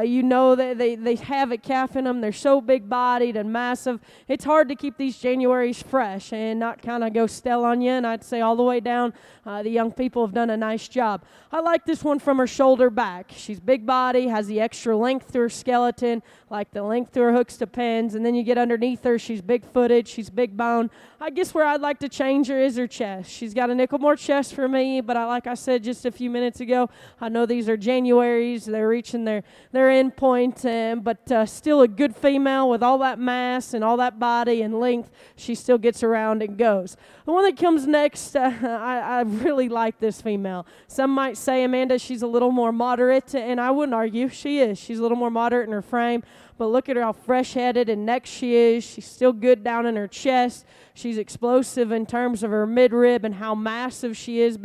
B: you know that they have a calf in them. They're so big-bodied and massive. It's hard to keep these Januaries fresh and not kind of go stale on you, and I'd say all the way down, the young people have done a nice job. I like this one from her shoulder back. She's big body, has the extra length to her skeleton, like the length to her her hooks to pins, and then you get underneath her. She's big-footed. She's big bone. I guess where I'd like to change her is her chest. She's got a nickel more chest for me, but like I said just a few minutes ago, I know these are Januaries. They're reaching their end point, but still a good female with all that mass and all that body and length. She still gets around and goes. The one that comes next, I really like this female. Some might say, Amanda, she's a little more moderate, and I wouldn't argue. She is. She's a little more moderate in her frame, but look at her how fresh-headed and neck she is. She's still good down in her chest. She's explosive in terms of her midrib and how massive she is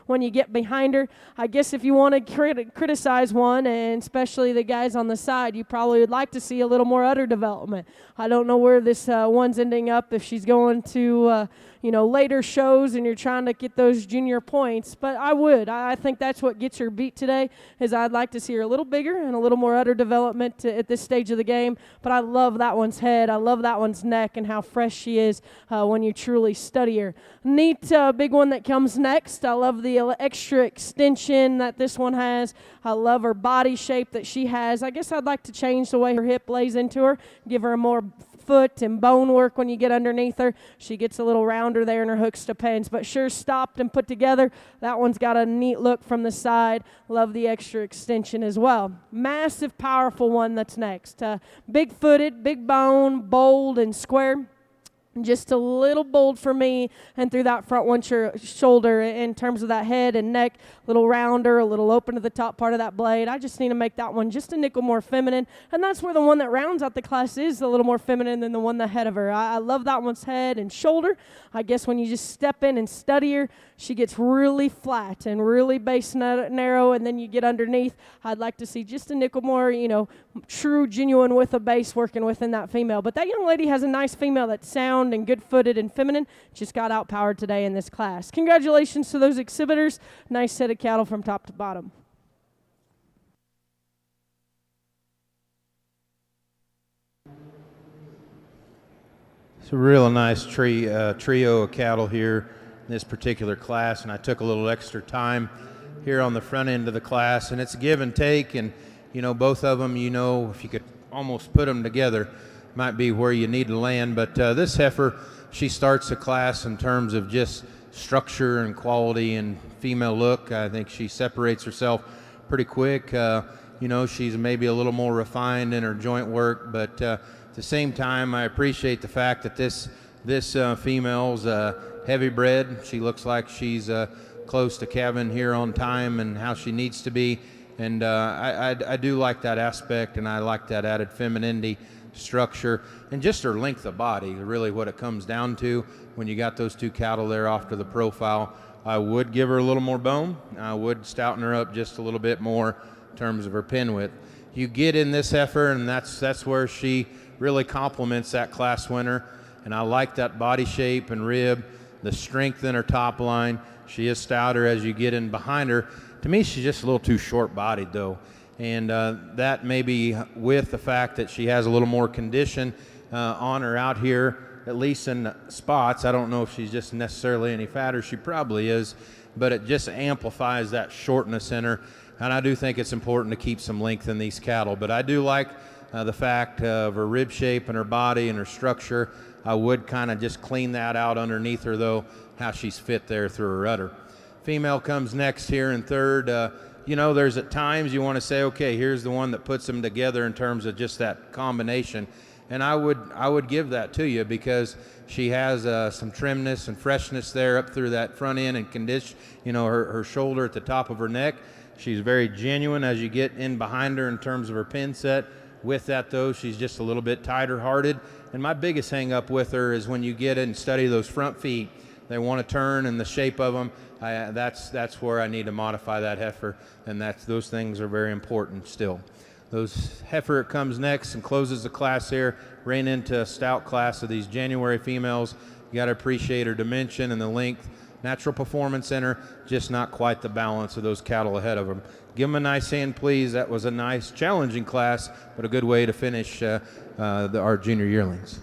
B: when you get behind her. I guess if you want to criticize one, and especially the guys on the side, you probably would like to see a little more udder development. I don't know where this one's ending up, if she's going to later shows and you're trying to get those junior points, but I think that's what gets her beat today, is I'd like to see her a little bigger and a little more udder development at this stage of the game. But I love that one's head. I love that one's neck and how fresh she is when you truly study her. Neat big one that comes next. I love the extra extension that this one has. I love her body shape that she has. I guess I'd like to change the way her hip lays into her, give her a more foot and bone work when you get underneath her. She gets a little rounder there in her hooks to pins, but sure stopped and put together. That one's got a neat look from the side. Love the extra extension as well. Massive, powerful one that's next. Big-footed, big bone, bold, and square. Just a little bold for me, and through that front one shoulder in terms of that head and neck, a little rounder, a little open to the top part of that blade. I just need to make that one just a nickel more feminine, and that's where the one that rounds out the class is a little more feminine than the one ahead of her. I love that one's head and shoulder. I guess when you just step in and study her, she gets really flat and really base narrow, and then you get underneath. I'd like to see just a nickel more, true, genuine with a base working within that female. But that young lady has a nice female that's sound and good-footed and feminine. Just got outpowered today in this class. Congratulations to those exhibitors. Nice set of cattle from top to bottom.
C: It's a real nice trio of cattle here in this particular class, and I took a little extra time here on the front end of the class, and it's a give and take, and both of them, if you could almost put them together, might be where you need to land. But this heifer, she starts the class in terms of just structure and quality and female look. I think she separates herself pretty quick. She's maybe a little more refined in her joint work, but at the same time, I appreciate the fact that this female's heavy bred. She looks like she's close to Kevin here on time and how she needs to be, and I do like that aspect, and I like that added femininity, structure, and just her length of body, really what it comes down to when you got those two cattle there off to the profile. I would give her a little more bone. I would stouten her up just a little bit more in terms of her pin width. You get in this heifer, and that's where she really complements that class winner, and I like that body shape and rib, the strength in her top line. She is stouter as you get in behind her. To me, she's just a little too short-bodied, though. And that may be with the fact that she has a little more condition on her out here, at least in spots. I don't know if she's just necessarily any fatter. She probably is, but it just amplifies that shortness in her. And I do think it's important to keep some length in these cattle. But I do like the fact of her rib shape and her body and her structure. I would kind of just clean that out underneath her, though, how she's fit there through her udder. Female comes next here in third. There's at times you want to say, okay, here's the one that puts them together in terms of just that combination. And I would give that to you because she has some trimness and freshness there up through that front end and condition, her shoulder at the top of her neck. She's very genuine as you get in behind her in terms of her pin set. With that, though, she's just a little bit tighter hearted. And my biggest hang up with her is when you get in and study those front feet, they want to turn and the shape of them. That's where I need to modify that heifer, and those things are very important still. Those heifer comes next and closes the class here, ran into a stout class of these January females. You got to appreciate her dimension and the length. Natural performance in her, just not quite the balance of those cattle ahead of them. Give them a nice hand, please. That was a nice, challenging class, but a good way to finish our junior yearlings.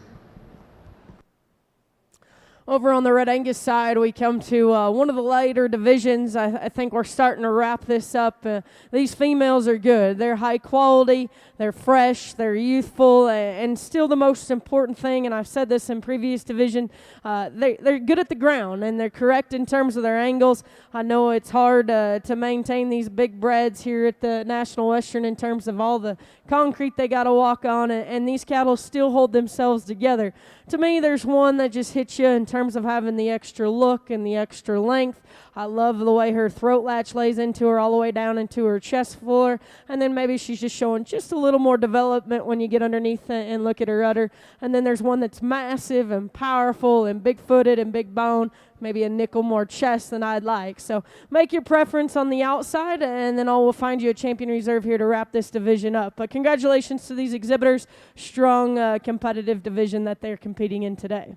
B: Over on the Red Angus side, we come to one of the lighter divisions. I think we're starting to wrap this up. These females are good. They're high quality, they're fresh, they're youthful, and still the most important thing, and I've said this in previous division, they're good at the ground, and they're correct in terms of their angles. I know it's hard to maintain these big breds here at the National Western in terms of all the concrete they got to walk on, and these cattle still hold themselves together. To me, there's one that just hits you in terms of having the extra look and the extra length. I love the way her throat latch lays into her all the way down into her chest floor, and then maybe she's just showing just a little more development when you get underneath and look at her udder. And then there's one that's massive and powerful and big-footed and big bone, maybe a nickel more chest than I'd like. So make your preference on the outside, and then we'll find you a champion reserve here to wrap this division up. But congratulations to these exhibitors. Strong competitive division that they're competing in today.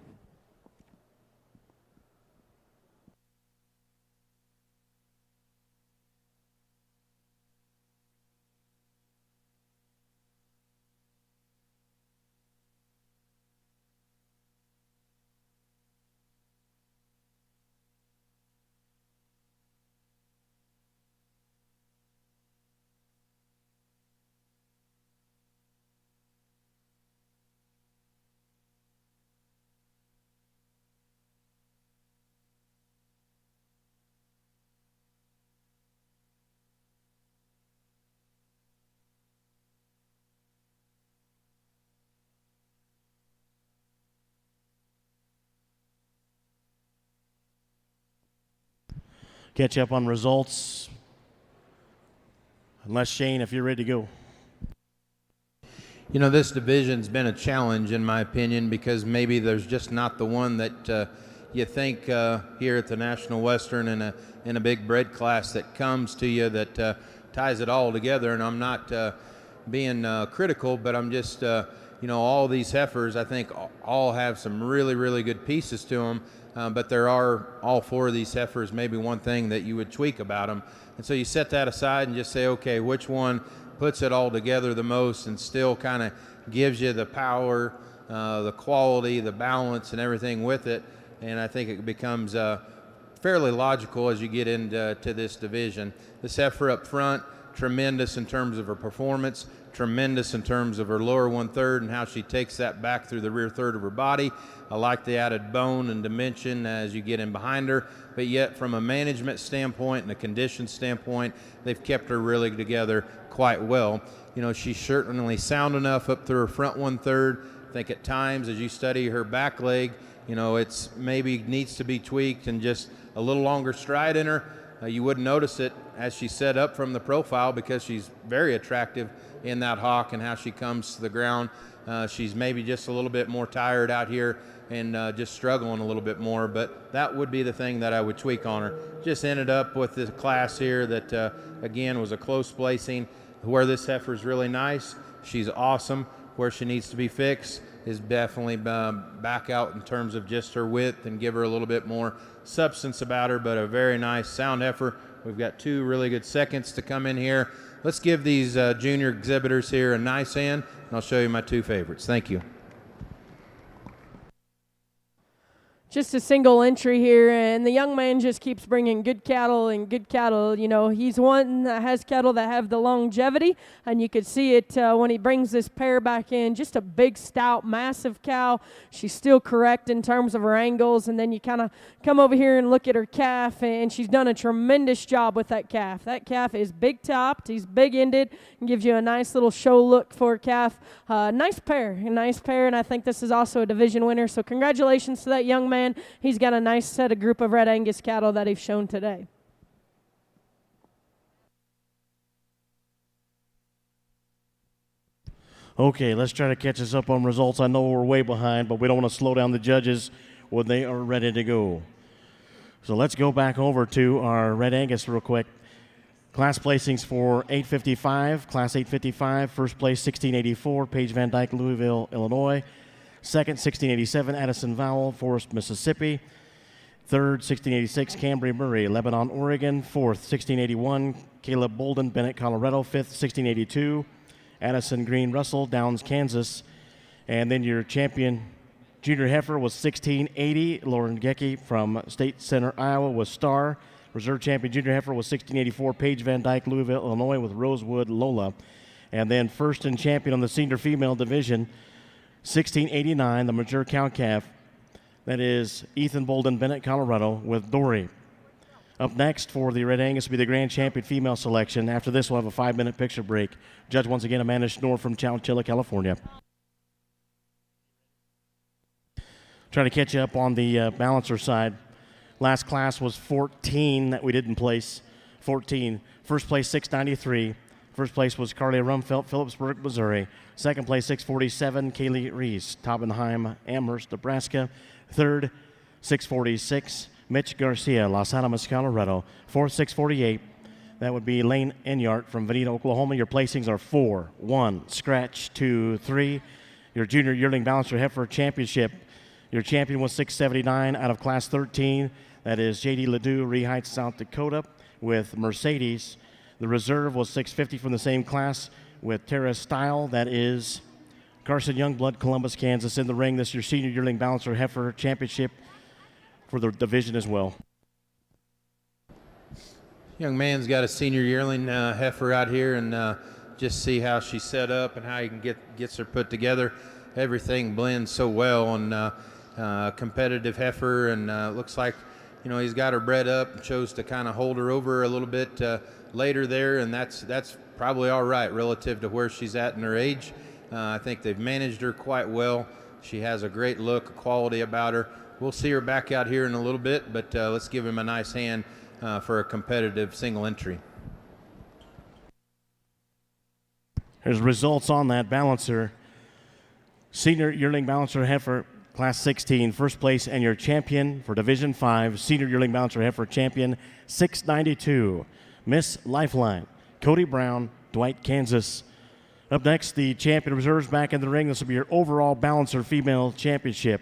A: Catch up on results. Unless, Shane, if you're ready to go.
C: You know, this division's been a challenge, in my opinion, because maybe there's just not the one that you think here at the National Western in a big bred class that comes to you that ties it all together. And I'm not being critical, but I'm just, you know, all these heifers, I think, all have some really, really good pieces to them. But there are, all four of these heifers, maybe one thing that you would tweak about them. And so you set that aside and just say, okay, which one puts it all together the most and still kind of gives you the power, the quality, the balance, and everything with it. And I think it becomes fairly logical as you get into this division. This heifer up front, tremendous in terms of her performance, tremendous in terms of her lower 1/3 and how she takes that back through the rear third of her body. I like the added bone and dimension as you get in behind her, but yet from a management standpoint and a condition standpoint, they've kept her really together quite well. You know, she's certainly sound enough up through her front 1/3. I think at times as you study her back leg, you know, it's maybe needs to be tweaked and just a little longer stride in her. You wouldn't notice it as she's set up from the profile because she's very attractive in that hawk and how she comes to the ground. She's maybe just a little bit more tired out here and just struggling a little bit more, but that would be the thing that I would tweak on her. Just ended up with this class here that, again, was a close placing. Where this heifer is really nice, she's awesome. Where she needs to be fixed is definitely back out in terms of just her width and give her a little bit more substance about her, but a very nice sound heifer. We've got two really good seconds to come in here. Let's give these junior exhibitors here a nice hand, and I'll show you my two favorites. Thank you.
B: Just a single entry here, and the young man just keeps bringing good cattle and good cattle. You know, he's one that has cattle that have the longevity, and you could see it when he brings this pair back in. Just a big, stout, massive cow. She's still correct in terms of her angles, and then you kind of come over here and look at her calf, and she's done a tremendous job with that calf. That calf is big-topped. He's big-ended and gives you a nice little show look for a calf. Nice pair, and I think this is also a division winner, so congratulations to that young man. He's got a nice set of group of Red Angus cattle that he's shown today.
A: Okay, let's try to catch us up on results. I know we're way behind, but we don't want to slow down the judges when they are ready to go. So let's go back over to our Red Angus real quick. Class placings for 855, Class 855, first place 1684, Paige Van Dyke, Louisville, Illinois. Second, 1687, Addison Vowell, Forest, Mississippi. Third, 1686, Cambry Murray, Lebanon, Oregon. Fourth, 1681, Caleb Bolden, Bennett, Colorado. Fifth, 1682, Addison Green Russell, Downs, Kansas. And then your champion Junior heifer was 1680. Lauren Gecke from State Center, Iowa was star. Reserve champion junior heifer was 1684. Paige Van Dyke, Louisville, Illinois with Rosewood Lola. And then first and champion on the senior female division, 1689, the mature cow calf. That is Ethan Bolden, Bennett, Colorado with Dory. Up next for the Red Angus will be the grand champion female selection. After this, we'll have a 5-minute picture break. Judge once again, Amanda Schnorr from Chowchilla, California. Trying to catch you up on the balancer side. Last class was 14 that we didn't place. 14. First place, 693. First place was Carly Rumfelt, Phillipsburg, Missouri. Second place, 647, Kaylee Reese, Taubenheim, Amherst, Nebraska. Third, 646, Mitch Garcia, Los Alamos, Colorado. Fourth, 648. That would be Lane Enyart from Veneta, Oklahoma. Your placings are 4, 1, scratch, 2, 3. Your junior yearling balancer heifer championship. Your champion was 679 out of class 13. That is J.D. Ledoux, Ree Heights, South Dakota, with Mercedes. The reserve was 650 from the same class with Tara Style. That is Carson Youngblood, Columbus, Kansas. In the ring, this is your senior yearling balancer heifer championship for the division as well.
C: Young man's got a senior yearling heifer out here, and just see how she's set up and how he can gets her put together. Everything blends so well on competitive heifer, and looks like, you know, he's got her bred up and chose to kind of hold her over a little bit later there, and that's probably all right relative to where she's at in her age. I think they've managed her quite well. She has a great look, a quality about her. We'll see her back out here in a little bit, but let's give him a nice hand for a competitive single entry.
A: Here's results on that balancer. Senior yearling balancer heifer, class 16, first place, and your champion for Division 5, senior yearling balancer heifer champion, 692, Miss Lifeline, Cody Brown, Dwight, Kansas. Up next, the champion reserves back in the ring. This will be your overall balancer female championship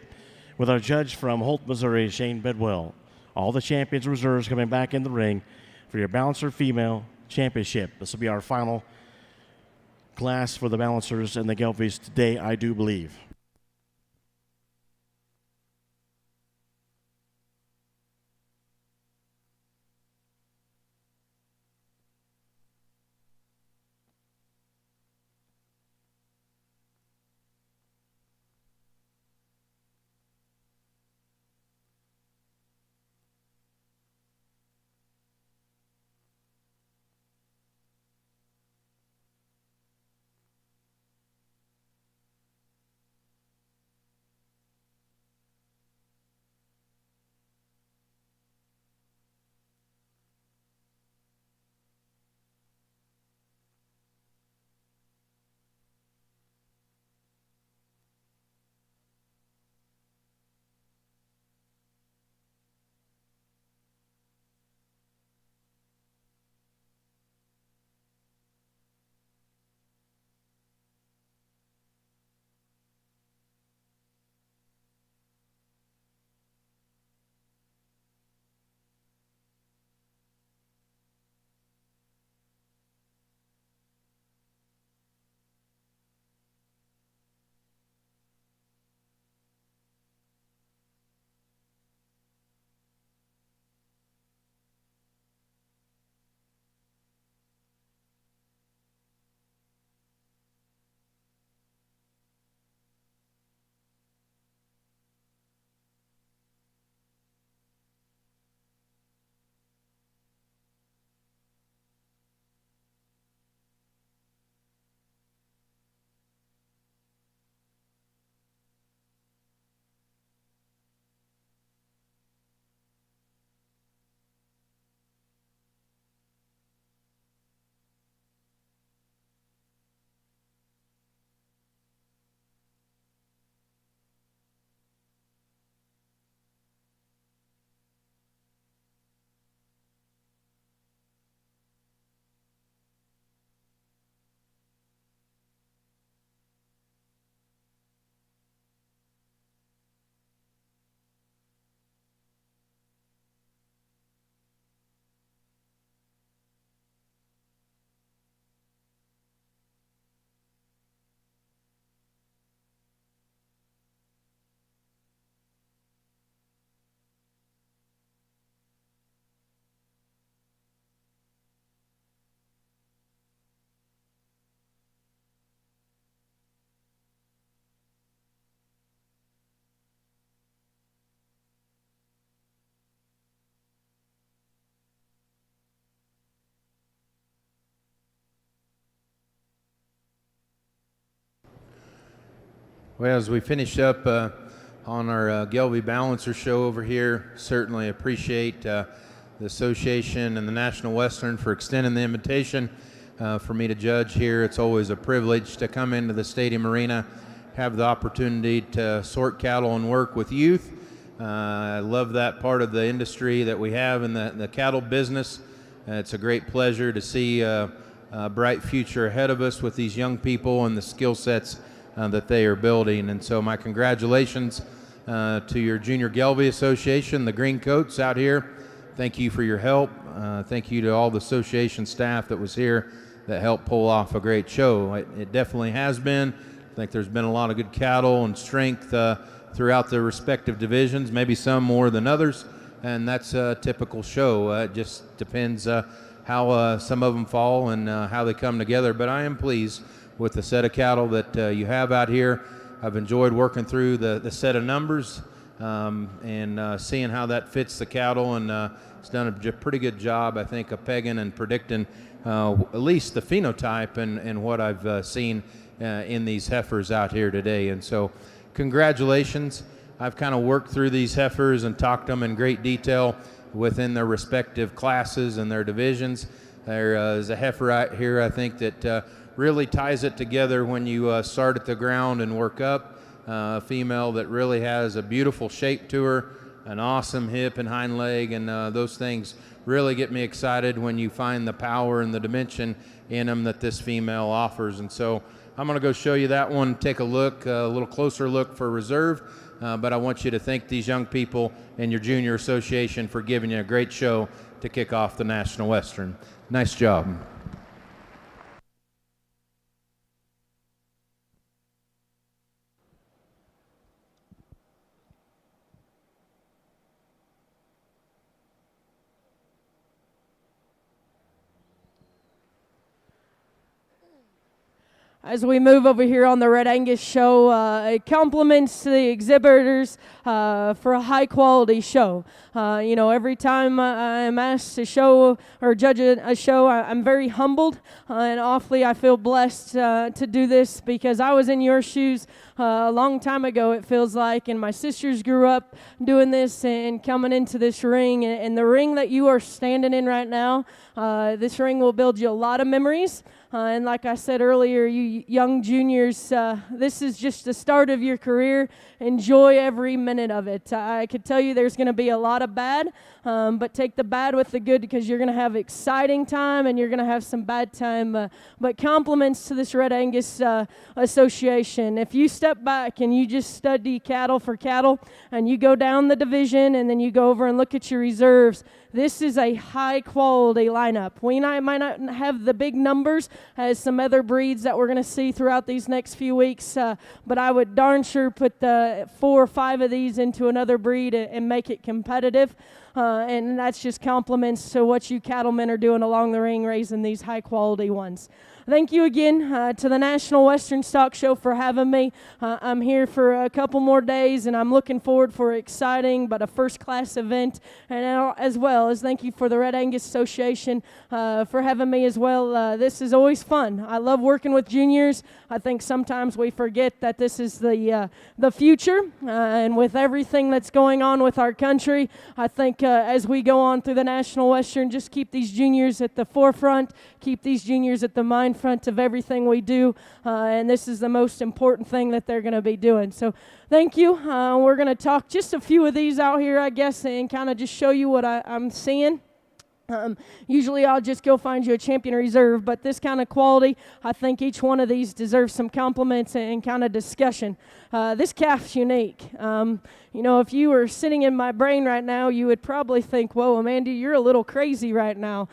A: with our judge from Holt, Missouri, Shane Bedwell. All the champions reserves coming back in the ring for your balancer female championship. This will be our final class for the balancers and the Gelbviehs today, I do believe.
C: Well, as we finish up on our Gelbvieh Balancer show over here, certainly appreciate the association and the National Western for extending the invitation for me to judge here. It's always a privilege to come into the stadium arena, have the opportunity to sort cattle and work with youth. I love that part of the industry that we have in the cattle business. It's a great pleasure to see a bright future ahead of us with these young people and the skill sets that they are building. And so my congratulations to your Junior Gelbvieh Association, the Green Coats out here. Thank you for your help. Thank you to all the association staff that was here that helped pull off a great show. It definitely has been. I think there's been a lot of good cattle and strength throughout the respective divisions, maybe some more than others, and that's a typical show. It just depends how some of them fall and how they come together, but I am pleased with the set of cattle that you have out here. I've enjoyed working through the set of numbers and seeing how that fits the cattle, and it's done a pretty good job, I think, of pegging and predicting at least the phenotype and what I've seen in these heifers out here today. And so congratulations. I've kind of worked through these heifers and talked them in great detail within their respective classes and their divisions. There is a heifer out here, I think, that really ties it together when you start at the ground and work up. A female that really has a beautiful shape to her, an awesome hip and hind leg, and those things really get me excited when you find the power and the dimension in them that this female offers. And so I'm going to go show you that one, take a look, a little closer look for reserve, but I want you to thank these young people and your junior association for giving you a great show to kick off the National Western. Nice job.
B: As we move over here on the Red Angus show, it compliments the exhibitors for a high-quality show. Every time I'm asked to show or judge a show, I'm very humbled, and awfully I feel blessed to do this because I was in your shoes a long time ago, it feels like, and my sisters grew up doing this and coming into this ring. And the ring that you are standing in right now, this ring will build you a lot of memories. And like I said earlier, you young juniors, this is just the start of your career. Enjoy every minute of it. I could tell you there's going to be a lot of bad, but take the bad with the good because you're going to have exciting time and you're going to have some bad time. But compliments to this Red Angus Association. If you step back and you just study cattle for cattle and you go down the division and then you go over and look at your reserves, this is a high-quality lineup. We might not have the big numbers as some other breeds that we're going to see throughout these next few weeks, but I would darn sure put 4 or 5 of these into another breed and make it competitive. And that's just compliments to what you cattlemen are doing along the ring, raising these high-quality ones. Thank you again to the National Western Stock Show for having me. I'm here for a couple more days, and I'm looking forward for an exciting but a first-class event. And as well as thank you for the Red Angus Association for having me as well. This is always fun. I love working with juniors. I think sometimes we forget that this is the future, and with everything that's going on with our country, I think as we go on through the National Western, just keep these juniors at the forefront, keep these juniors at the mind front of everything we do, and this is the most important thing that they're going to be doing. So thank you. We're going to talk just a few of these out here, I guess, and kind of just show you what I'm seeing. Usually I'll just go find you a champion reserve, but this kind of quality, I think each one of these deserves some compliments and kind of discussion. This calf's unique. If you were sitting in my brain right now, you would probably think, whoa, Amanda, you're a little crazy right now,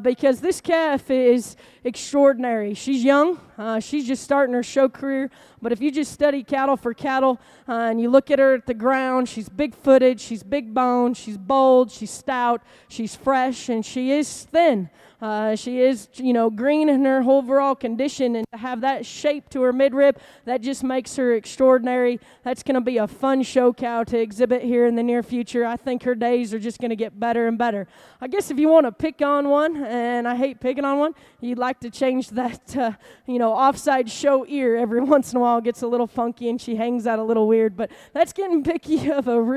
B: because this calf is extraordinary. She's young. She's just starting her show career, but if you just study cattle for cattle and you look at her at the ground, she's big-footed, she's big-boned, she's bold, she's stout, she's fresh, and she is thin. She is, green in her overall condition, and to have that shape to her midrib, that just makes her extraordinary. That's going to be a fun show cow to exhibit here in the near future. I think her days are just going to get better and better. I guess if you want to pick on one, and I hate picking on one, you'd like to change that, offside show ear every once in a while. It gets a little funky and she hangs out a little weird, but that's getting picky of a really